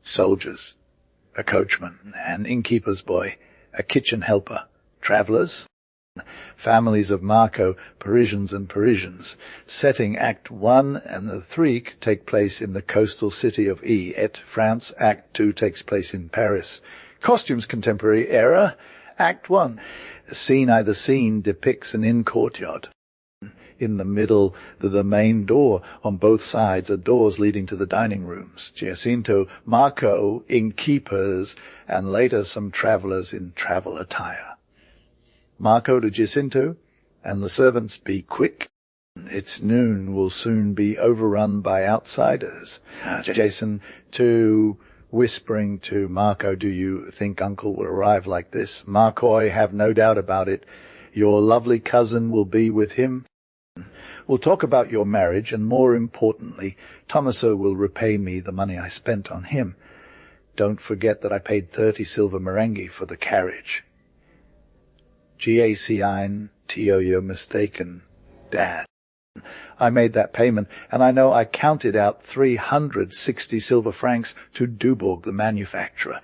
Soldiers. A coachman. An innkeeper's boy. A kitchen helper. Travellers. Families of Marco, Parisians and Parisians. Setting Act 1 and the 3 take place in the coastal city of Et, France. Act 2 takes place in Paris. Costumes contemporary era. Act 1. Either scene depicts an inn courtyard. In the middle, the main door. On both sides are doors leading to the dining rooms. Giacinto, Marco, innkeepers, and later some travellers in travel attire. Marco to Giacinto, and the servants, be quick. It's noon, will soon be overrun by outsiders. Jason to whispering to Marco, do you think Uncle will arrive like this? Marco, I have no doubt about it. Your lovely cousin will be with him. We'll talk about your marriage, and more importantly, Tommaso will repay me the money I spent on him. Don't forget that I paid 30 silver merengue for the carriage. G-A-C-I-N, T-O, you're mistaken, Dad. I made that payment, and I know I counted out 360 silver francs to Dubourg, the manufacturer.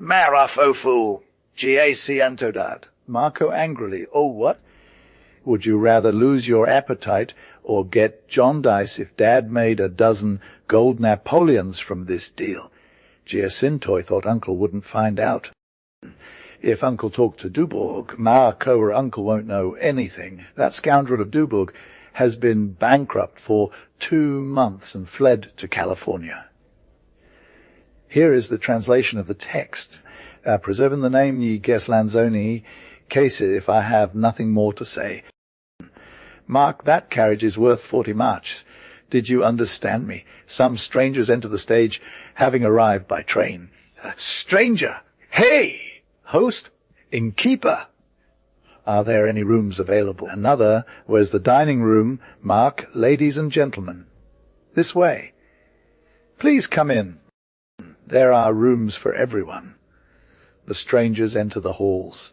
Maroff, oh fool! G-A-C-Anto, Dad. Marco angrily, oh what? Would you rather lose your appetite or get jaundice if Dad made a dozen gold Napoleons from this deal? Giacinto thought Uncle wouldn't find out. If Uncle talked to Dubourg, Marco or Uncle won't know anything. That scoundrel of Dubourg has been bankrupt for 2 months and fled to California. Here is the translation of the text. Preserving the name ye Ghislanzoni, case if I have nothing more to say. Mark, that carriage is worth 40 marks. Did you understand me? Some strangers enter the stage, having arrived by train. Stranger! Hey! Host, innkeeper. Are there any rooms available? Another, where's the dining room? Mark, ladies and gentlemen. This way. Please come in. There are rooms for everyone. The strangers enter the halls.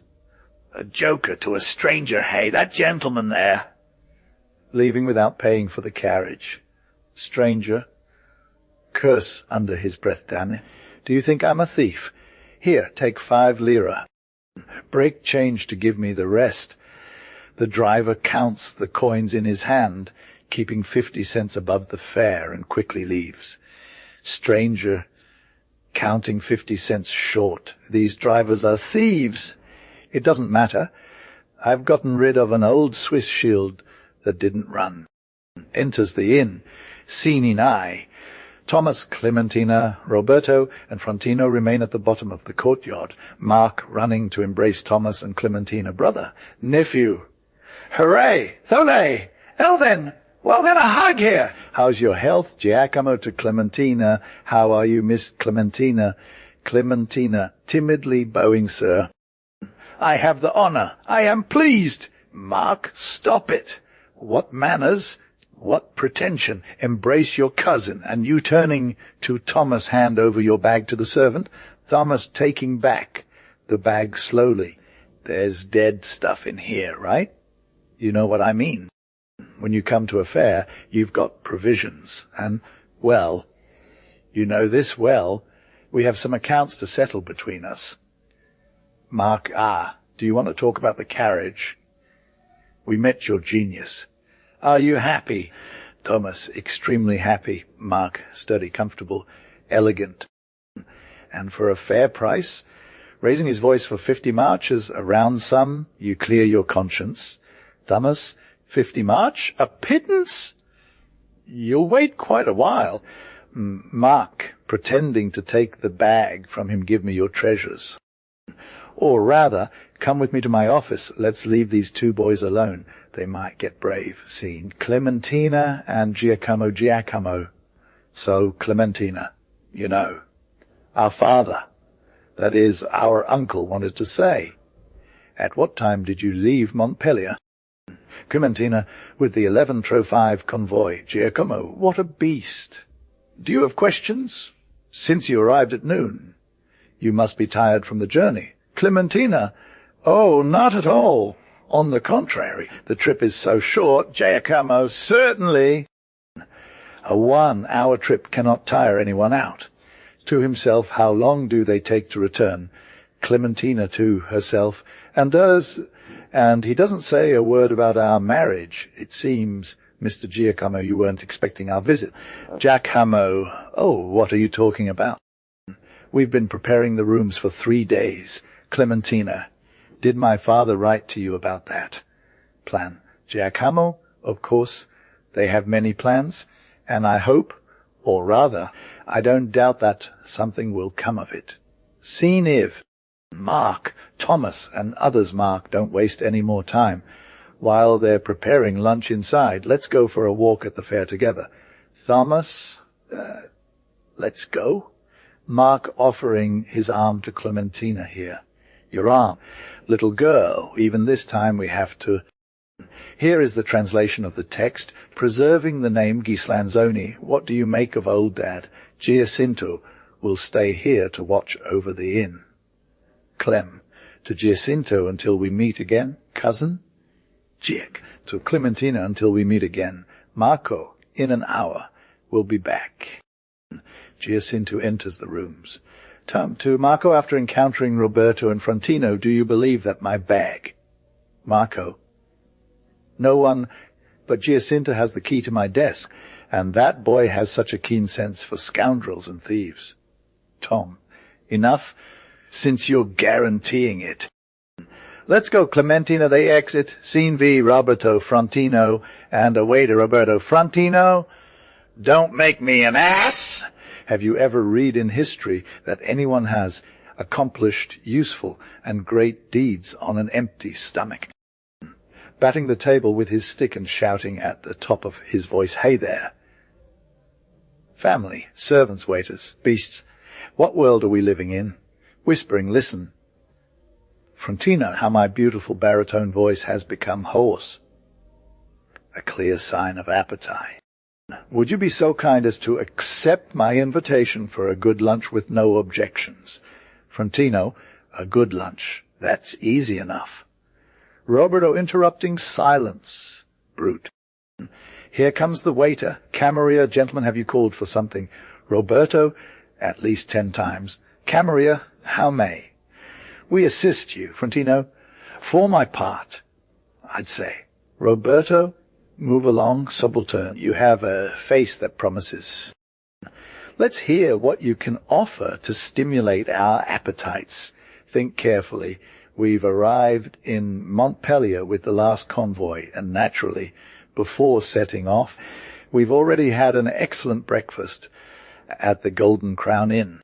A joker to a stranger, hey, that gentleman there. Leaving without paying for the carriage. Stranger. Curse under his breath, damn it. Do you think I'm a thief? Here, take 5 lira. Break change to give me the rest. The driver counts the coins in his hand, keeping 50 cents above the fare, and quickly leaves. Stranger, counting 50 cents short. These drivers are thieves. It doesn't matter. I've gotten rid of an old Swiss shield that didn't run. Enters the inn. Scene in eye. Thomas, Clementina, Roberto, and Frontino remain at the bottom of the courtyard. Mark running to embrace Thomas and Clementina, brother, nephew. Hooray! Thole! Elden! Well then, a hug here! How's your health? Giacomo to Clementina. How are you, Miss Clementina? Clementina, timidly bowing, sir. I have the honor. I am pleased. Mark, stop it. What manners? What pretension! Embrace your cousin, and you turning to Thomas, hand over your bag to the servant. Thomas taking back the bag slowly. There's dead stuff in here, right? You know what I mean. When you come to a fair, you've got provisions, and, well, you know this well, we have some accounts to settle between us. Mark, do you want to talk about the carriage? We met your genius. Are you happy? Thomas, extremely happy. Mark, sturdy, comfortable, elegant. And for a fair price, raising his voice for 50 marches, a round sum, you clear your conscience. Thomas, 50 march? A pittance? You'll wait quite a while. Mark, pretending to take the bag from him, give me your treasures. Or rather, come with me to my office. Let's leave these two boys alone. They might get brave. Scene. Clementina and Giacomo. So, Clementina, you know. Our father, that is, our uncle, wanted to say. At what time did you leave Montpellier? Clementina, with the 11:05 convoy. Giacomo, what a beast. Do you have questions? Since you arrived at noon. You must be tired from the journey. Clementina, oh, not at all. On the contrary, the trip is so short. Giacomo, certainly. A 1-hour trip cannot tire anyone out. To himself, how long do they take to return? Clementina to herself, and he doesn't say a word about our marriage. It seems, Mr. Giacomo, you weren't expecting our visit. Giacomo, oh, what are you talking about? We've been preparing the rooms for 3 days. Clementina, did my father write to you about that? Plan. Giacomo, of course, they have many plans, and I hope, or rather, I don't doubt that something will come of it. Scene if. Mark, Thomas, and others, Mark, don't waste any more time. While they're preparing lunch inside, let's go for a walk at the fair together. Thomas, let's go? Mark offering his arm to Clementina here. Your arm. Little girl, even this time we have to... Here is the translation of the text, preserving the name Ghislanzoni. What do you make of old Dad? Giacinto will stay here to watch over the inn. Clem, to Giacinto until we meet again. Cousin? Giac, to Clementina until we meet again. Marco, in an hour, will be back. Giacinto enters the rooms. Tom, to Marco, after encountering Roberto and Frontino, do you believe that my bag? Marco, no one but Giacinto has the key to my desk, and that boy has such a keen sense for scoundrels and thieves. Tom, enough, since you're guaranteeing it. Let's go, Clementina, they exit. Scene V, Roberto, Frontino, and away to Roberto. Frontino, don't make me an ass! Have you ever read in history that anyone has accomplished useful and great deeds on an empty stomach? Batting the table with his stick and shouting at the top of his voice, hey there! Family, servants, waiters, beasts, what world are we living in? Whispering, listen. Frontino, how my beautiful baritone voice has become hoarse. A clear sign of appetite. Would you be so kind as to accept my invitation for a good lunch with no objections? Frontino, a good lunch. That's easy enough. Roberto interrupting, silence. Brute. Here comes the waiter. Camerier, gentlemen, have you called for something? Roberto, at least 10 times. Camerier, how may? We assist you. Frontino, for my part, I'd say. Roberto, move along, subaltern. You have a face that promises. Let's hear what you can offer to stimulate our appetites. Think carefully. We've arrived in Montpellier with the last convoy, and naturally, before setting off, we've already had an excellent breakfast at the Golden Crown Inn.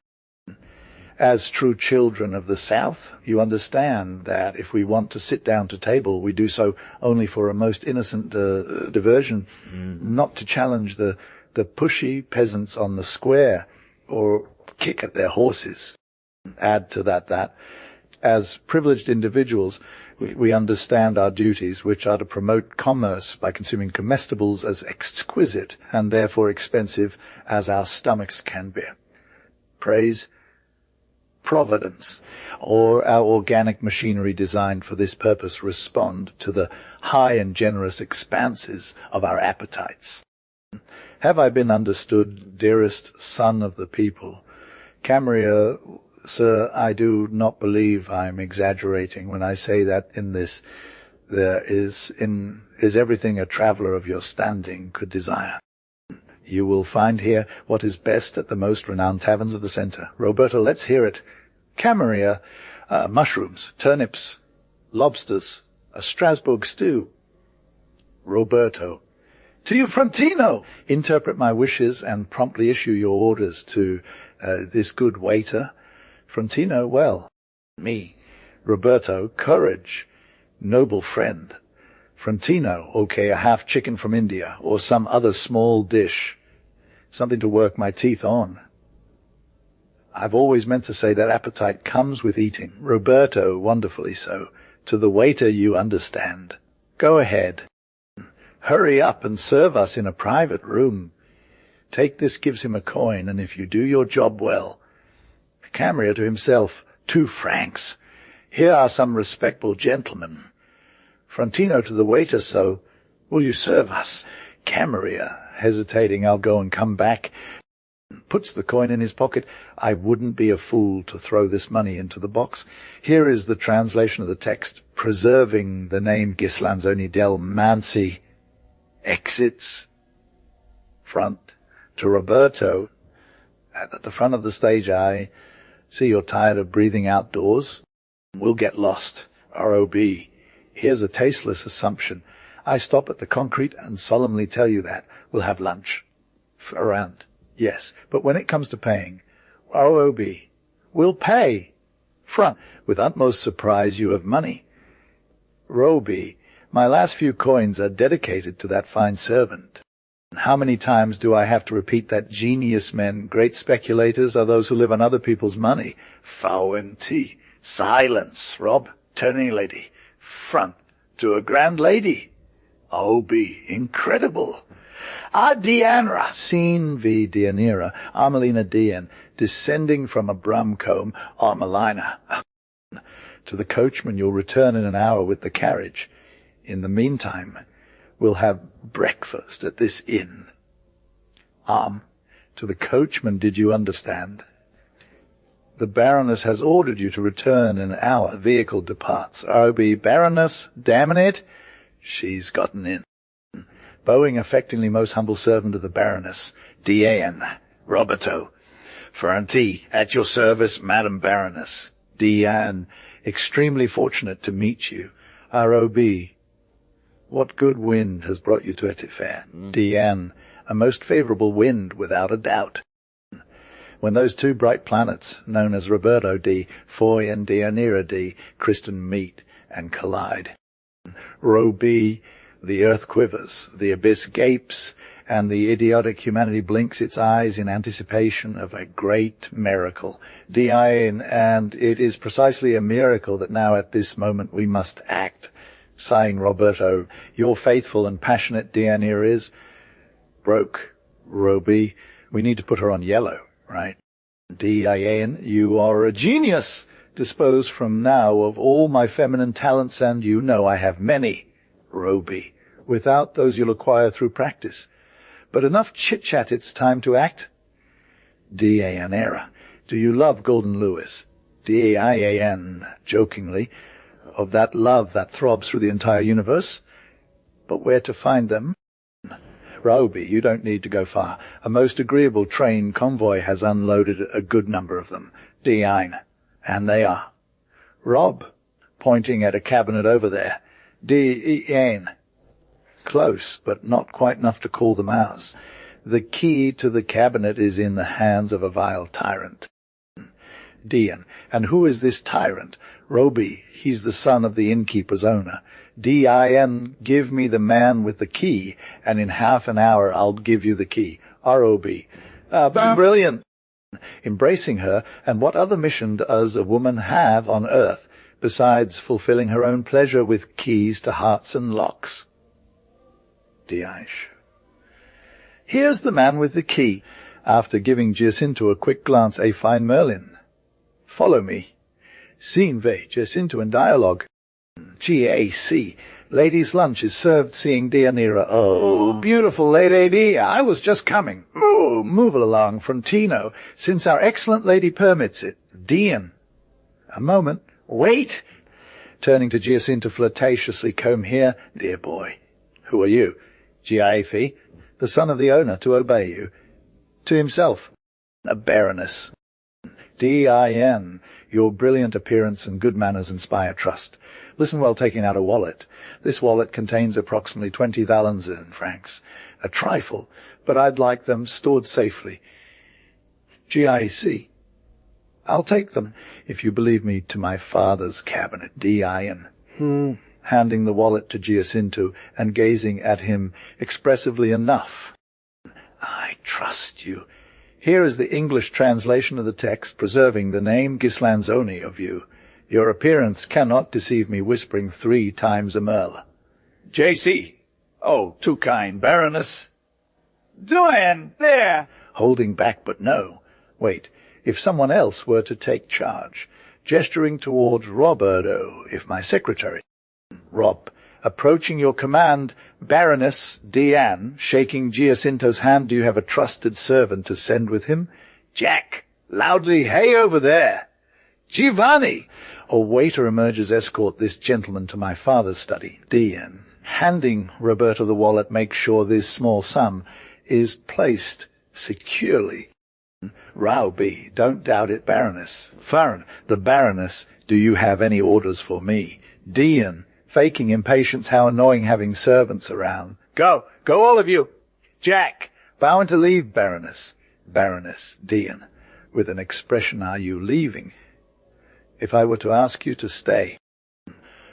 As true children of the South, you understand that if we want to sit down to table, we do so only for a most innocent diversion, not to challenge the pushy peasants on the square or kick at their horses. Add to that, as privileged individuals, we understand our duties, which are to promote commerce by consuming comestibles as exquisite and therefore expensive as our stomachs can bear. Praise Providence, or our organic machinery designed for this purpose, respond to the high and generous expanses of our appetites. Have I been understood, dearest son of the people? Camerier, Sir, I do not believe I'm exaggerating when I say that in this there is everything a traveller of your standing could desire. You will find here what is best at the most renowned taverns of the centre. Roberto, let's hear it. Camarilla, mushrooms, turnips, lobsters, a Strasbourg stew. Roberto, to you, Frontino! Interpret my wishes and promptly issue your orders to this good waiter. Frontino, well. Me. Roberto, courage. Noble friend. Frontino, okay, a half chicken from India, or some other small dish. Something to work my teeth on. I've always meant to say that appetite comes with eating. Roberto, wonderfully so. To the waiter, you understand. Go ahead. Hurry up and serve us in a private room. Take this, gives him a coin, and if you do your job well. Camarilla to himself, 2 francs. Here are some respectable gentlemen. Frontino to the waiter, so, will you serve us? Camarilla, hesitating, I'll go and come back. Puts the coin in his pocket. I wouldn't be a fool to throw this money into the box. Here is the translation of the text, preserving the name Ghislanzoni del Mansi. Exits. Front. To Roberto. At the front of the stage, I see you're tired of breathing outdoors. We'll get lost. R.O.B. Here's a tasteless assumption. I stop at the concrete and solemnly tell you that. We'll have lunch. Around. Yes, but when it comes to paying, R.O.B. We'll pay. Front. With utmost surprise you have money. R.O.B. My last few coins are dedicated to that fine servant. How many times do I have to repeat that genius men, great speculators, are those who live on other people's money? Fauenti. Silence, Rob. Turning lady. Front. To a grand lady. O.B. Incredible. Dianra. Scene v. Dianira. Armelina Dian. Descending from a brumcombe. Armelina. To the coachman, you'll return in an hour with the carriage. In the meantime, we'll have breakfast at this inn. To the coachman, did you understand? The Baroness has ordered you to return in an hour. The vehicle departs. R.O.B. Baroness, damn it. She's gotten in. Bowing affectingly, most humble servant of the Baroness. D.A.N. Roberto. Ferranti, at your service, Madam Baroness. D.A.N. Extremely fortunate to meet you. R.O.B. What good wind has brought you to Etifer? D.N. A most favourable wind, without a doubt. When those 2 bright planets, known as Roberto D, Foy and Deianira D, Kristen meet and collide. Ro-B, the earth quivers, the abyss gapes, and the idiotic humanity blinks its eyes in anticipation of a great miracle. D.I.N. And it is precisely a miracle that now at this moment we must act. Sighing Roberto, your faithful and passionate Deianira is broke. Ro-B, we need to put her on yellow, right? D.I.N., you are a genius. Dispose from now of all my feminine talents, and you know I have many. Ro-B, without those you'll acquire through practice. But enough chit-chat, it's time to act. D.A.N.era, do you love Golden Lewis? D.I.A.N., jokingly, of that love that throbs through the entire universe. But where to find them? Ro-B, you don't need to go far. A most agreeable train convoy has unloaded a good number of them. D.I.N., and they are. Rob, pointing at a cabinet over there. D.E.N., close, but not quite enough to call them ours. The key to the cabinet is in the hands of a vile tyrant. D.N., and who is this tyrant? Ro-B, he's the son of the innkeeper's owner. D.I.N., give me the man with the key, and in half an hour I'll give you the key. R.O.B. Brilliant. Embracing her, and what other mission does a woman have on earth, besides fulfilling her own pleasure with keys to hearts and locks? D.I.Sh. Here's the man with the key. After giving Giacinto a quick glance, a fine Merlin. Follow me. Scene V. Giacinto in dialogue. G.A.C. Ladies' lunch is served, seeing Deianira. Oh, beautiful lady, I was just coming. Oh, move along, Frontino, since our excellent lady permits it. Dean. A moment. Wait! Turning to Giacinto flirtatiously, come here, dear boy. Who are you? Giaefi, the son of the owner, to obey you. To himself. A baroness. D-I-N. Your brilliant appearance and good manners inspire trust. Listen while taking out a wallet. This wallet contains approximately 20 thalers francs. A trifle, but I'd like them stored safely. G-I-C. I'll take them, if you believe me, to my father's cabinet. D-I-N. Handing the wallet to Giacinto and gazing at him expressively enough. I trust you. Here is the English translation of the text, preserving the name Ghislanzoni of you. Your appearance cannot deceive me, whispering 3 times a merle. J.C. Oh, too kind, Baroness. Doyen, there. Holding back, but no. Wait, if someone else were to take charge. Gesturing towards Roberto, if my secretary. Rob, approaching your command, Baroness Diane, shaking Giacinto's hand, do you have a trusted servant to send with him? Jack, loudly, hey over there. Giovanni! A waiter emerges, escort this gentleman to my father's study. Diane, handing Roberto the wallet, make sure this small sum is placed securely. Rauby, don't doubt it, Baroness. Farron, the Baroness, do you have any orders for me? Diane, faking impatience, how annoying having servants around. Go all of you. Jack, bowing to leave, Baroness. Baroness, Diane, with an expression, are you leaving? If I were to ask you to stay.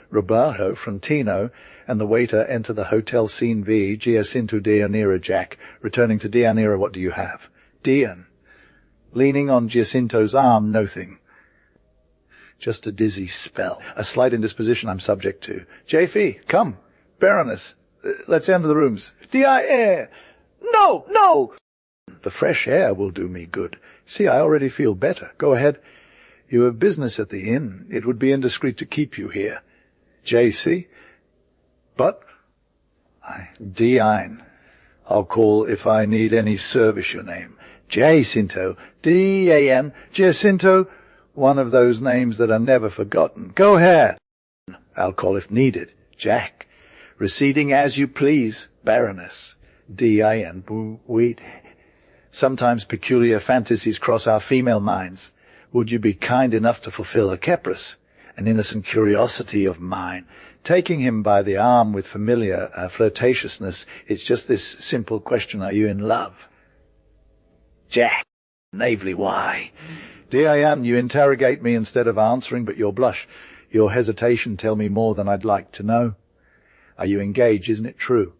Roberto, Frontino, and the waiter enter the hotel scene V. Giacinto, Deianira, Jack. Returning to Deianira, what do you have? Diane, leaning on Giacinto's arm, nothing. Just a dizzy spell. A slight indisposition I'm subject to. J.F., come. Baroness, let's enter the rooms. D.I.A. No! The fresh air will do me good. See, I already feel better. Go ahead. You have business at the inn. It would be indiscreet to keep you here. J.C. But D.I.N. I'll call if I need any service your name. Giacinto. D.A.N. Giacinto. One of those names that are never forgotten. Go ahead. I'll call if needed. Jack. Receding as you please. Baroness. D.I.N. Wait. Sometimes peculiar fantasies cross our female minds. Would you be kind enough to fulfill a caprice, an innocent curiosity of mine? Taking him by the arm with familiar flirtatiousness, it's just this simple question, are you in love? Jack. Naively, why? D.I.N., you interrogate me instead of answering, but your blush, your hesitation tell me more than I'd like to know. Are you engaged, isn't it true?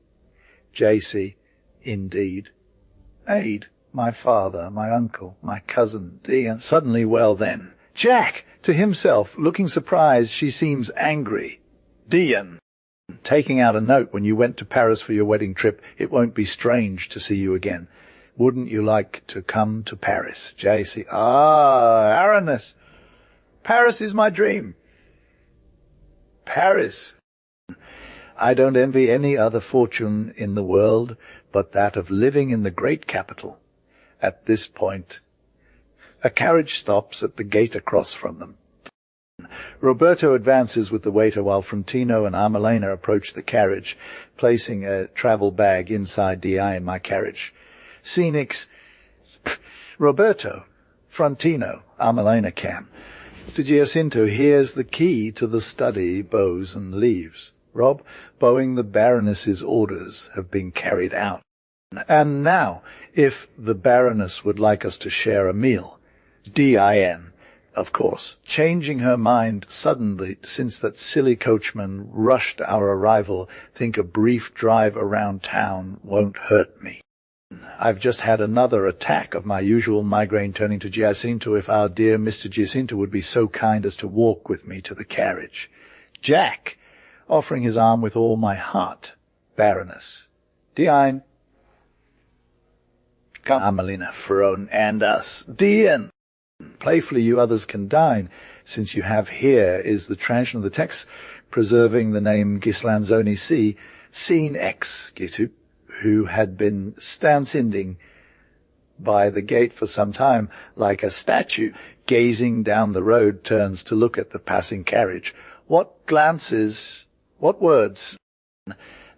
J.C. Indeed. Aid. My father, my uncle, my cousin, D.N. Suddenly, well then. Jack! To himself, looking surprised, she seems angry. D.N. Taking out a note when you went to Paris for your wedding trip, it won't be strange to see you again. Wouldn't you like to come to Paris? J.C. Baroness. Paris is my dream. Paris. I don't envy any other fortune in the world but that of living in the great capital. At this point, a carriage stops at the gate across from them. Roberto advances with the waiter while Frontino and Armelina approach the carriage, placing a travel bag inside D.I. in my carriage. Scenics. Roberto, Frontino, Armelina Cam. To Giacinto, here's the key to the study, bows and leaves. Rob, bowing the Baroness's orders have been carried out. And now, if the Baroness would like us to share a meal. D.I.N., of course, changing her mind suddenly since that silly coachman rushed our arrival, think a brief drive around town won't hurt me. I've just had another attack of my usual migraine, turning to Giacinto, if our dear Mr. Giacinto would be so kind as to walk with me to the carriage. Jack, offering his arm with all my heart. Baroness. D.I.N. Come, Amelina, Frone, and us. D.N. Playfully you others can dine, since you have here is the translation of the text, preserving the name Ghislanzoni C. Scene X, Gitu, who had been standsinding by the gate for some time, like a statue, gazing down the road, turns to look at the passing carriage. What glances, what words!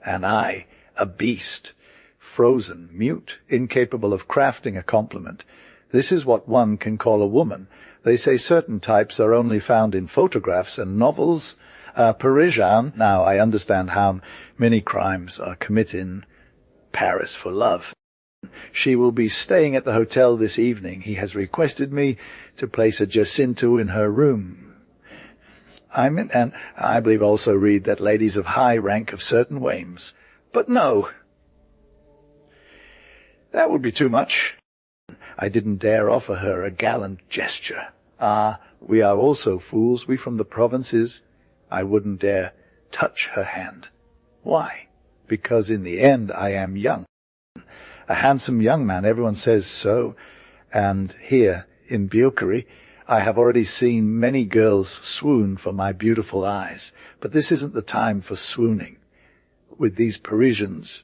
And I, a beast, frozen, mute, incapable of crafting a compliment. This is what one can call a woman. They say certain types are only found in photographs and novels. Parisian. Now I understand how many crimes are committed in Paris for love. She will be staying at the hotel this evening. He has requested me to place a Jacinto in her room. And I believe also read that ladies of high rank have certain whims. But no, that would be too much. I didn't dare offer her a gallant gesture. We are also fools, we from the provinces. I wouldn't dare touch her hand. Why? Because in the end I am young. A handsome young man, everyone says so. And here, in Bucharest, I have already seen many girls swoon for my beautiful eyes. But this isn't the time for swooning. With these Parisians,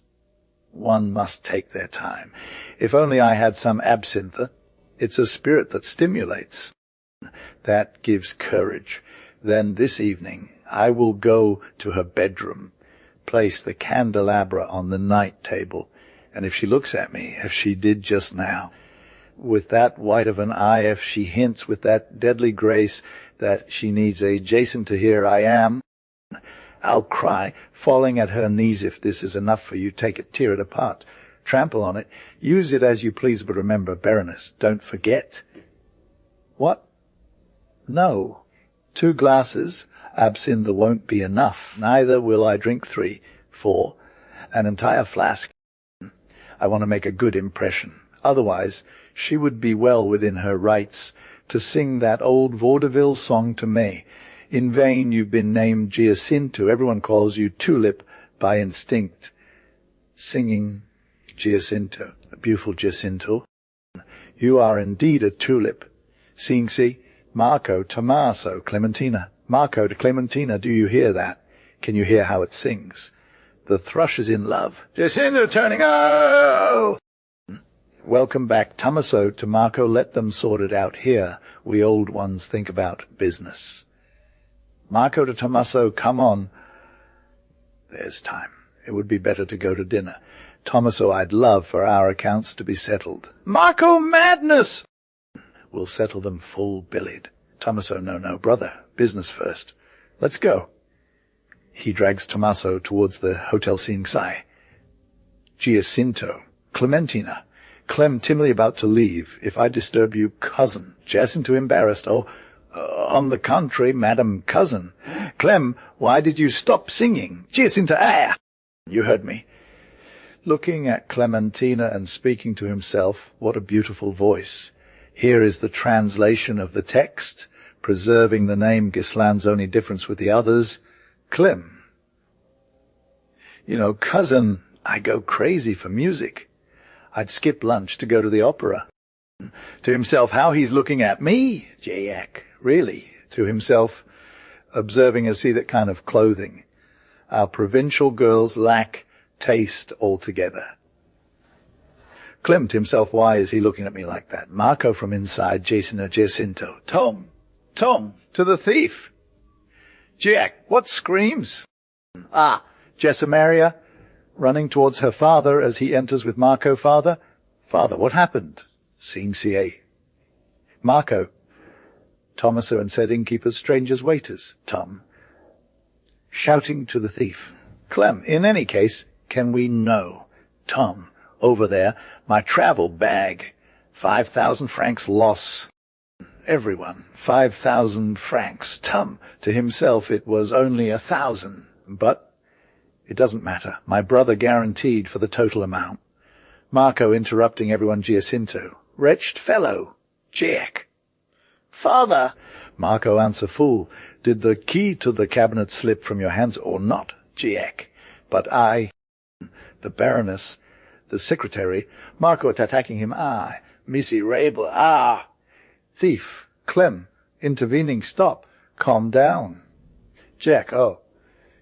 one must take their time. If only I had some absinthe. It's a spirit that stimulates, that gives courage. Then this evening I will go to her bedroom, place the candelabra on the night table, and if she looks at me, as she did just now, with that white of an eye, if she hints with that deadly grace that she needs a Jacinto, here I am, I'll cry, falling at her knees. If this is enough for you, take it, tear it apart, trample on it, use it as you please, but remember, Baroness, don't forget. What? No. 2 glasses, absinthe won't be enough. Neither will I drink 3, 4, an entire flask. I want to make a good impression. Otherwise, she would be well within her rights to sing that old vaudeville song to me. In vain you've been named Giacinto. Everyone calls you Tulip by instinct. Singing Giacinto, a beautiful Giacinto. You are indeed a tulip. See, Marco, Tommaso, Clementina. Marco to Clementina, do you hear that? Can you hear how it sings? The thrush is in love. Jacinto turning, oh! Welcome back, Tommaso to Marco. Let them sort it out here. We old ones think about business. Marco to Tommaso, come on. There's time. It would be better to go to dinner. Tommaso, I'd love for our accounts to be settled. Marco, madness! We'll settle them full-bellied. Tommaso, no, brother, business first. Let's go. He drags Tommaso towards the Hotel Singsai. Giacinto, Clementina. Clem timidly about to leave. If I disturb you, cousin. Jacinto embarrassed. Oh, on the contrary, madam, cousin. Clem, why did you stop singing? Giacinto, You heard me. Looking at Clementina and speaking to himself, what a beautiful voice. Here is the translation of the text, preserving the name Ghislanzoni difference with the others. Clem. Cousin, I go crazy for music. I'd skip lunch to go to the opera. To himself, how he's looking at me, Jack, really. To himself, observing as see that kind of clothing. Our provincial girls lack taste altogether. Clem to himself, why is he looking at me like that? Marco from inside, Jacinto. Tom, to the thief. Jack, what screams? Jessamaria, running towards her father as he enters with Marco. Father, what happened? Scene CA. Marco. Tommaso and said innkeepers, strangers, waiters. Tom. Shouting to the thief. Clem, in any case, can we know? Tom. Over there, my travel bag. 5,000 francs loss. Everyone, 5,000 francs. Tom, to himself, it was only 1,000. But it doesn't matter. My brother guaranteed for the total amount. Marco interrupting everyone, Giacinto. Wretched fellow. Jack. Father. Marco answer, fool. Did the key to the cabinet slip from your hands or not? Jack. But I, the Baroness, the secretary, Marco attacking him, miserable, thief, Clem, intervening, stop, calm down. Jack,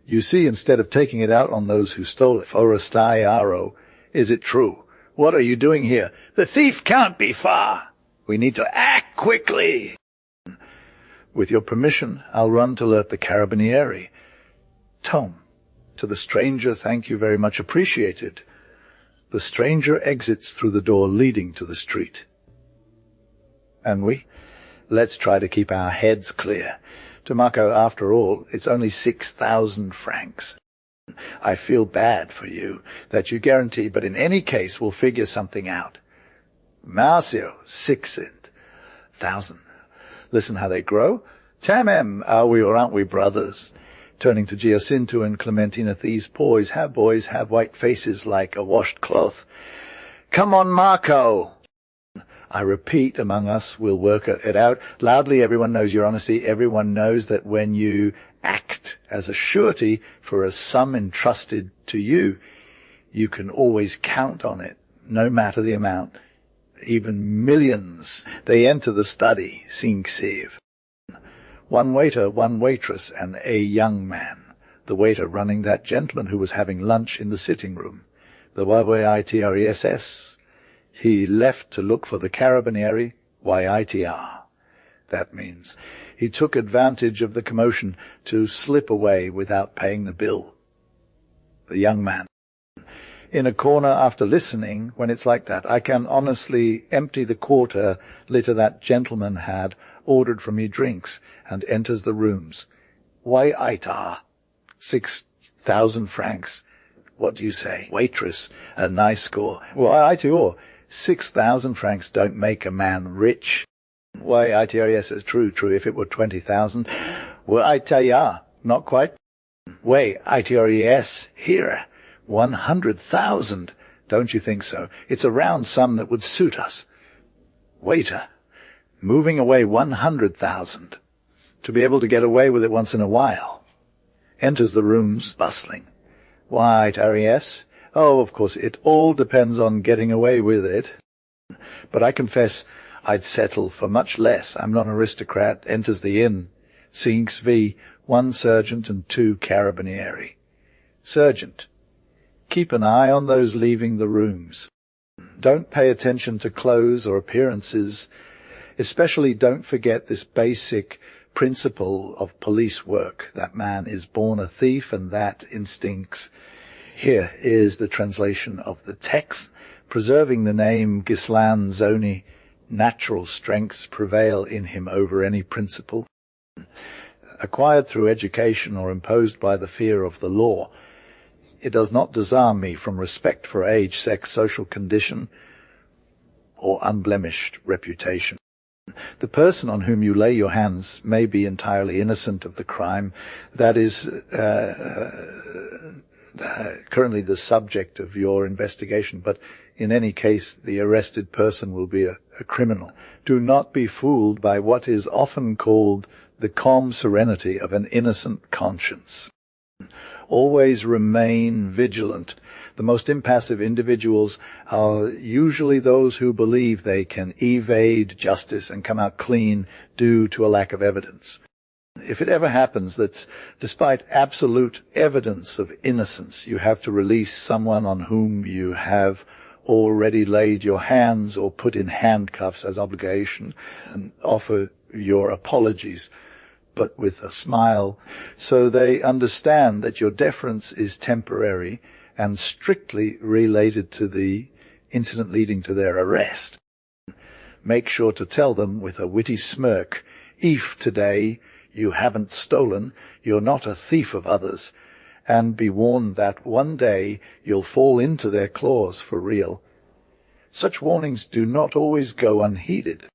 you see, instead of taking it out on those who stole it, Forestaiaro, is it true? What are you doing here? The thief can't be far. We need to act quickly. With your permission, I'll run to alert the carabinieri. Tom, to the stranger, thank you very much appreciated. The stranger exits through the door leading to the street. And let's try to keep our heads clear. To Marco, after all, it's only 6,000 francs. I feel bad for you, that you guarantee, but in any case we'll figure something out. Marcio, 6,000. Listen how they grow. Tamem, are we or aren't we brothers? Turning to Giacinto and Clementina, these boys have white faces like a washed cloth. Come on, Marco. I repeat, among us, we'll work it out. Loudly, everyone knows your honesty. Everyone knows that when you act as a surety for a sum entrusted to you, you can always count on it, no matter the amount. Even millions. They enter the study, sing sieve. One waiter, one waitress, and a young man. The waiter running that gentleman who was having lunch in the sitting room. The YITRESS. He left to look for the carabinieri, YITR. That means he took advantage of the commotion to slip away without paying the bill. The young man. In a corner after listening, when it's like that, I can honestly empty the quarter litre that gentleman had ordered from me drinks, and enters the rooms. YITR. 6,000 francs. What do you say? Waitress, a nice score. YITR. 6,000 francs don't make a man rich. YITRES is true. If it were 20,000. YITR, not quite. YITRES, here. 100,000. Don't you think so? It's a round sum that would suit us. Waiter, moving away 100,000. To be able to get away with it once in a while. Enters the rooms, bustling. YITRES. Oh, of course, it all depends on getting away with it. But I confess I'd settle for much less. I'm not an aristocrat. Enters the inn. Sinks V, 1 sergeant and 2 carabinieri. Sergeant, keep an eye on those leaving the rooms. Don't pay attention to clothes or appearances. Especially don't forget this basic principle of police work. That man is born a thief and that instincts. Here is the translation of the text. Preserving the name Ghislanzoni, natural strengths prevail in him over any principle. Acquired through education or imposed by the fear of the law, it does not disarm me from respect for age, sex, social condition, or unblemished reputation. The person on whom you lay your hands may be entirely innocent of the crime that is currently the subject of your investigation, but in any case the arrested person will be a criminal. Do not be fooled by what is often called the calm serenity of an innocent conscience. Always remain vigilant. The most impassive individuals are usually those who believe they can evade justice and come out clean due to a lack of evidence. If it ever happens that, despite absolute evidence of innocence, you have to release someone on whom you have already laid your hands or put in handcuffs as obligation, and offer your apologies, but with a smile, so they understand that your deference is temporary and strictly related to the incident leading to their arrest. Make sure to tell them with a witty smirk, if today you haven't stolen, you're not a thief of others, and be warned that one day you'll fall into their claws for real. Such warnings do not always go unheeded.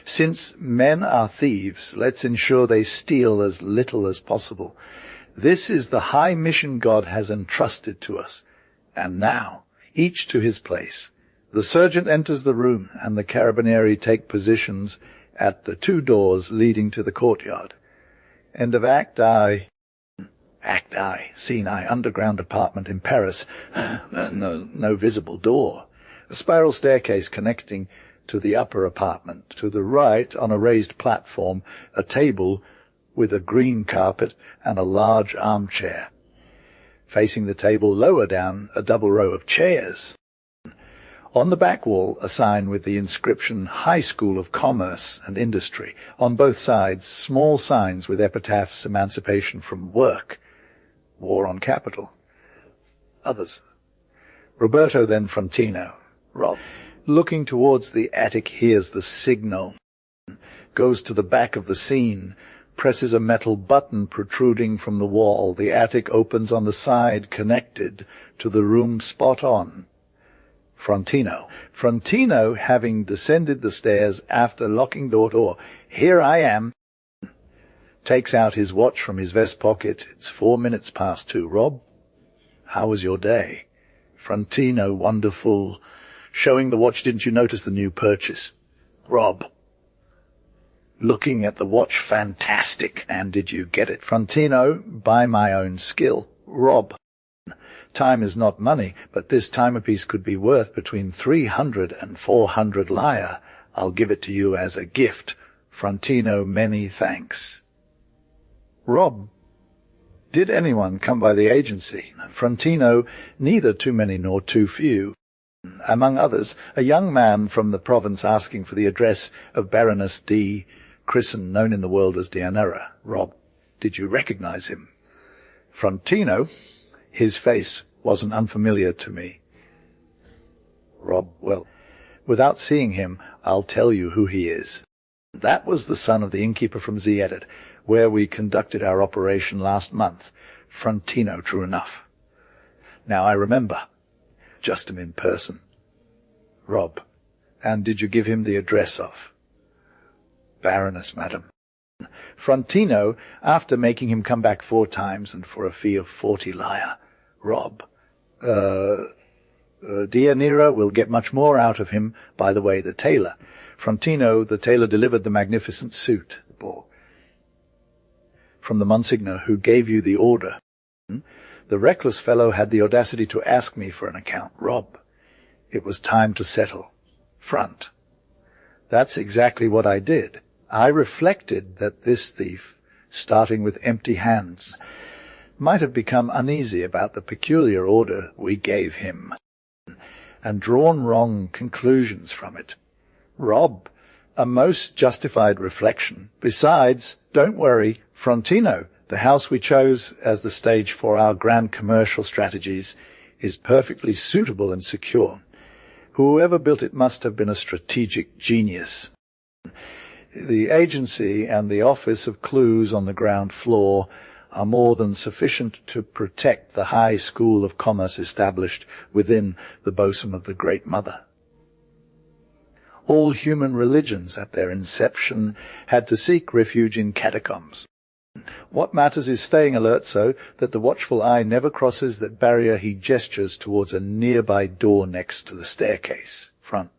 Since men are thieves, let's ensure they steal as little as possible. This is the high mission God has entrusted to us. And now, each to his place. The sergeant enters the room, and the carabinieri take positions at the 2 doors leading to the courtyard. End of Act I. Act I. Scene I. Underground apartment in Paris. No visible door. A spiral staircase connecting to the upper apartment. To the right, on a raised platform, a table with a green carpet and a large armchair. Facing the table lower down, a double row of chairs. On the back wall, a sign with the inscription High School of Commerce and Industry. On both sides, small signs with epitaphs Emancipation from Work, War on Capital. Others. Roberto, then Frontino. Rob, looking towards the attic, hears the signal, goes to the back of the scene, presses a metal button protruding from the wall. The attic opens on the side, connected to the room spot on. Frontino. Frontino, having descended the stairs after locking door, here I am, takes out his watch from his vest pocket. It's 4 minutes past 2. Rob, how was your day? Frontino, wonderful. Showing the watch, didn't you notice the new purchase? Rob, looking at the watch, fantastic. And did you get it? Frontino, by my own skill. Rob, time is not money, but this timepiece could be worth between 300 and 400 lire. I'll give it to you as a gift. Frontino, many thanks. Rob, did anyone come by the agency? Frontino, neither too many nor too few. Among others, a young man from the province asking for the address of Baroness D. Crisson, known in the world as Dianera. Rob, did you recognize him? Frontino, his face wasn't unfamiliar to me. Rob, well, without seeing him, I'll tell you who he is. That was the son of the innkeeper from Ziedit, where we conducted our operation last month. Frontino, true enough. Now I remember. Just him in person. Rob, and did you give him the address of? Baroness, madam. Frontino, after making him come back 4 times and for a fee of 40 lire. Rob, Dianera will get much more out of him. By the way, the tailor. Frontino, the tailor delivered the magnificent suit. From the Monsignor who gave you the order. The reckless fellow had the audacity to ask me for an account. Rob, it was time to settle. Front. That's exactly what I did. I reflected that this thief, starting with empty hands, might have become uneasy about the peculiar order we gave him, and drawn wrong conclusions from it. Rob, a most justified reflection. Besides, don't worry, Frontino, the house we chose as the stage for our grand commercial strategies, is perfectly suitable and secure. Whoever built it must have been a strategic genius. The agency and the office of clues on the ground floor are more than sufficient to protect the high school of commerce established within the bosom of the Great Mother. All human religions at their inception had to seek refuge in catacombs. What matters is staying alert so that the watchful eye never crosses that barrier. He gestures towards a nearby door next to the staircase. Front.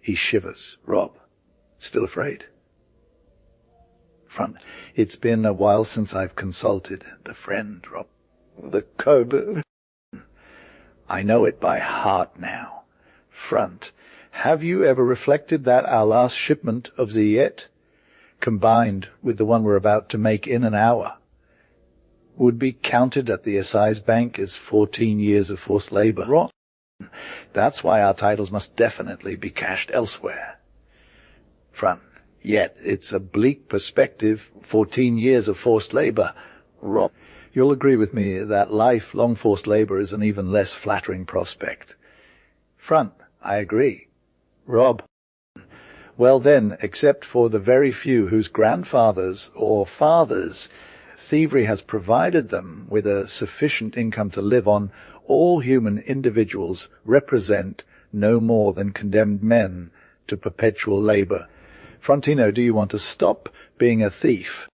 He shivers. Rob, still afraid? Front. It's been a while since I've consulted the friend, Rob. The code. I know it by heart now. Front. Have you ever reflected that our last shipment of Ziet, combined with the one we're about to make in an hour, would be counted at the assize bank as 14 years of forced labor? Rot. That's why our titles must definitely be cashed elsewhere. Front. Yet it's a bleak perspective, 14 years of forced labor. Rob, you'll agree with me that lifelong forced labor is an even less flattering prospect. Front. I agree. Rob. Well then, except for the very few whose grandfathers or fathers thievery has provided them with a sufficient income to live on, all human individuals represent no more than condemned men to perpetual labor. Frontino, do you want to stop being a thief,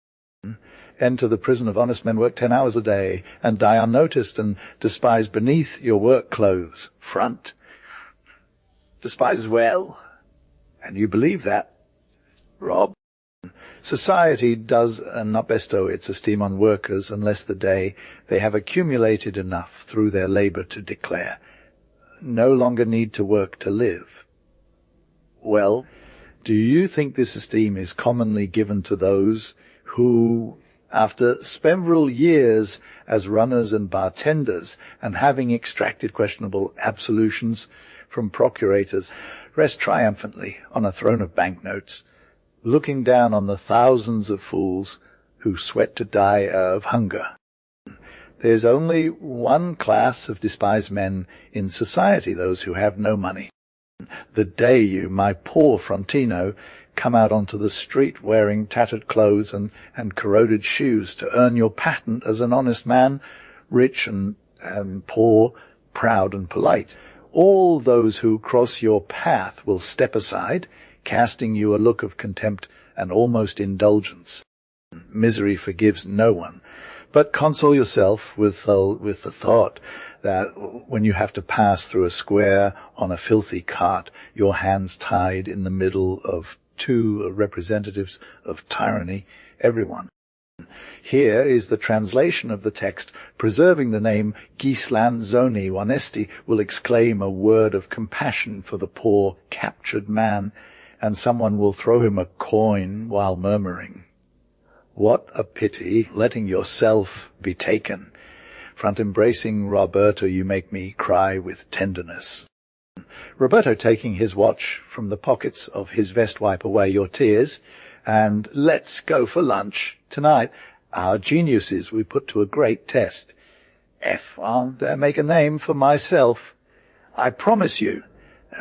enter the prison of honest men, work 10 hours a day, and die unnoticed and despised beneath your work clothes? Front. Despise as well? And you believe that? Rob? Society does not bestow its esteem on workers unless the day they have accumulated enough through their labor to declare, no longer need to work to live. Well, do you think this esteem is commonly given to those who, after several years as runners and bartenders, and having extracted questionable absolutions from procurators, rest triumphantly on a throne of banknotes, looking down on the thousands of fools who sweat to die of hunger. There's only one class of despised men in society, those who have no money. The day you, my poor Frontino, come out onto the street wearing tattered clothes and corroded shoes to earn your patent as an honest man, rich and poor, proud and polite, all those who cross your path will step aside, casting you a look of contempt and almost indulgence. Misery forgives no one. But console yourself with the thought that when you have to pass through a square on a filthy cart, your hands tied in the middle of two representatives of tyranny, everyone. Here is the translation of the text. Preserving the name Ghislanzoni Onesti will exclaim a word of compassion for the poor captured man, and someone will throw him a coin while murmuring, "What a pity, letting yourself be taken. Front embracing Roberto, you make me cry with tenderness." Roberto, taking his watch from the pockets of his vest, wipe away your tears, and let's go for lunch. Tonight, our geniuses we put to a great test. I'll make a name for myself. I promise you.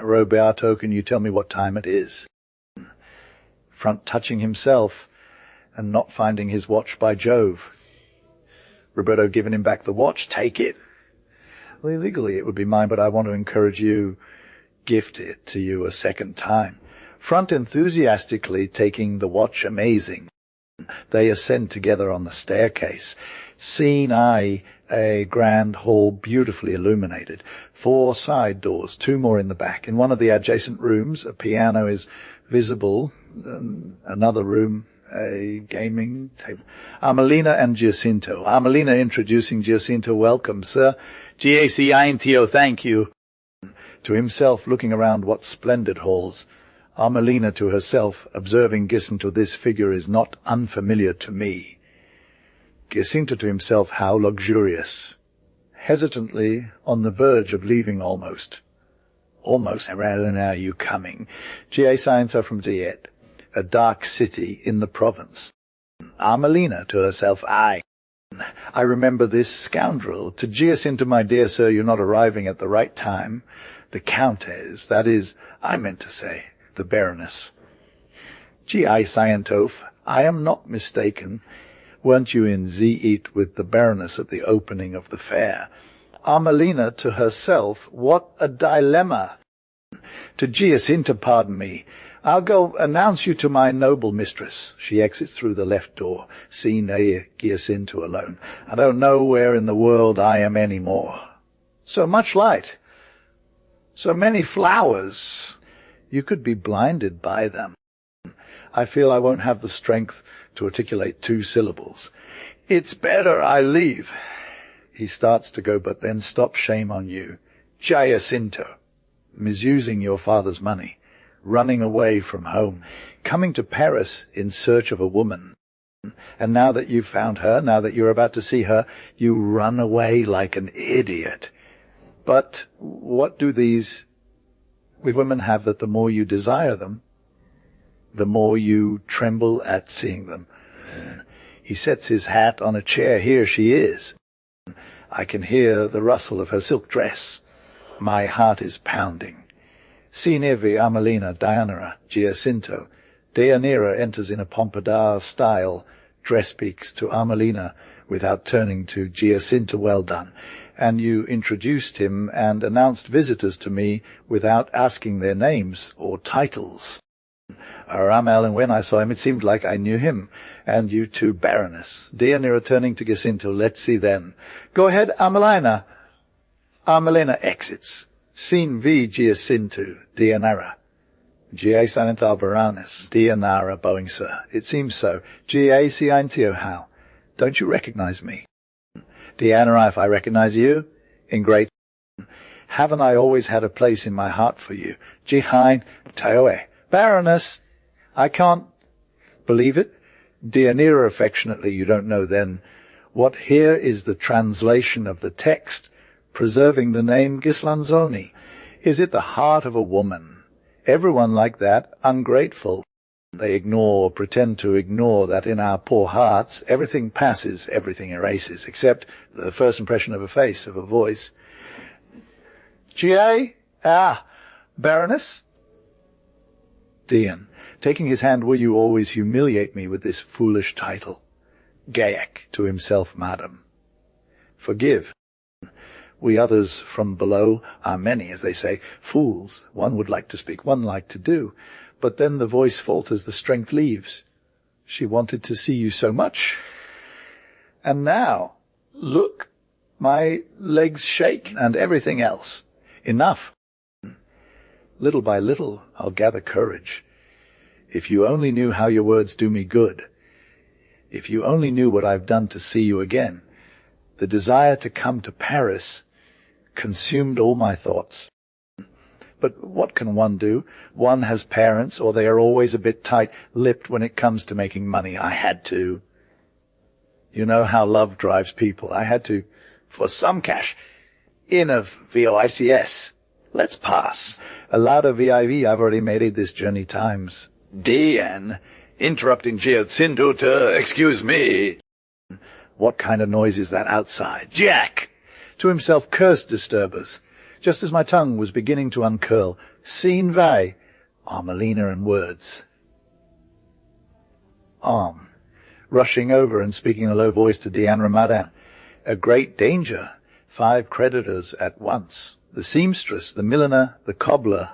Roberto, can you tell me what time it is? Front touching himself and not finding his watch, by Jove. Roberto giving him back the watch. Take it. Well, legally it would be mine, but I want to encourage you, gift it to you a second time. Front enthusiastically taking the watch. Amazing. They ascend together on the staircase. Scene I, a grand hall beautifully illuminated. 4 side doors, 2 more in the back. In one of the adjacent rooms, a piano is visible. Another room, a gaming table. Armelina and Giacinto. Armelina introducing Giacinto. Welcome, sir. Giacinto, thank you. To himself, looking around what splendid halls. Armelina to herself, observing Giacinto, this figure is not unfamiliar to me. Giacinto to himself, how luxurious. Hesitantly, on the verge of leaving almost. Almost, rather now you coming. Giacinto from Diet, a dark city in the province. Armelina to herself, I remember this scoundrel. To Giacinto, my dear sir, you're not arriving at the right time. The Countess, that is, I meant to say, the Baroness. Giacinto, I am not mistaken. Weren't you in Zeet with the Baroness at the opening of the fair? Armelina to herself, what a dilemma. To Giacinto, pardon me, I'll go announce you to my noble mistress. She exits through the left door, seeing Giacinto alone. I don't know where in the world I am any more. So much light. So many flowers. You could be blinded by them. I feel I won't have the strength to articulate 2 syllables. It's better I leave. He starts to go, but then stop. Shame on you. Giacinto, misusing your father's money, running away from home, coming to Paris in search of a woman. And now that you've found her, now that you're about to see her, you run away like an idiot. But what do these women have that the more you desire them, the more you tremble at seeing them? He sets his hat on a chair. Here she is. I can hear the rustle of her silk dress. My heart is pounding. Sinevi, Armelina, Dianera, Giacinto. Deianira enters in a pompadour style. Dress speaks to Armelina without turning to Giacinto. Well done. And you introduced him and announced visitors to me without asking their names or titles. Ramel, and when I saw him, it seemed like I knew him. And you too, Baroness. Deianira turning to Giacinto. Let's see then. Go ahead, Armelina. Armelina exits. Scene V, Giacinto, Deianira. Giacinto, Baroness. Deianira, bowing, sir. It seems so. Giacinto, how? Don't you recognize me? Deianira, if I recognize you, in great. Haven't I always had a place in my heart for you? Giacinto, Baroness. I can't believe it. Deianira, affectionately, you don't know then what here is the translation of the text, preserving the name Ghislanzoni. Is it the heart of a woman? Everyone like that, ungrateful. They ignore or pretend to ignore that in our poor hearts everything passes, everything erases, except the first impression of a face, of a voice. G.A.? Ah, Baroness? Dian, taking his hand, will you always humiliate me with this foolish title? Gayak, to himself, madam. Forgive. We others from below are many, as they say, fools. One would like to speak, one like to do. But then the voice falters, the strength leaves. She wanted to see you so much. And now, look, my legs shake and everything else. Enough. Little by little, I'll gather courage. If you only knew how your words do me good. If you only knew what I've done to see you again. The desire to come to Paris consumed all my thoughts. But what can one do? One has parents, or they are always a bit tight-lipped when it comes to making money. I had to. You know how love drives people. I had to, for some cash, in a VOICS. Let's pass. Allowed a VIV, I've already made it this journey times. Dian, interrupting Ghislanzoni to, excuse me. What kind of noise is that outside? Jack! To himself, cursed disturbers. Just as my tongue was beginning to uncurl, scene vai, Armelina and words. Rushing over and speaking in a low voice to Dian Ramadan. A great danger. 5 creditors at once. The seamstress, the milliner, the cobbler.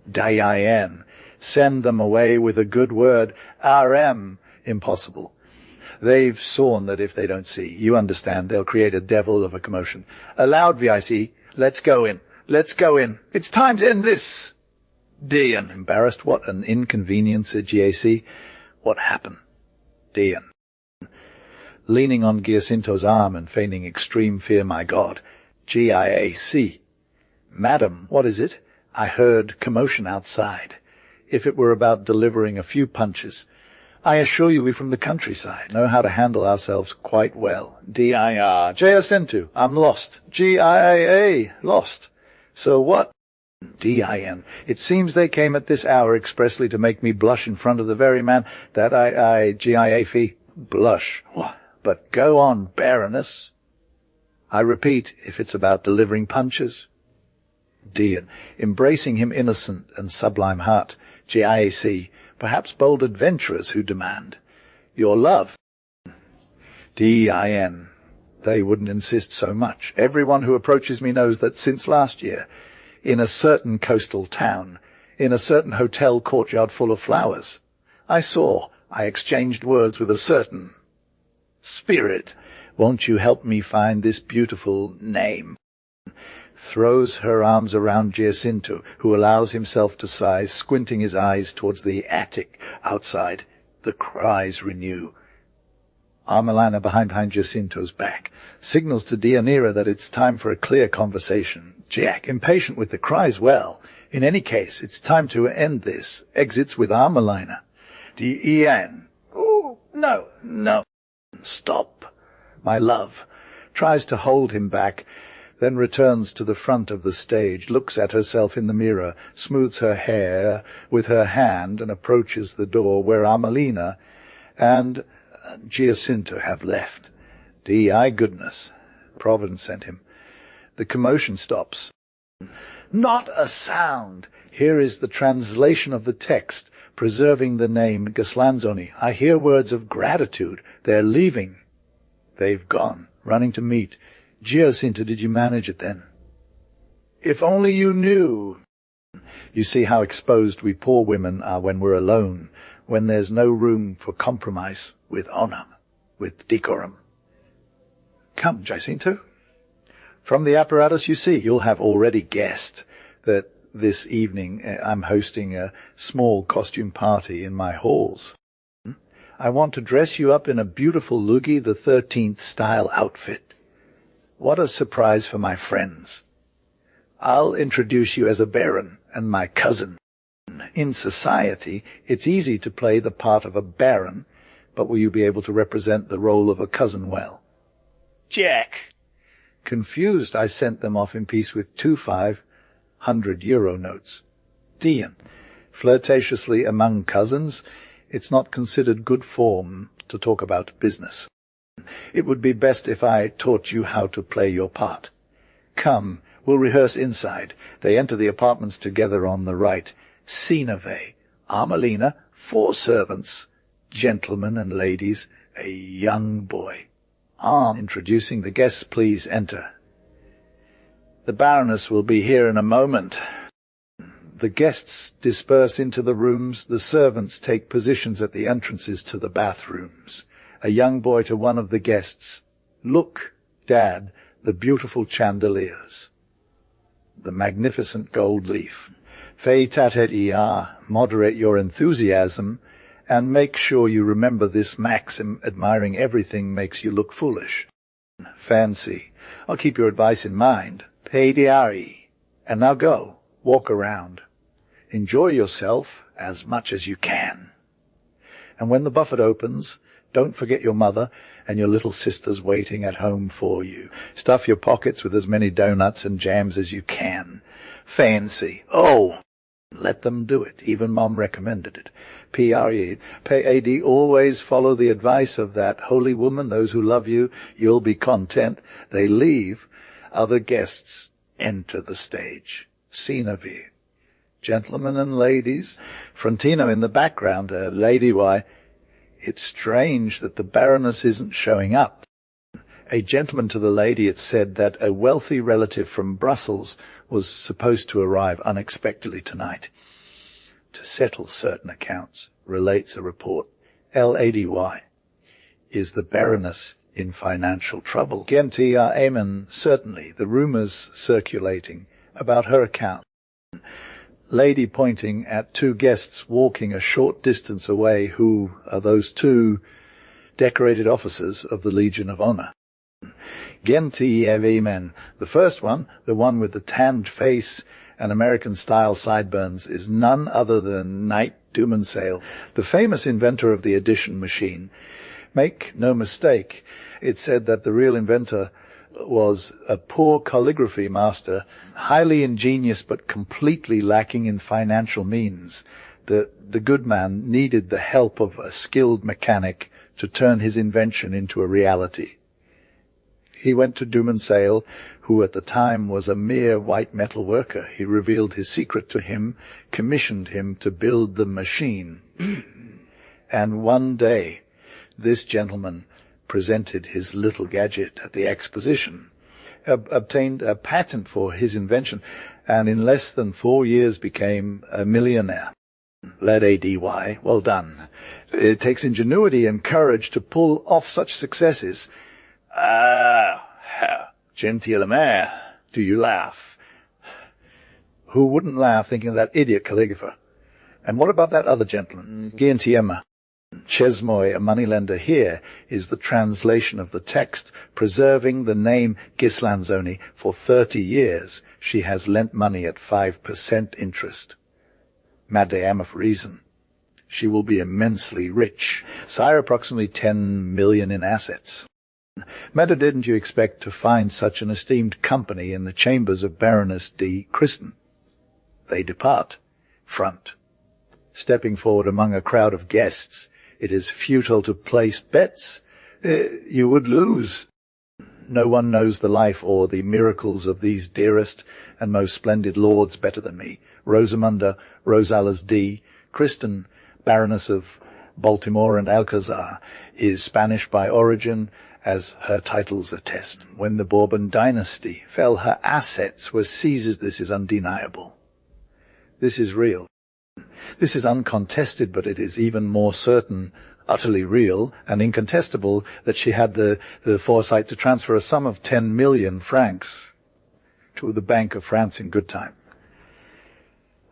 Dian. Send them away with a good word. RM. Impossible. They've sworn that if they don't see, you understand, they'll create a devil of a commotion. Aloud, VIC. Let's go in. Let's go in. It's time to end this. Dian, embarrassed. What an inconvenience, GAC. What happened? Dian, leaning on Giacinto's arm and feigning extreme fear, my God. GIAC. Madam, what is it? I heard commotion outside. If it were about delivering a few punches. I assure you we from the countryside know how to handle ourselves quite well. DIR. Giacinto, I'm lost. GIAA, lost. So what? DIN. It seems they came at this hour expressly to make me blush in front of the very man that GIAF. Blush. But go on, Baroness. I repeat, if it's about delivering punches. Dian, embracing him innocent and sublime heart. GIAC. Perhaps bold adventurers who demand your love. DIN. They wouldn't insist so much. Everyone who approaches me knows that since last year, in a certain coastal town, in a certain hotel courtyard full of flowers, I exchanged words with a certain spirit. Won't you help me find this beautiful name? Throws her arms around Giacinto, who allows himself to sigh, squinting his eyes towards the attic outside. The cries renew. Armelina behind Giacinto's back signals to Deianira that it's time for a clear conversation. Jack, impatient with the cries, well, in any case, it's time to end this. Exits with Armelina. Dian. Oh, no. Stop. My love. Tries to hold him back, then returns to the front of the stage, looks at herself in the mirror, smooths her hair with her hand, and approaches the door where Armelina and Giacinto have left. D.I. goodness. Providence sent him. The commotion stops. Not a sound. Here is the translation of the text, preserving the name Ghislanzoni. I hear words of gratitude. They're leaving. They've gone, running to meet. Giacinto, did you manage it then? If only you knew. You see how exposed we poor women are when we're alone, when there's no room for compromise with honor, with decorum. Come, Giacinto. From the apparatus, you see, you'll have already guessed that this evening I'm hosting a small costume party in my halls. I want to dress you up in a beautiful Louis XIII style outfit. What a surprise for my friends. I'll introduce you as a baron and my cousin. In society, it's easy to play the part of a baron, but will you be able to represent the role of a cousin well? Jack. Confused, I sent them off in peace with 2-5. 100 euro notes. Dien. Flirtatiously among cousins, it's not considered good form to talk about business. It would be best if I taught you how to play your part. Come, we'll rehearse inside. They enter the apartments together on the right. Sceneve. Armelina, 4 servants, gentlemen and ladies, a young boy. Introducing the guests, please enter. The Baroness will be here in a moment. The guests disperse into the rooms. The servants take positions at the entrances to the bathrooms. A young boy to one of the guests. Look, Dad, the beautiful chandeliers. The magnificent gold leaf. Fais tête ia, moderate your enthusiasm, and make sure you remember this maxim, admiring everything makes you look foolish. Fancy. I'll keep your advice in mind. Pediari. And now go. Walk around. Enjoy yourself as much as you can. And when the buffet opens, don't forget your mother and your little sisters waiting at home for you. Stuff your pockets with as many donuts and jams as you can. Fancy. Oh, let them do it. Even Mom recommended it. P.R.E. P.A.D. Always follow the advice of that holy woman. Those who love you, you'll be content. They leave. Other guests enter the stage. Scene of view. Gentlemen and ladies. Frontino in the background. Lady, why? It's strange that the Baroness isn't showing up. A gentleman to the lady, it said that a wealthy relative from Brussels was supposed to arrive unexpectedly tonight to settle certain accounts, relates a report. Lady, is the Baroness in financial trouble? Gentia Amen, certainly, the rumours circulating about her account. Lady pointing at 2 guests walking a short distance away, who are those 2 decorated officers of the Legion of Honor. Genti Amen. The first one, the one with the tanned face and American-style sideburns, is none other than Knight Dumansale, the famous inventor of the addition machine. Make no mistake, it's said that the real inventor was a poor calligraphy master, highly ingenious but completely lacking in financial means. The good man needed the help of a skilled mechanic to turn his invention into a reality. He went to Dumansale, who at the time was a mere white metal worker. He revealed his secret to him, commissioned him to build the machine. And one day, this gentleman presented his little gadget at the exposition, obtained a patent for his invention, and in less than 4 years became a millionaire. Lady, well done. It takes ingenuity and courage to pull off such successes. Gentile mare, do you laugh? Who wouldn't laugh thinking of that idiot calligrapher? And what about that other gentleman, Giantiema? Chesmoy, a moneylender here, is the translation of the text, preserving the name Ghislanzoni. For 30 years she has lent money at 5% interest. Madame of reason. She will be immensely rich. Sire, approximately 10 million in assets. Matter, didn't you expect to find such an esteemed company in the chambers of Baroness de Christen? They depart. Front. Stepping forward among a crowd of guests, it is futile to place bets. You would lose. No one knows the life or the miracles of these dearest and most splendid lords better than me. Rosamunda Rosales D. Christen, Baroness of Baltimore and Alcazar, is Spanish by origin, as her titles attest. When the Bourbon dynasty fell, her assets were seized. This is undeniable. This is real. This is uncontested, but it is even more certain, utterly real and incontestable, that she had the foresight to transfer a sum of 10 million francs to the Bank of France in good time.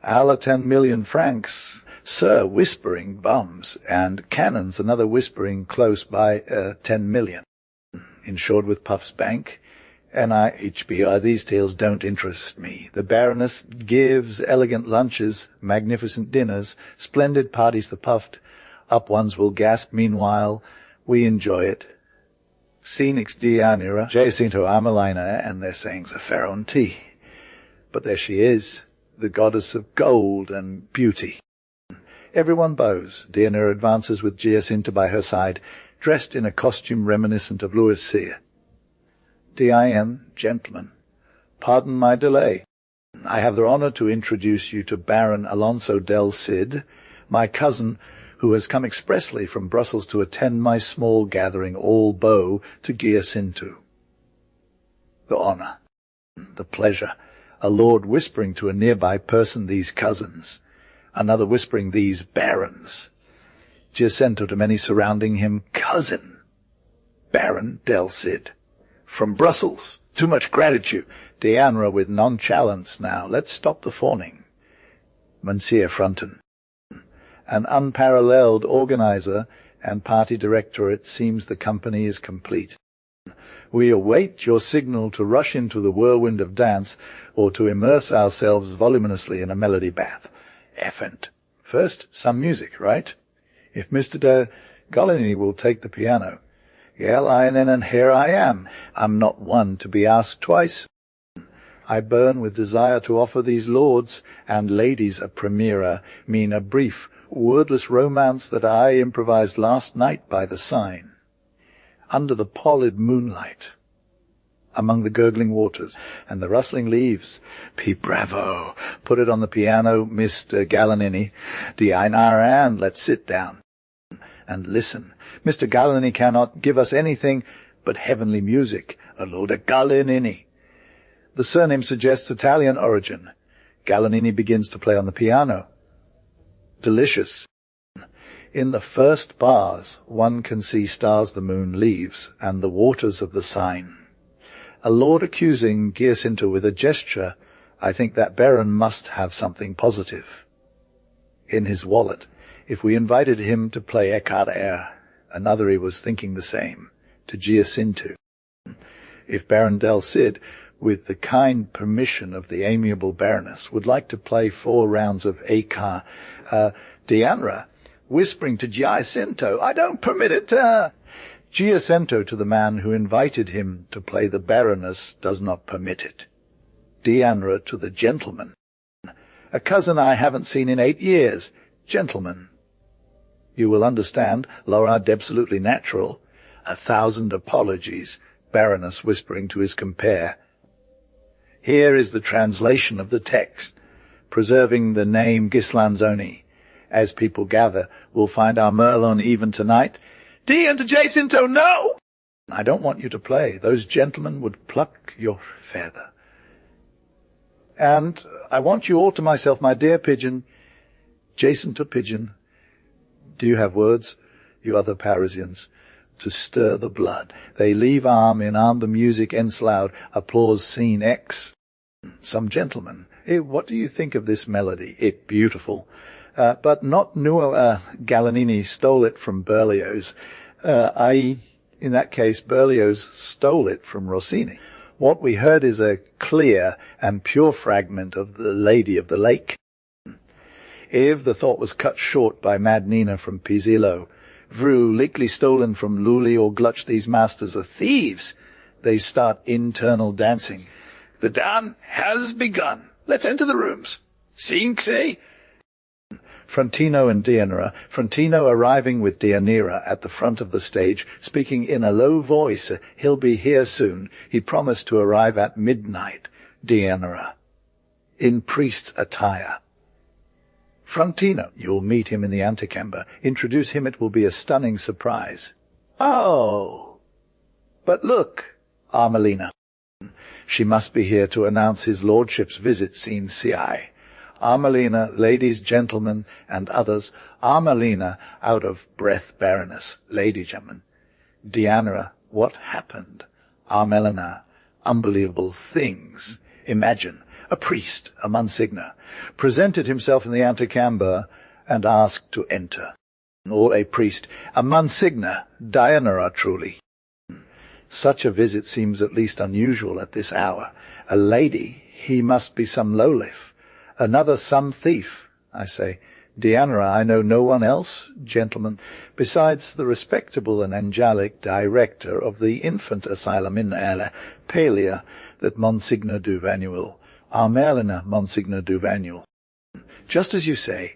Allah, 10 million francs, sir, whispering bums, and cannons, another whispering close by 10 million. Insured with Puff's Bank, NIHB. These tales don't interest me. The Baroness gives elegant lunches, magnificent dinners, splendid parties. The puffed up ones will gasp. Meanwhile, we enjoy it. Scenics Dianira, Jacinto Amelina, and their sayings of Pharaoh tea. But there she is, the goddess of gold and beauty. Everyone bows. Deianira advances with Giacinta by her side, dressed in a costume reminiscent of Louis Cyr. D.I.N., gentlemen, pardon my delay. I have the honor to introduce you to Baron Alonso del Cid, my cousin, who has come expressly from Brussels to attend my small gathering, all bow to Giacinta. The honor, the pleasure, a lord whispering to a nearby person, these cousins, another whispering, these barons. Giacinta to many surrounding him, cousin, Baron del Cid. From Brussels, too much gratitude. Deianira with nonchalance now. Let's stop the fawning. Monsieur Fronton. An unparalleled organizer and party director, it seems the company is complete. We await your signal to rush into the whirlwind of dance or to immerse ourselves voluminously in a melody bath. Effant. First, some music, right? If Mr. de Goligny will take the piano. Gell-einen, and here I am. I'm not one to be asked twice. I burn with desire to offer these lords and ladies a premiere, mean a brief, wordless romance that I improvised last night by the sign. Under the pallid moonlight, among the gurgling waters and the rustling leaves. P. Bravo! Put it on the piano, Mr. Galanini. D.I.N. Let's sit down and listen. Mr. Galanini cannot give us anything but heavenly music. A Lord Galanini. The surname suggests Italian origin. Galanini begins to play on the piano. Delicious. In the first bars, one can see stars the moon leaves and the waters of the Seine. A lord accusing Giacinta with a gesture. I think that baron must have something positive in his wallet. If we invited him to play écarté, another he was thinking the same, to Giacinta. If Baron del Cid, with the kind permission of the amiable baroness, would like to play 4 rounds of écarté, Deianira, whispering to Giacinta, I don't permit it. Giacinta to the man who invited him to play the baroness does not permit it. Deianira to the gentleman. A cousin I haven't seen in 8 years. Gentlemen. You will understand, Laura absolutely natural. 1,000 apologies, baroness whispering to his compere. Here is the translation of the text, preserving the name Ghislanzoni. As people gather, we'll find our Merlin even tonight. D and to Giacinta, no! I don't want you to play. Those gentlemen would pluck your feather. And I want you all to myself, my dear pigeon, Giacinta pigeon. Do you have words, you other Parisians, to stir the blood? They leave arm in arm, the music ends loud, applause scene X. Some gentlemen, what do you think of this melody? It beautiful. But not Galanini stole it from Berlioz, i.e., in that case, Berlioz stole it from Rossini. What we heard is a clear and pure fragment of The Lady of the Lake. If the thought was cut short by Mad Nina from Pisillo, Vru, lately stolen from Lully or Glutch, these masters are thieves. They start internal dancing. The dance has begun. Let's enter the rooms. Cinque. Frontino and Deianira. Frontino arriving with Deianira at the front of the stage, speaking in a low voice. He'll be here soon. He promised to arrive at midnight. Deianira. In priest's attire. Frontino. You'll meet him in the antechamber. Introduce him. It will be a stunning surprise. Oh! But look, Armelina. She must be here to announce his lordship's visit, scene CI. Armelina, ladies, gentlemen, and others. Armelina, out of breath baroness, lady, gentlemen. Deianira, what happened? Armelina, unbelievable things. Imagine, a priest, a Monsignor, presented himself in the antechamber and asked to enter. Or a priest, a Monsignor, Deianira truly. Such a visit seems at least unusual at this hour. A lady, he must be some lowlife. Another some thief, I say. Deianira, I know no one else, gentlemen, besides the respectable and angelic director of the infant asylum in Palia that Monsignor du Vanuel Armelina, Monsignor Duvanuel. Just as you say,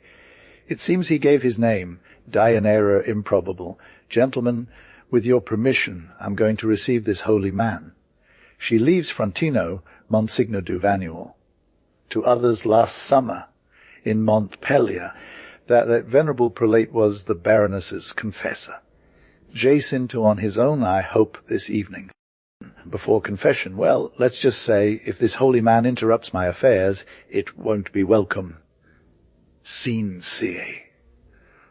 it seems he gave his name, Deianira Improbable. Gentlemen, with your permission, I'm going to receive this holy man. She leaves Frontino, Monsignor Duvanuel. To others last summer, in Montpellier, that venerable prelate was the Baroness's confessor. Jacinto on his own, I hope, this evening. Before confession, well, let's just say, if this holy man interrupts my affairs, it won't be welcome. Scene C.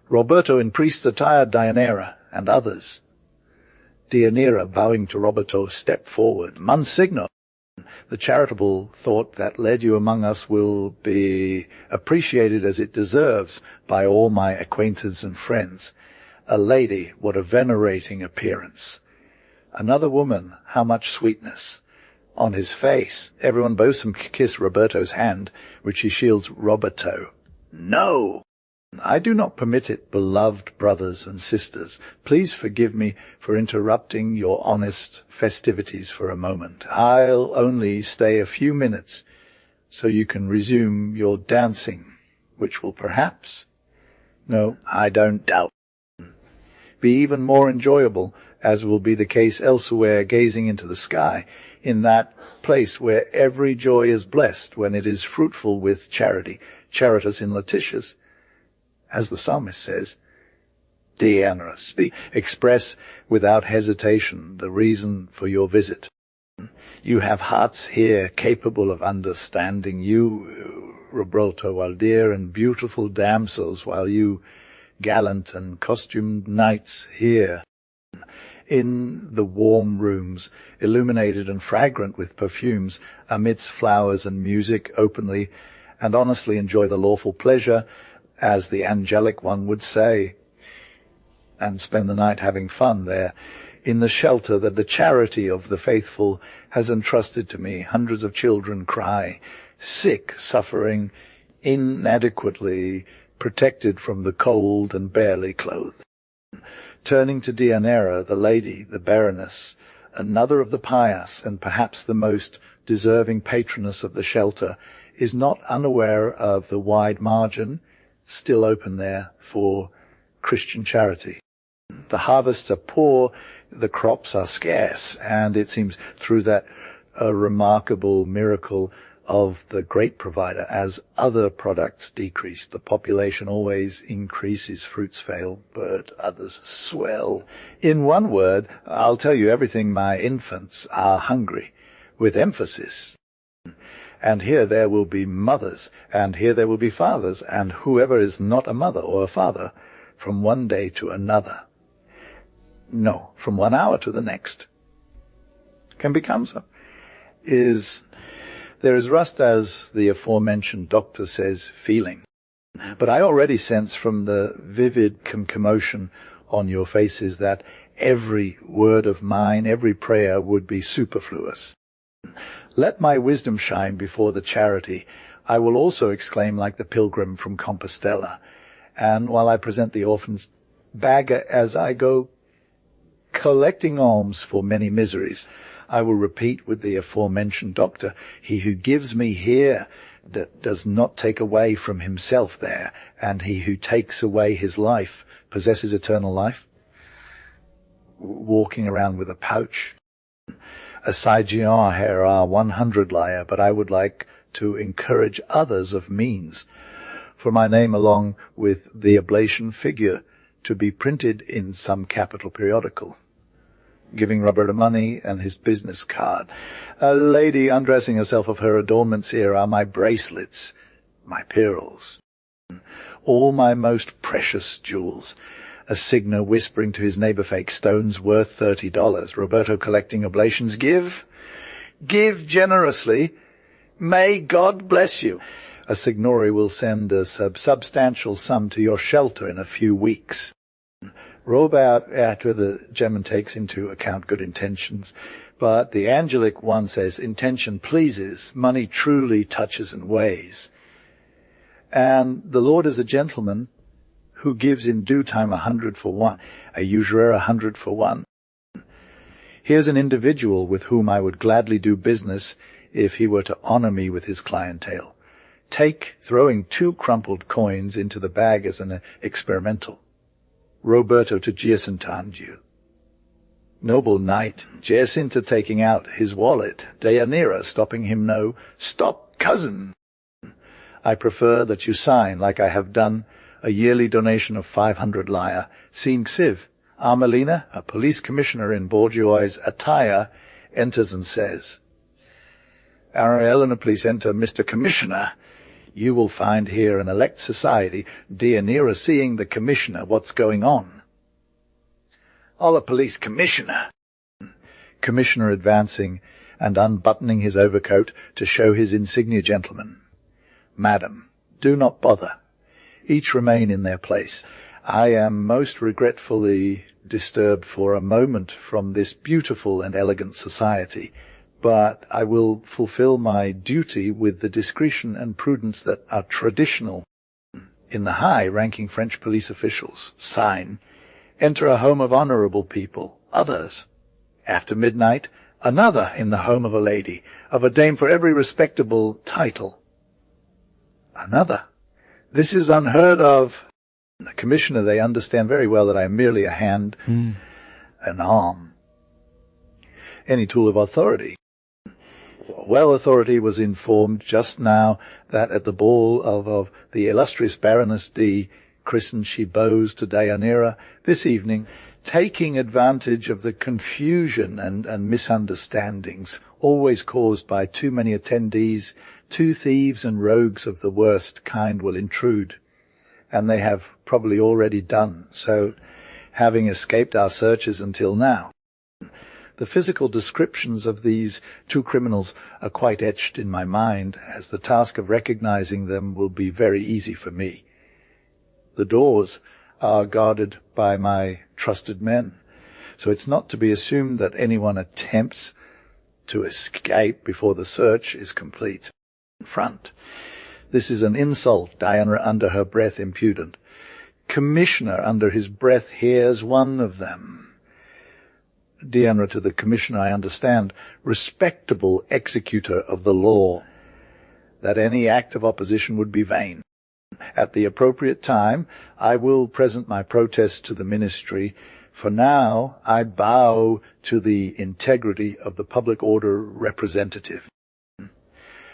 Roberto in priest's attire, Deianira, and others. Deianira, bowing to Roberto, step forward. Monsignor, the charitable thought that led you among us will be appreciated as it deserves by all my acquaintance and friends. A lady, what a venerating appearance. Another woman, how much sweetness. On his face, everyone bows and kiss Roberto's hand, which he shields Roberto. No! I do not permit it, beloved brothers and sisters. Please forgive me for interrupting your honest festivities for a moment. I'll only stay a few minutes, so you can resume your dancing, which will perhaps, no, I don't doubt, be even more enjoyable, as will be the case elsewhere, gazing into the sky, in that place where every joy is blessed when it is fruitful with charity, charitas in Laetitius. As the psalmist says, Deianira, speak, express without hesitation the reason for your visit. You have hearts here capable of understanding you, Roberto, while dear and beautiful damsels, while you, gallant and costumed knights, here, in the warm rooms, illuminated and fragrant with perfumes, amidst flowers and music, openly and honestly enjoy the lawful pleasure, as the angelic one would say, and spend the night having fun there, in the shelter that the charity of the faithful has entrusted to me. Hundreds of children cry, sick, suffering, inadequately protected from the cold and barely clothed. Turning to Deianira, the lady, the Baroness, another of the pious and perhaps the most deserving patroness of the shelter, is not unaware of the wide margin still open there for Christian charity. The harvests are poor, the crops are scarce, and it seems through that remarkable miracle of the great provider, as other products decrease, the population always increases, fruits fail, but others swell. In one word, I'll tell you everything, my infants are hungry, with emphasis. And here there will be mothers, and here there will be fathers, and whoever is not a mother or a father, from one day to another, no, from 1 hour to the next, can become so, there is rust, as the aforementioned doctor says, feeling. But I already sense from the vivid commotion on your faces that every word of mine, every prayer would be superfluous. Let my wisdom shine before the charity. I will also exclaim like the pilgrim from Compostela, and while I present the orphans bag as I go, collecting alms for many miseries, I will repeat with the aforementioned doctor, he who gives me here does not take away from himself there, and he who takes away his life possesses eternal life. Walking around with a pouch. A Saijian here are 100 liar, but I would like to encourage others of means for my name along with the oblation figure to be printed in some capital periodical, giving Roberto money and his business card. A lady undressing herself of her adornments here are my bracelets, my pearls, all my most precious jewels. A Signer whispering to his neighbor, fake stones worth $30. Roberto collecting oblations. Give generously. May God bless you. A Signori will send a substantial sum to your shelter in a few weeks. Robert, after the German takes into account good intentions, but the angelic one says intention pleases, money truly touches and weighs. And the Lord is a gentleman who gives in due time 100 for one, a usurer 100 for one. Here's an individual with whom I would gladly do business if he were to honor me with his clientele. Take throwing 2 crumpled coins into the bag as an experimental. Roberto to Ghislanzoni. Noble knight, Giacinta taking out his wallet, Deianira stopping him, no, stop, cousin. I prefer that you sign, like I have done, a yearly donation of 500 lire. Seen Xiv, Armelina, a police commissioner in bourgeois attire, enters and says, Eleanor, please enter, Mr. Commissioner. You will find here an elect society. Deianira seeing the commissioner, what's going on? All a police commissioner. Commissioner advancing and unbuttoning his overcoat to show his insignia, gentlemen. Madam, do not bother. Each remain in their place. I am most regretfully disturbed for a moment from this beautiful and elegant society, but I will fulfill my duty with the discretion and prudence that are traditional in the high-ranking French police officials. Sign. Enter a home of honorable people. Others. After midnight, another in the home of a lady, of a dame for every respectable title. Another. This is unheard of. The commissioner, they understand very well that I am merely a hand, an arm, any tool of authority. Well, authority was informed just now that at the ball of the illustrious Baroness D, christened she bows to Deianira this evening, taking advantage of the confusion and misunderstandings always caused by too many attendees, 2 thieves and rogues of the worst kind will intrude, and they have probably already done so, having escaped our searches until now. The physical descriptions of these 2 criminals are quite etched in my mind, as the task of recognizing them will be very easy for me. The doors are guarded by my trusted men, so it's not to be assumed that anyone attempts to escape before the search is complete. In front. This is an insult, Diana under her breath impudent. Commissioner under his breath hears one of them. Diana to the commissioner, I understand, respectable executor of the law, that any act of opposition would be vain. At the appropriate time, I will present my protest to the ministry. For now, I bow to the integrity of the public order representative,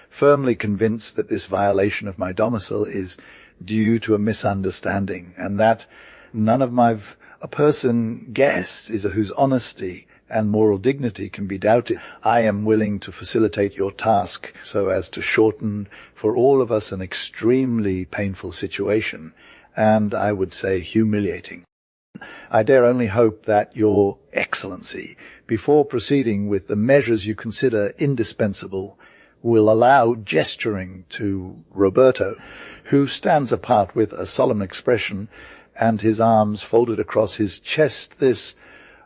firmly convinced that this violation of my domicile is due to a misunderstanding, and that none of a person guests is whose honesty and moral dignity can be doubted. I am willing to facilitate your task so as to shorten for all of us an extremely painful situation, and I would say humiliating. I dare only hope that Your Excellency, before proceeding with the measures you consider indispensable, will allow gesturing to Roberto, who stands apart with a solemn expression and his arms folded across his chest, this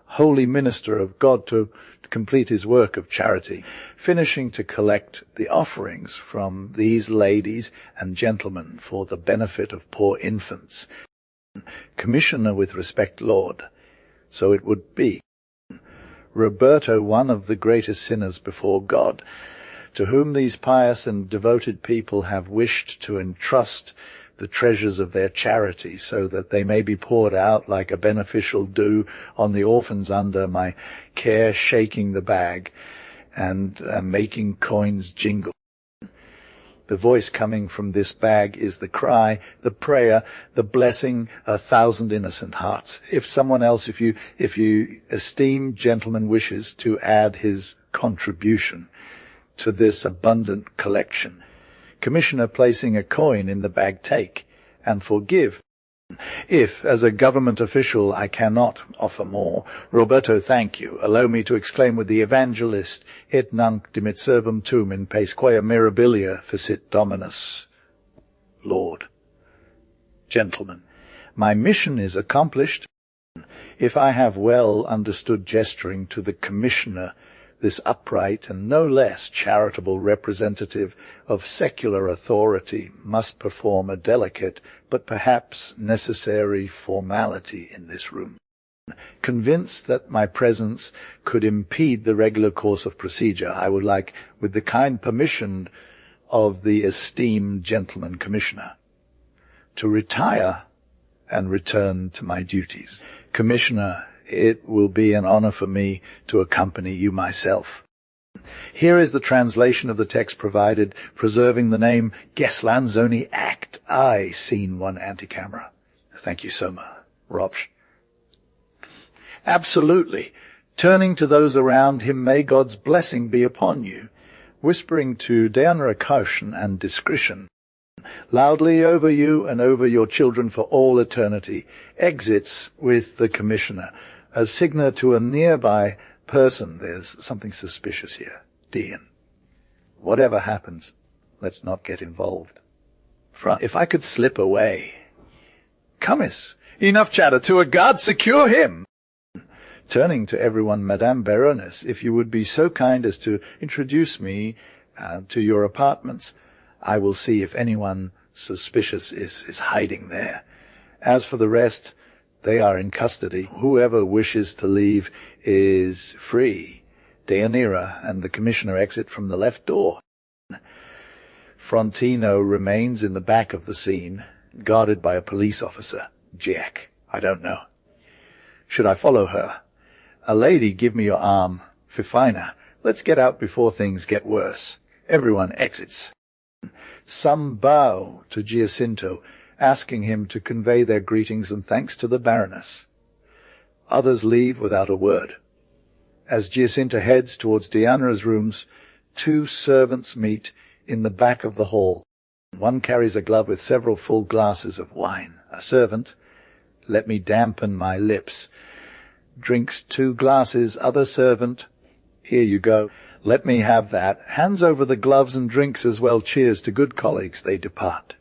holy minister of God, to complete his work of charity, finishing to collect the offerings from these ladies and gentlemen for the benefit of poor infants. Commissioner, with respect, Lord, so it would be. Roberto, one of the greatest sinners before God, to whom these pious and devoted people have wished to entrust the treasures of their charity, so that they may be poured out like a beneficial dew on the orphans under my care, shaking the bag and making coins jingle. The voice coming from this bag is the cry, the prayer, the blessing, 1,000 innocent hearts. If someone else, if you esteemed gentleman wishes to add his contribution to this abundant collection, Commissioner, placing a coin in the bag, take and forgive. If, as a government official, I cannot offer more, Roberto, thank you. Allow me to exclaim with the evangelist, et nunc dimit servum tuum in pace quia mirabilia facit Dominus. Lord. Gentlemen, my mission is accomplished. If I have well understood gesturing to the Commissioner, this upright and no less charitable representative of secular authority must perform a delicate but perhaps necessary formality in this room. Convinced that my presence could impede the regular course of procedure, I would like, with the kind permission of the esteemed gentleman commissioner, to retire and return to my duties. Commissioner, it will be an honor for me to accompany you myself. Here is the translation of the text provided, preserving the name Ghislanzoni Act I, Scene 1 Anticamera. Thank you so much, Ropsh. Absolutely. Turning to those around him, may God's blessing be upon you. Whispering to Deanra caution and discretion. Loudly over you and over your children for all eternity. Exits with the commissioner. As signa to a nearby person, there's something suspicious here. Dean. Whatever happens, let's not get involved. If I could slip away. Cummis. Enough chatter. To a guard, secure him. Turning to everyone, Madame Baroness, if you would be so kind as to introduce me to your apartments, I will see if anyone suspicious is hiding there. As for the rest, they are in custody. Whoever wishes to leave is free. Deianira and the commissioner exit from the left door. Frontino remains in the back of the scene, guarded by a police officer. Jack, I don't know. Should I follow her? A lady, give me your arm. Fifina, let's get out before things get worse. Everyone exits. Some bow to Giacinto, asking him to convey their greetings and thanks to the Baroness. Others leave without a word. As Giacinto heads towards Diana's rooms, two servants meet in the back of the hall. One carries a glove with several full glasses of wine. A servant, let me dampen my lips, drinks 2 glasses. Other servant, here you go. Let me have that. Hands over the gloves and drinks as well. Cheers to good colleagues. They depart.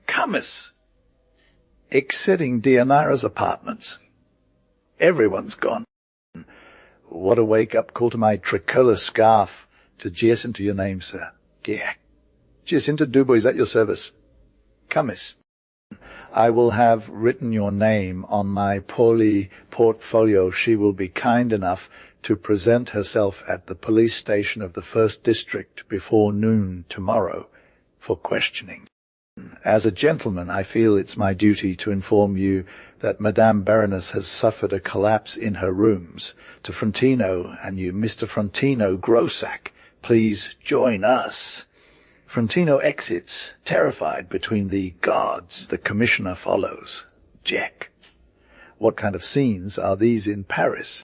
Cummis. Exiting Deianira's apartments. Everyone's gone. What a wake-up call to my tricolour scarf. To Giacinto, your name, sir. Giacinto Dubois is at your service. Cummis. I will have written your name on my Pauli portfolio. She will be kind enough to present herself at the police station of the 1st District before noon tomorrow for questioning. As a gentleman, I feel it's my duty to inform you that Madame Baroness has suffered a collapse in her rooms. To Frontino and you, Mr. Frontino Grossack, please join us. Frontino exits, terrified between the guards. The commissioner follows. Jack. What kind of scenes are these in Paris?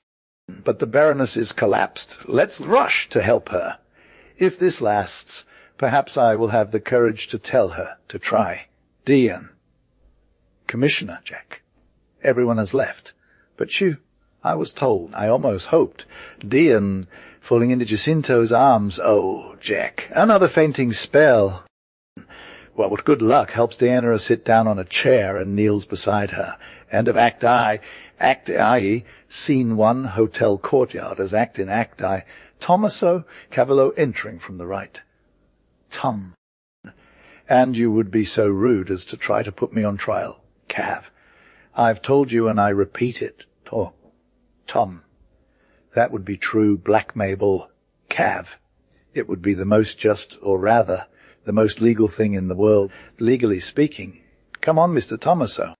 But the Baroness is collapsed. Let's rush to help her. If this lasts, perhaps I will have the courage to tell her to try. Dian. Commissioner, Jack. Everyone has left. But you, I was told, I almost hoped. Dian, falling into Giacinto's arms. Oh, Jack, another fainting spell. Well, with good luck, helps Deianira sit down on a chair and kneels beside her. End of Act I. Act I, Scene 1, Hotel Courtyard. As act in Act I, Tommaso Cavallo entering from the right. Tom. And you would be so rude as to try to put me on trial. Cav. I've told you and I repeat it. Tom. That would be true blackmail. Cav. It would be the most just, or rather, the most legal thing in the world, legally speaking. Come on, Mr. Tommaso.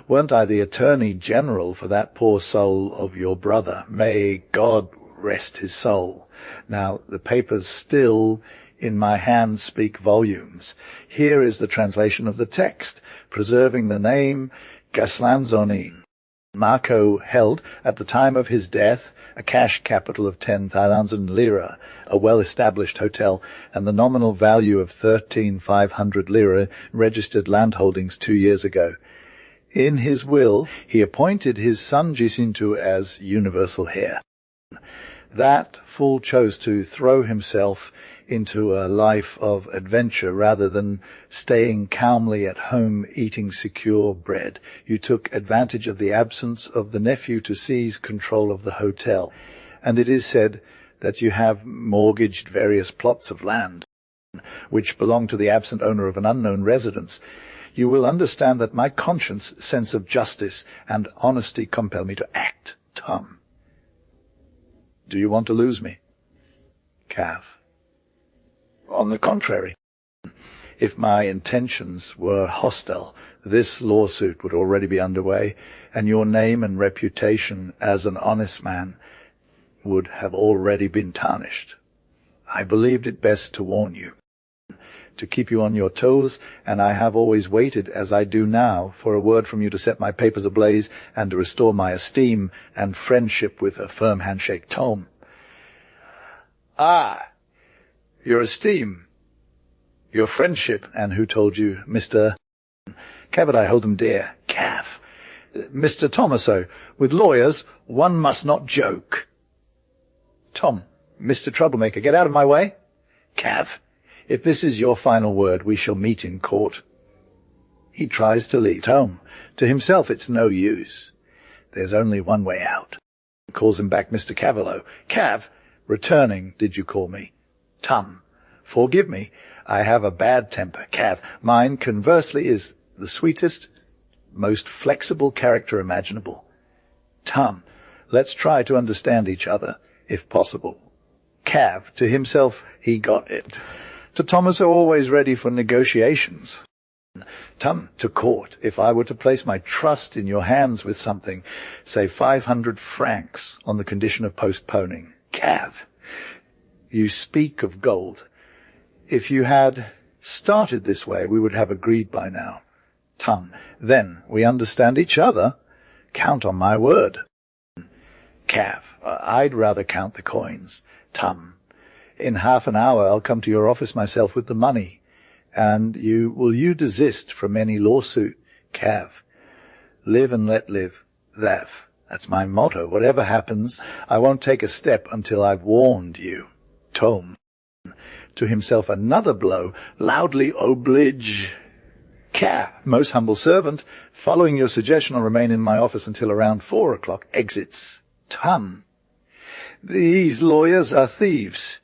Weren't I the Attorney General for that poor soul of your brother? May God rest his soul. Now, the papers still in my hand speak volumes. Here is the translation of the text, preserving the name Ghislanzoni. Marco held, at the time of his death, a cash capital of 10,000 lira, a well-established hotel, and the nominal value of 13,500 lira registered landholdings 2 years ago. In his will, he appointed his son Giacinto as universal heir. That fool chose to throw himself into a life of adventure rather than staying calmly at home eating secure bread. You took advantage of the absence of the nephew to seize control of the hotel, and it is said that you have mortgaged various plots of land which belong to the absent owner of an unknown residence. you will understand that my conscience, sense of justice, and honesty compel me to act. Tom. Do you want to lose me? Cav. On the contrary. If my intentions were hostile, this lawsuit would already be underway, and your name and reputation as an honest man would have already been tarnished. I believed it best to warn you, to keep you on your toes, and I have always waited, as I do now, for a word from you to set my papers ablaze and to restore my esteem and friendship with a firm handshake. Tom. Ah, your esteem, your friendship, and who told you, Mr. Cabot, I hold them dear. Cav. Mr. Thomaso, with lawyers, one must not joke. Tom. Mr. Troublemaker, get out of my way. Cav. If this is your final word, we shall meet in court. He tries to leave. Tom. To himself, it's no use. There's only one way out. Calls him back Mr. Cavallo. Cav. Returning, did you call me? Tom. Forgive me. I have a bad temper. Cav. Mine, conversely, is the sweetest, most flexible character imaginable. Tom. Let's try to understand each other, if possible. Cav. To himself, he got it. To Thomas, always ready for negotiations. Tom. To court. If I were to place my trust in your hands with something, say 500 francs, on the condition of postponing. Cav. You speak of gold. If you had started this way, we would have agreed by now. Tom. Then we understand each other. Count on my word. Cav. I'd rather count the coins. Tom. In half an hour I'll come to your office myself with the money. And will you desist from any lawsuit? Cav. Live and let live. That's my motto. Whatever happens, I won't take a step until I've warned you. Tom. To himself another blow, loudly oblige. Cav. Most humble servant. Following your suggestion, I'll remain in my office until around 4 o'clock. Exits. Tom. These lawyers are thieves.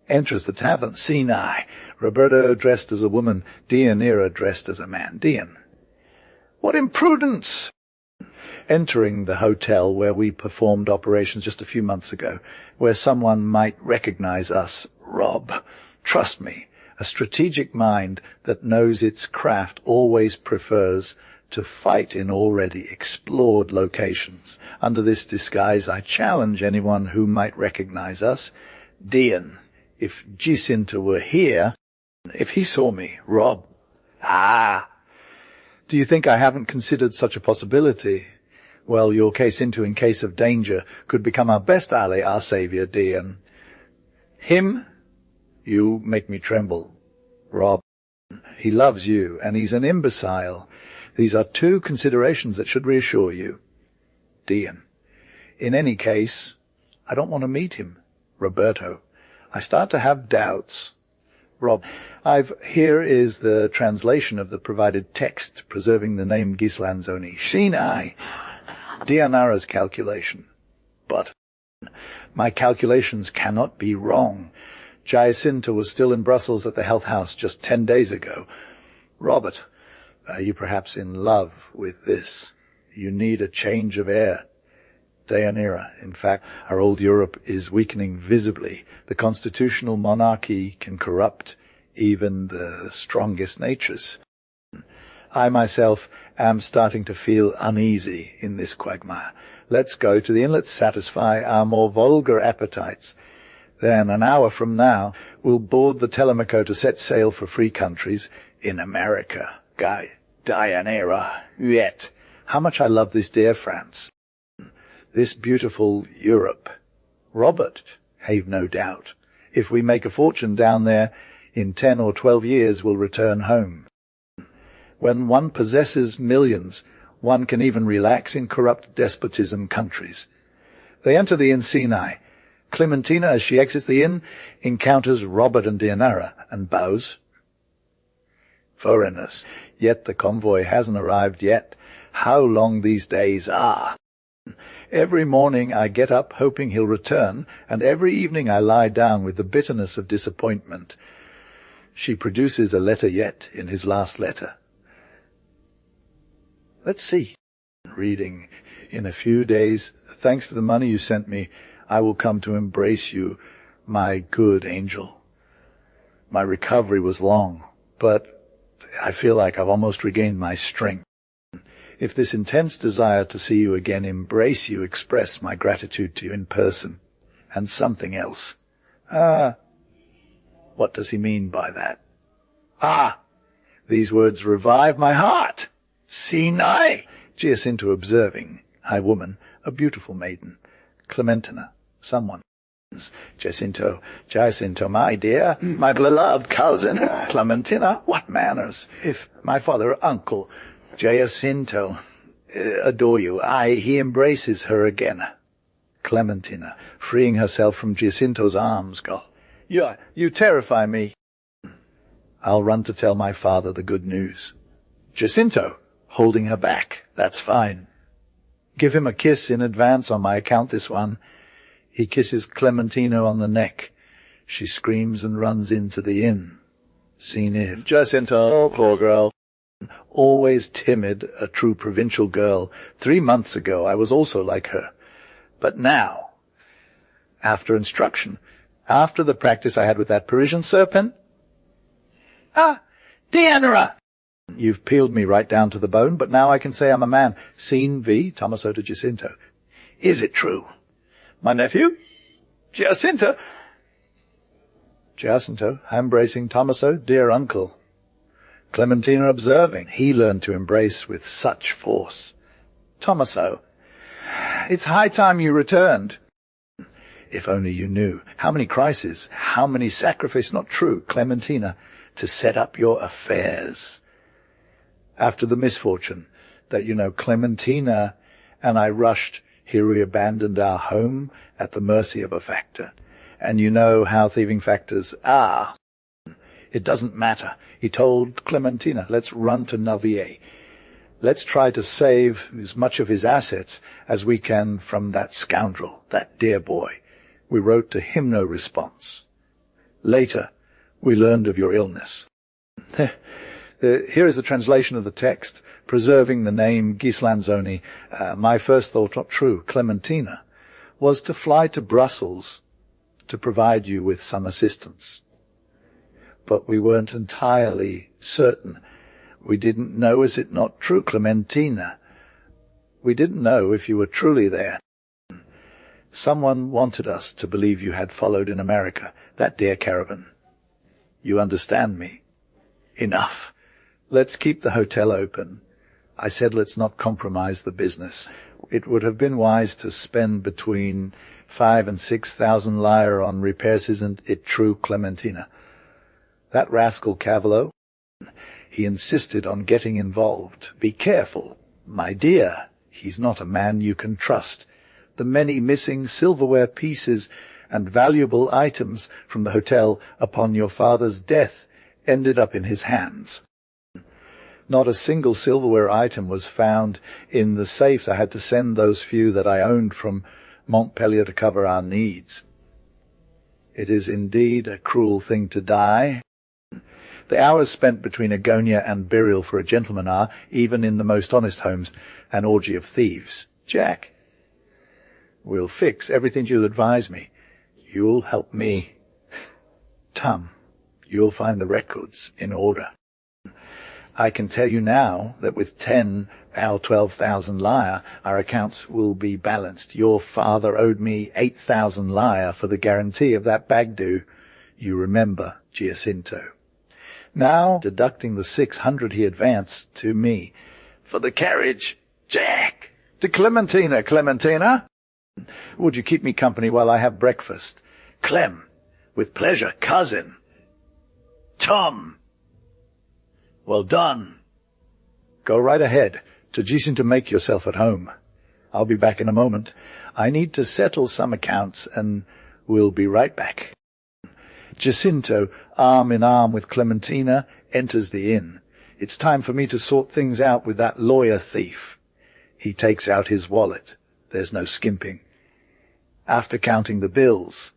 Enters the tavern. Scene I. Roberto dressed as a woman. Deianira dressed as a man. Dian. What imprudence! Entering the hotel where we performed operations just a few months ago, where someone might recognize us. Rob. Trust me, a strategic mind that knows its craft always prefers to fight in already explored locations. Under this disguise, I challenge anyone who might recognize us. Dian. If Gicinta were here, if he saw me, Rob. Ah! Do you think I haven't considered such a possibility? Well, your case into in case of danger could become our best ally, our saviour, Dian. Him? You make me tremble. Rob. He loves you, and he's an imbecile. These are two considerations that should reassure you. Dian. In any case, I don't want to meet him. Roberto. I start to have doubts. Rob. Here is the translation of the provided text, preserving the name Ghislanzoni. Scene I. Deianira's calculation. But my calculations cannot be wrong. Giacinta was still in Brussels at the health house just 10 days ago. Robert, are you perhaps in love with this? You need a change of air. Deianira, in fact, our old Europe is weakening visibly. The constitutional monarchy can corrupt even the strongest natures. I myself am starting to feel uneasy in this quagmire. Let's go to the inlet, satisfy our more vulgar appetites. Then, an hour from now, we'll board the Telemaco to set sail for free countries in America. Deianira, yet. How much I love this dear France. This beautiful Europe. Robert, have no doubt. If we make a fortune down there, in 10 or 12 years we'll return home. When one possesses millions, one can even relax in corrupt despotism countries. They enter the inn Sinai. Clementina, as she exits the inn, encounters Robert and Deianira and bows. Foreigners. Yet the convoy hasn't arrived yet. How long these days are! Every morning I get up hoping he'll return, and every evening I lie down with the bitterness of disappointment. She produces a letter yet in his last letter. Let's see. Reading. In a few days, thanks to the money you sent me, I will come to embrace you, my good angel. My recovery was long, but I feel like I've almost regained my strength. If this intense desire to see you again embrace you, express my gratitude to you in person. And something else. What does he mean by that? These words revive my heart. Sinai. Giacinto observing. I, woman, a beautiful maiden. Clementina, someone. Giacinto, my dear, my beloved cousin. Clementina, what manners. If my father or uncle, Giacinto, adore you, he embraces her again. Clementina, freeing herself from Giacinto's arms, God. You terrify me. I'll run to tell my father the good news. Giacinto, holding her back. That's fine. Give him a kiss in advance on my account, this one. He kisses Clementina on the neck. She screams and runs into the inn. Scene in. Giacinto, poor girl. Always timid, a true provincial girl. 3 months ago I was also like her. But now, after instruction, after the practice I had with that Parisian serpent, Deanira! You've peeled me right down to the bone, but now I can say I'm a man. Scene V, Tommaso to Giacinto. Is it true? My nephew? Giacinto, embracing Tommaso, dear uncle. Clementina observing. He learned to embrace with such force. Tommaso, it's high time you returned. If only you knew. How many crises, how many sacrifices, not true, Clementina, to set up your affairs. After the misfortune that, Clementina and I rushed, here we abandoned our home at the mercy of a factor. And you know how thieving factors are. It doesn't matter. He told Clementina, let's run to Navier. Let's try to save as much of his assets as we can from that scoundrel, that dear boy. We wrote to him no response. Later, we learned of your illness. Here is the translation of the text, preserving the name Ghislanzoni. My first thought, not true, Clementina, was to fly to Brussels to provide you with some assistance. But we weren't entirely certain. We didn't know, is it not true, Clementina? We didn't know if you were truly there. Someone wanted us to believe you had followed in America, that dear caravan. You understand me? Enough. Let's keep the hotel open. I said let's not compromise the business. It would have been wise to spend between 5,000 and 6,000 lire on repairs, isn't it true, Clementina? That rascal Cavallo, he insisted on getting involved. Be careful, my dear. He's not a man you can trust. The many missing silverware pieces and valuable items from the hotel upon your father's death ended up in his hands. Not a single silverware item was found in the safes. I had to send those few that I owned from Montpellier to cover our needs. It is indeed a cruel thing to die. The hours spent between agonia and burial for a gentleman are, even in the most honest homes, an orgy of thieves. Jack, we'll fix everything you'll advise me. You'll help me. Tom, you'll find the records in order. I can tell you now that with 10 our 12,000 lire, our accounts will be balanced. Your father owed me 8,000 lire for the guarantee of that Bagdu. You remember, Giacinto. Now, deducting the 600 he advanced to me. For the carriage, Jack. To Clementina, Clementina. Would you keep me company while I have breakfast? Clem, with pleasure, cousin. Tom. Well done. Go right ahead. To Giacinto, make yourself at home. I'll be back in a moment. I need to settle some accounts, and we'll be right back. Giacinto, arm in arm with Clementina, enters the inn. It's time for me to sort things out with that lawyer thief. He takes out his wallet. There's no skimping. After counting the bills.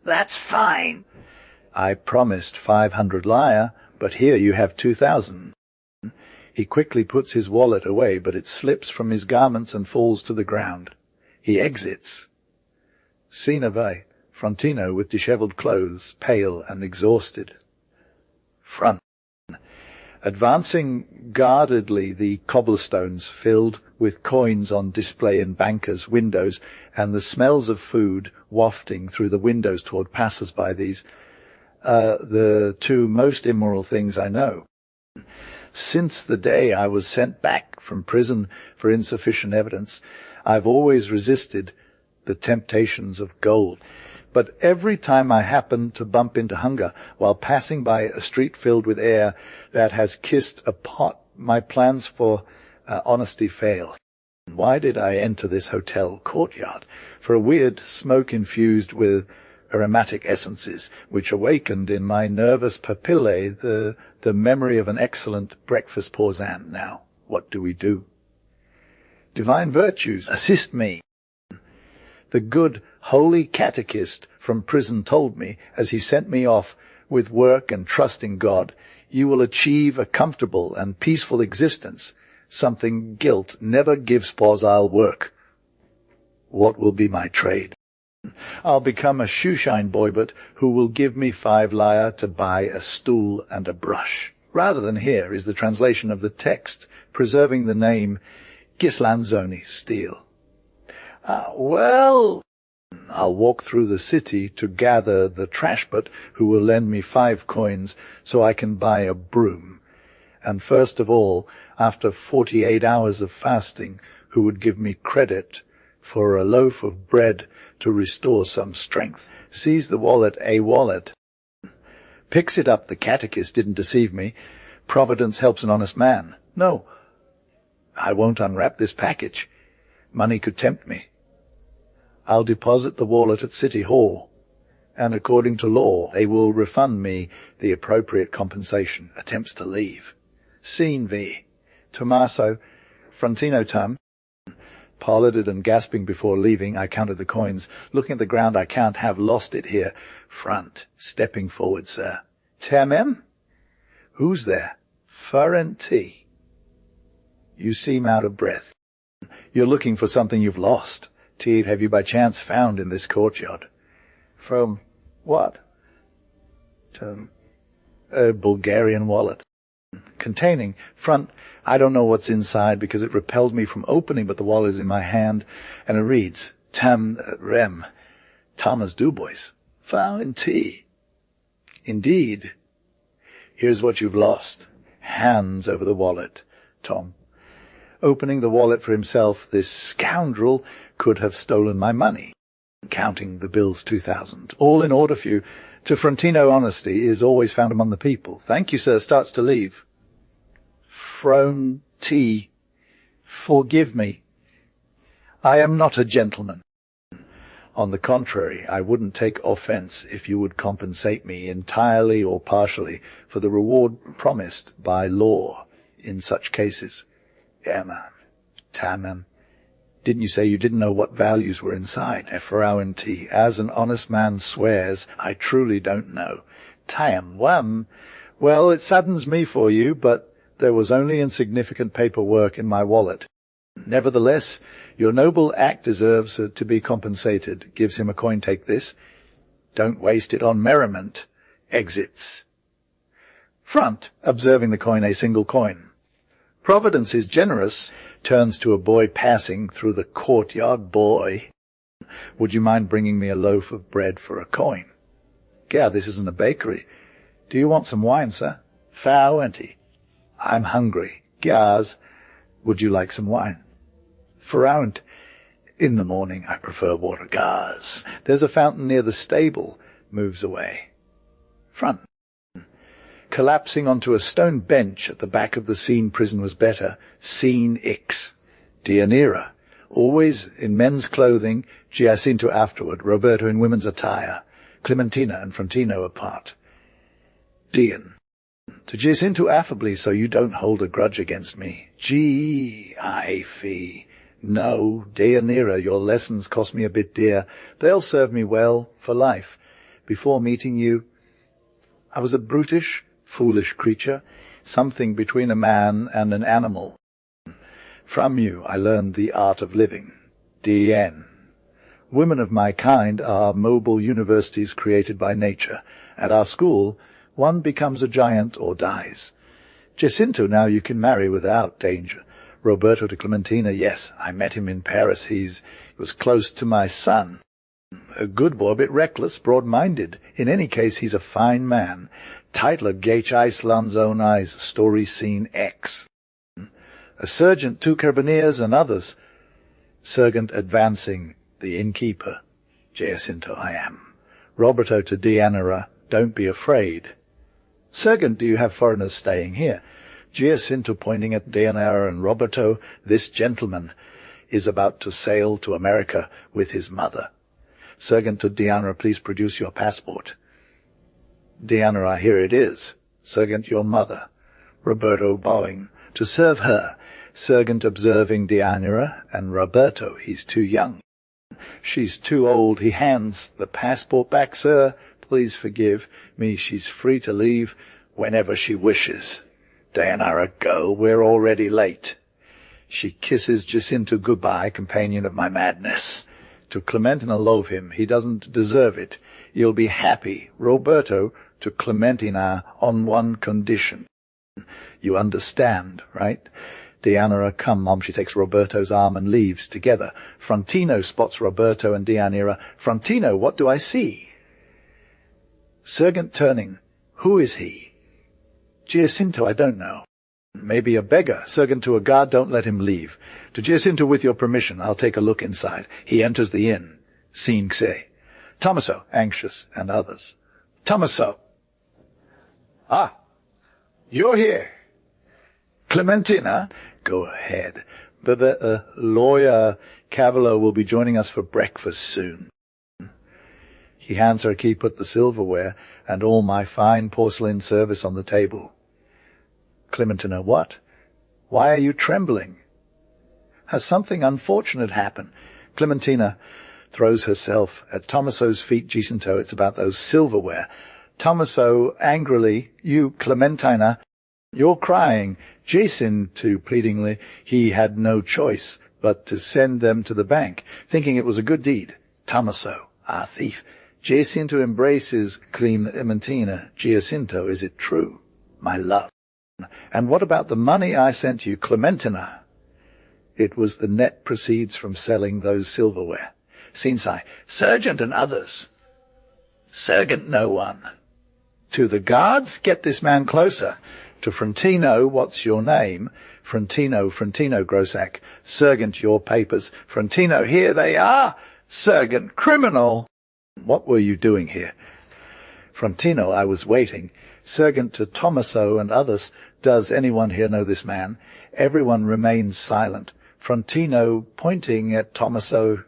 That's fine. I promised 500 lire, but here you have 2,000. He quickly puts his wallet away, but it slips from his garments and falls to the ground. He exits. Scene by Frontino with dishevelled clothes, pale and exhausted. Front. Advancing guardedly the cobblestones filled with coins on display in bankers' windows, and the smells of food wafting through the windows toward passers-by, these are the two most immoral things I know. Since the day I was sent back from prison for insufficient evidence, I've always resisted the temptations of gold. But every time I happen to bump into hunger while passing by a street filled with air that has kissed a pot, my plans for honesty fail. Why did I enter this hotel courtyard? For a weird smoke infused with aromatic essences, which awakened in my nervous papillae the memory of an excellent breakfast poursan. Now, what do we do? Divine virtues, assist me. The good, holy catechist from prison told me, as he sent me off with work and trust in God, you will achieve a comfortable and peaceful existence, something guilt never gives Pausile work. What will be my trade? I'll become a shoeshine boy, but who will give me 5 lire to buy a stool and a brush. Rather than here is the translation of the text, preserving the name Ghislanzoni steel. Well, I'll walk through the city to gather the trashpot who will lend me 5 coins so I can buy a broom. And first of all, after 48 hours of fasting, who would give me credit for a loaf of bread to restore some strength. Sees the wallet, a wallet. Picks it up. The catechist didn't deceive me. Providence helps an honest man. No, I won't unwrap this package. Money could tempt me. I'll deposit the wallet at City Hall, and according to law, they will refund me the appropriate compensation. Attempts to leave. Scene V. Tommaso, Frontino tum. Pollarded and gasping before leaving, I counted the coins. Looking at the ground, I can't have lost it here. Front, stepping forward, sir. Temem? Who's there? Ferenti. You seem out of breath. You're looking for something you've lost. Teed, have you by chance found in this courtyard? From what? A Bulgarian wallet. Containing, front, I don't know what's inside because it repelled me from opening, but the wallet is in my hand, and it reads, Tam Rem, Thomas Dubois, found tea. Indeed. Here's what you've lost. Hands over the wallet, Tom. Opening the wallet for himself, this scoundrel could have stolen my money. Counting the bills 2,000. All in order for you. To Frontino, honesty is always found among the people. Thank you, sir. Starts to leave. Fronti, forgive me. I am not a gentleman. On the contrary, I wouldn't take offence if you would compensate me entirely or partially for the reward promised by law in such cases. Emma, Tamam, didn't you say you didn't know what values were inside? Efrauenti, as an honest man swears, I truly don't know. Tam, well, it saddens me for you, but there was only insignificant paperwork in my wallet. Nevertheless, your noble act deserves to be compensated. Gives him a coin, take this. Don't waste it on merriment. Exits. Front, observing the coin, a single coin. Providence is generous, turns to a boy passing through the courtyard. Boy, would you mind bringing me a loaf of bread for a coin? Yeah, this isn't a bakery. Do you want some wine, sir? Fauenti. I'm hungry. Gaz, would you like some wine? Ferraunt. In the morning I prefer water. Gaz. There's a fountain near the stable. Moves away. Front. Collapsing onto a stone bench at the back of the scene prison was better. Scene X. Deianira. Always in men's clothing. Giacinto afterward. Roberto in women's attire. Clementina and Frontino apart. Dian. To Giacinto affably, so you don't hold a grudge against me. G-I-Fee. No, Deianira, your lessons cost me a bit dear. They'll serve me well for life. Before meeting you, I was a brutish, foolish creature. something between a man and an animal. From you I learned the art of living. D.N. Women of my kind are mobile universities created by nature. At our school, one becomes a giant or dies. Jacinto now you can marry without danger. Roberto to Clementina, yes, I met him in Paris. He was close to my son. A good boy, a bit reckless, broad-minded. In any case, he's a fine man. Titler Ghislanzoni, story scene X. A sergeant, 2 carbineers, and others. Sergeant advancing, the innkeeper. Jacinto, I am. Roberto to Dianera, don't be afraid. Sergeant, do you have foreigners staying here? Giacinto pointing at Dianera and Roberto, this gentleman is about to sail to America with his mother. Sergeant to Dianera, please produce your passport. Dianera, here it is. Sergeant, your mother. Roberto bowing. To serve her. Sergeant observing Dianera and Roberto, he's too young. She's too old. He hands the passport back, sir. Please forgive me. She's free to leave whenever she wishes. Dianera, go. We're already late. She kisses Jacinto goodbye, companion of my madness. To Clementina, love him. He doesn't deserve it. You'll be happy. Roberto to Clementina on one condition. You understand, right? Dianera, come, Mom. She takes Roberto's arm and leaves together. Frontino spots Roberto and Dianera. Frontino, what do I see? Sergeant turning. Who is he? Giacinto, I don't know. Maybe a beggar. Sergeant to a guard, don't let him leave. To Giacinto, with your permission, I'll take a look inside. He enters the inn. Scene Xe. Tommaso, anxious, and others. Tommaso. Ah, you're here. Clementina. Go ahead. The lawyer Cavallo will be joining us for breakfast soon. He hands her a key, put the silverware and all my fine porcelain service on the table. Clementina, what? Why are you trembling? Has something unfortunate happened? Clementina throws herself at Tommaso's feet. Giacinto, it's about those silverware. Tommaso angrily, you, Clementina, you're crying. Giacinto pleadingly, he had no choice but to send them to the bank, thinking it was a good deed. Tommaso, our thief. Giacinto embraces Clementina. Giacinto, is it true? My love. And what about the money I sent you, Clementina? It was the net proceeds from selling those silverware. Sinsai, Sergeant and others. Sergeant, no one. To the guards, get this man closer. To Frontino, what's your name? Frontino, Grossack. Sergeant, your papers. Frontino, here they are. Sergeant, criminal. What were you doing here? Frontino, I was waiting. Sergeant to Tommaso and others. Does anyone here know this man? Everyone remains silent. Frontino, pointing at Tommaso.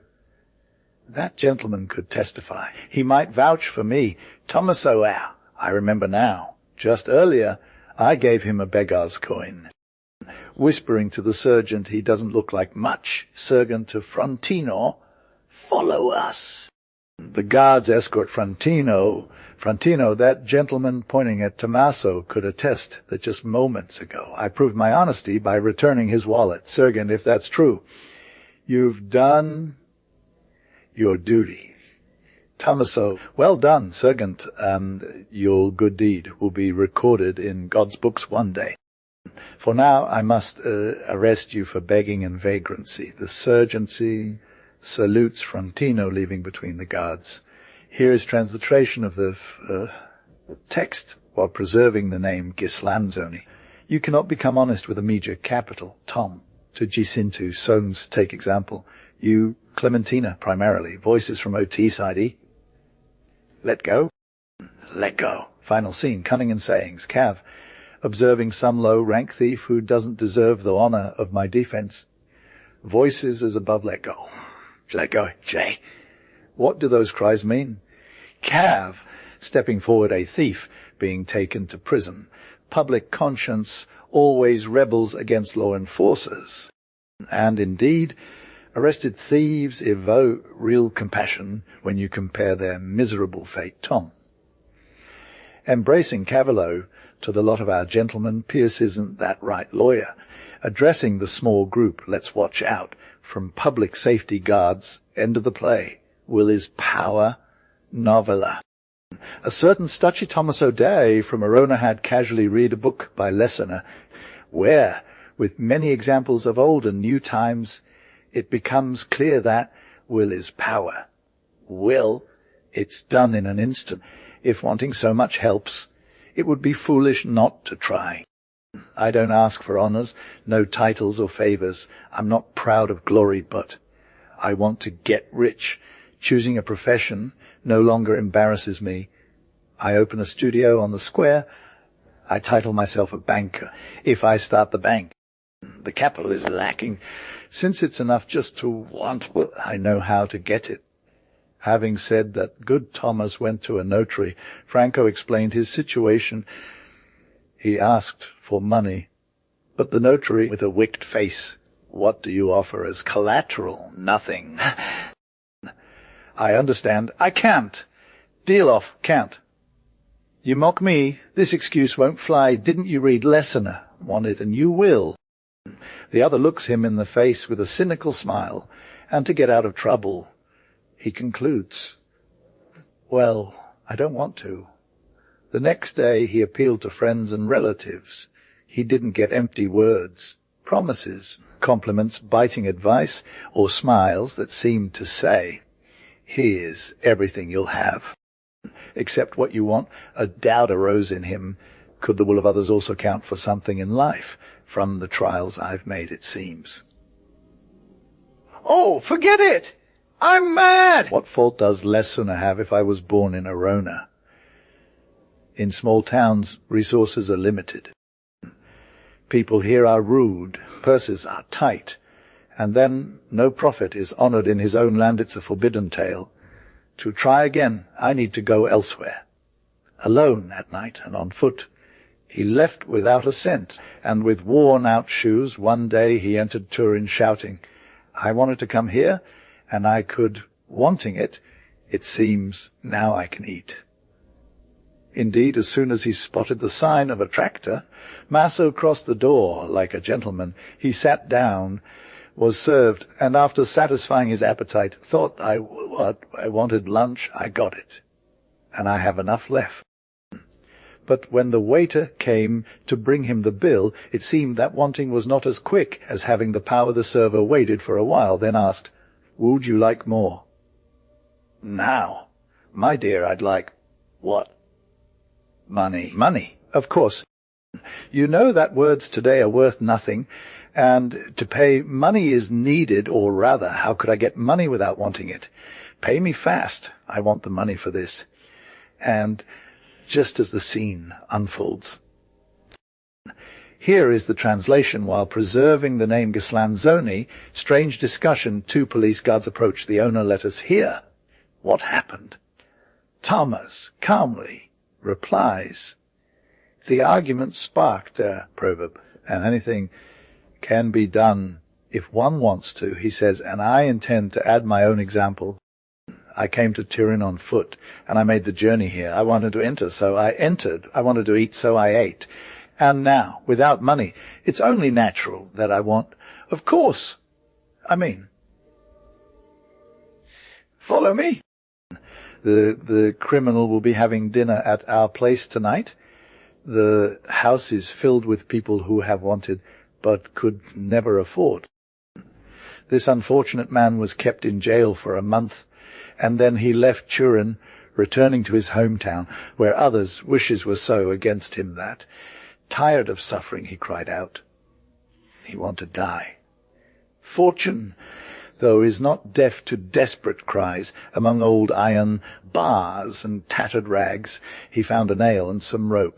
That gentleman could testify. He might vouch for me. Tommaso, I remember now. Just earlier, I gave him a beggar's coin. Whispering to the sergeant, he doesn't look like much. Sergeant to Frontino, follow us. The guards escort Frontino. Frontino, that gentleman pointing at Tommaso, could attest that just moments ago I proved my honesty by returning his wallet. Sergeant, if that's true, you've done your duty. Tommaso, well done, Sergeant, and your good deed will be recorded in God's books one day. For now, I must arrest you for begging and vagrancy. The sergeant salutes Frontino, leaving between the guards. Here is transliteration of the text while preserving the name Ghislanzoni. You cannot become honest with a major capital. Tom. To Giacinto, Soames, take example. You, Clementina, primarily. Voices from OT side E. Let go. Let go. Final scene. Cunning and sayings. Cav. Observing some low-rank thief who doesn't deserve the honor of my defense. Voices as above. Let go. Let go. Jay. What do those cries mean? Cav, stepping forward, a thief being taken to prison. Public conscience always rebels against law enforcers. And indeed, arrested thieves evoke real compassion when you compare their miserable fate. Tom. Embracing Cavallo, To the lot of our gentlemen, Pierce isn't that right lawyer. Addressing the small group, let's watch out. From public safety guards, end of the play. Will is power, novella. A certain Stutchy Thomas O'Day from Arona had casually read a book by Lessoner, where, with many examples of old and new times, it becomes clear that will is power. Will, it's done in an instant. If wanting so much helps, it would be foolish not to try. I don't ask for honours, no titles or favours. I'm not proud of glory, but I want to get rich. Choosing a profession no longer embarrasses me. I open a studio on the square. I title myself a banker. If I start the bank, the capital is lacking. Since it's enough just to want, well, I know how to get it. Having said that good Thomas went to a notary, Franco explained his situation. He asked for money, but the notary, with a wicked face, "What do you offer as collateral?" "Nothing." "I understand. I can't. Deal off. Can't." "You mock me. This excuse won't fly. Didn't you read Lessoner? Want it, and you will." The other looks him in the face with a cynical smile, and to get out of trouble, he concludes, "Well, I don't want to." The next day he appealed to friends and relatives. He didn't get empty words, promises, compliments, biting advice, or smiles that seemed to say, "Here's everything you'll have." Except what you want, a doubt arose in him. Could the will of others also count for something in life? From the trials I've made, it seems. "Oh, forget it! I'm mad!" What fault does Lessoner have if I was born in Arona? In small towns, resources are limited. People here are rude, purses are tight, and then no prophet is honored in his own land. It's a forbidden tale. To try again, I need to go elsewhere. Alone at night and on foot, he left without a cent, and with worn-out shoes one day he entered Turin shouting, "I wanted to come here, and I could, wanting it, it seems now I can eat." Indeed, as soon as he spotted the sign of a tractor, Maso crossed the door like a gentleman. He sat down, was served, and after satisfying his appetite, thought I wanted lunch. I got it, and I have enough left. But when the waiter came to bring him the bill, it seemed that wanting was not as quick as having the power. The server waited for a while, then asked, "Would you like more?" "Now, my dear, I'd like..." "What?" "Money." "Money, of course. You know that words today are worth nothing, and to pay money is needed, or rather, how could I get money without wanting it? Pay me fast. I want the money for this." And just as the scene unfolds. Here is the translation. While preserving the name Ghislanzoni, strange discussion, 2 police guards approach. The owner let us hear. What happened? Thomas calmly replies. The argument sparked a proverb, and anything can be done if one wants to, he says, and I intend to add my own example. I came to Turin on foot, and I made the journey here. I wanted to enter, so I entered. I wanted to eat, so I ate. And now, without money, it's only natural that I want... Of course. I mean... Follow me. The criminal will be having dinner at our place tonight. The house is filled with people who have wanted, but could never afford. This unfortunate man was kept in jail for a month, and then he left Turin, returning to his hometown, where others' wishes were so against him that, tired of suffering, he cried out. He wanted to die. Fortune, though, is not deaf to desperate cries. Among old iron bars and tattered rags, he found a nail and some rope.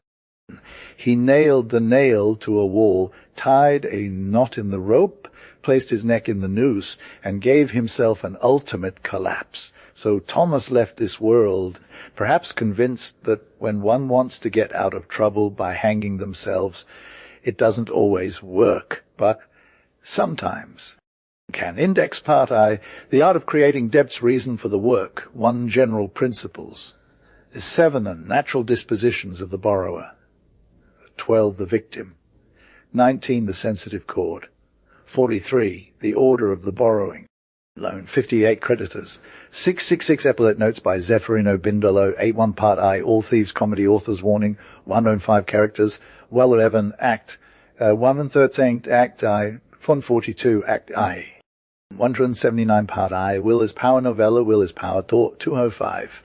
He nailed the nail to a wall, tied a knot in the rope, placed his neck in the noose, and gave himself an ultimate collapse. So Thomas left this world, perhaps convinced that when one wants to get out of trouble by hanging themselves, it doesn't always work, but sometimes can. Index part I, the art of creating debt's reason for the work, 1 general principles, 7 natural dispositions of the borrower. 12 the victim, 19 the sensitive chord, 43 the order of the borrowing loan, 58 creditors, 666 epaulette notes by Zeffirino Bindolo, 81 part I, All Thieves Comedy Author's Warning, 105 characters, well 11 act, 1 and 13th act I, 142 act I, 179 part I, Will is Power novella, Will is Power 205.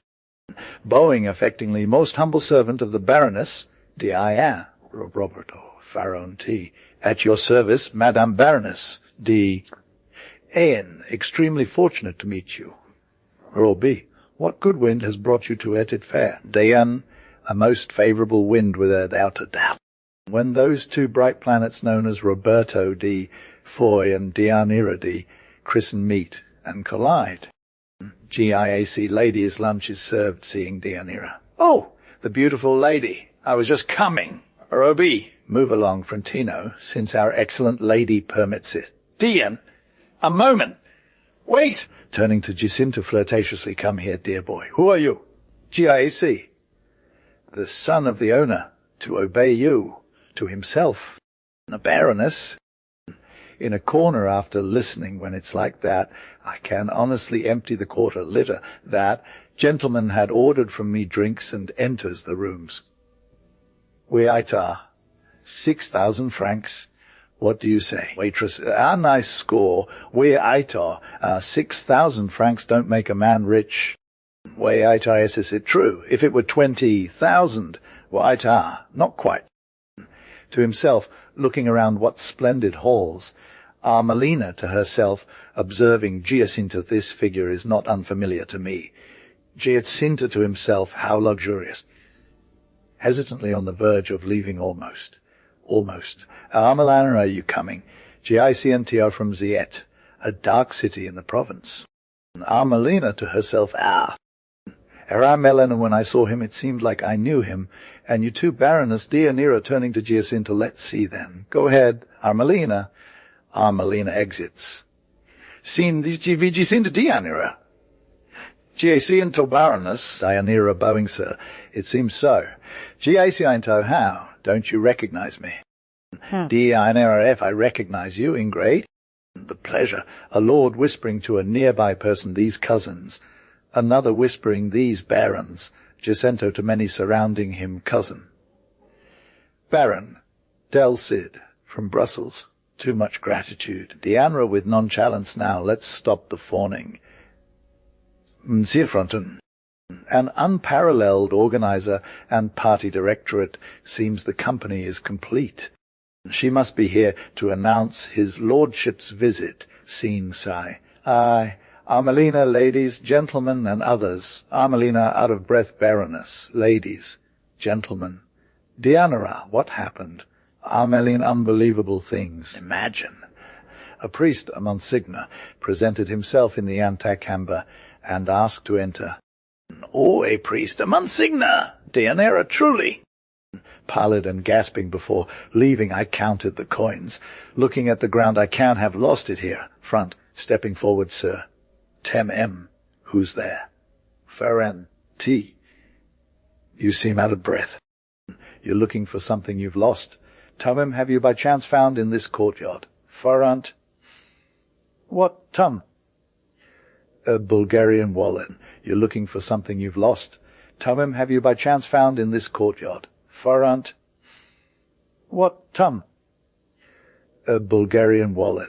Bowing affectingly, most humble servant of the Baroness, D.I.A. Roberto Faron T. At your service, Madame Baroness, D. A.N. Extremely fortunate to meet you. Or B. What good wind has brought you to Etet Fair? D.N. A most favourable wind without a doubt. When those two bright planets known as Roberto D. Foy and Deianira D. christen meet and collide. GIAC lady's lunch is served, seeing Deianira. Oh, the beautiful lady. I was just coming. Or OB. Move along, Frontino, since our excellent lady permits it. Dian, a moment. Wait. Turning to Jacinta flirtatiously, come here, dear boy. Who are you? GIAC. The son of the owner, to obey you, to himself. The Baroness. In a corner after listening when it's like that, I can honestly empty the quarter litter. That gentleman had ordered from me drinks and enters the rooms. We aitar. 6,000 francs. What do you say? Waitress, a nice score. We aitar. 6,000 francs don't make a man rich. We aitar, yes, is it true? If it were 20,000, aitar. Not quite. To himself, looking around what splendid halls. Armelina to herself, observing Giacinta, this figure is not unfamiliar to me. Giacinta to himself, how luxurious. Hesitantly on the verge of leaving almost. Armelina, are you coming? Giacinta are from Ziet, a dark city in the province. Armelina to herself, Aramelina, when I saw him, it seemed like I knew him. And you too, Baroness, Deianira, turning to Giacinta, let's see then. Go ahead, Armelina. Armelina exits. Seen these Giacinta Deianira. Giacinta Baroness, Deianira bowing, sir. It seems so. Giacinta, how? Don't you recognize me? Deianira, if I recognize you, in great. The pleasure. A lord whispering to a nearby person, these cousins. Another whispering, these barons. Jacinto to many surrounding him, cousin. Baron, Del Cid, from Brussels. Too much gratitude. Deianira with nonchalance now. Let's stop the fawning. Monsieur Fronton. An unparalleled organizer and party directorate. Seems the company is complete. She must be here to announce his lordship's visit. Scene sigh. Aye. Armelina, ladies, gentlemen, and others. Armelina, out of breath, Baroness, ladies, gentlemen. Deianira, what happened? Armelina, unbelievable things. Imagine. A priest, a Monsignor, presented himself in the antechamber and asked to enter. Oh, a priest, a Monsignor. Deianira, truly. Pallid and gasping before leaving, I counted the coins. Looking at the ground, I can't have lost it here. Front, stepping forward, sir. Tem M. Who's there? Ferren T. You seem out of breath. You're looking for something you've lost. Tumim, have you by chance found in this courtyard? Ferrant. What tum? A Bulgarian wallet. You're looking for something you've lost. Tumim, have you by chance found in this courtyard? Ferrant. What tum? A Bulgarian wallet.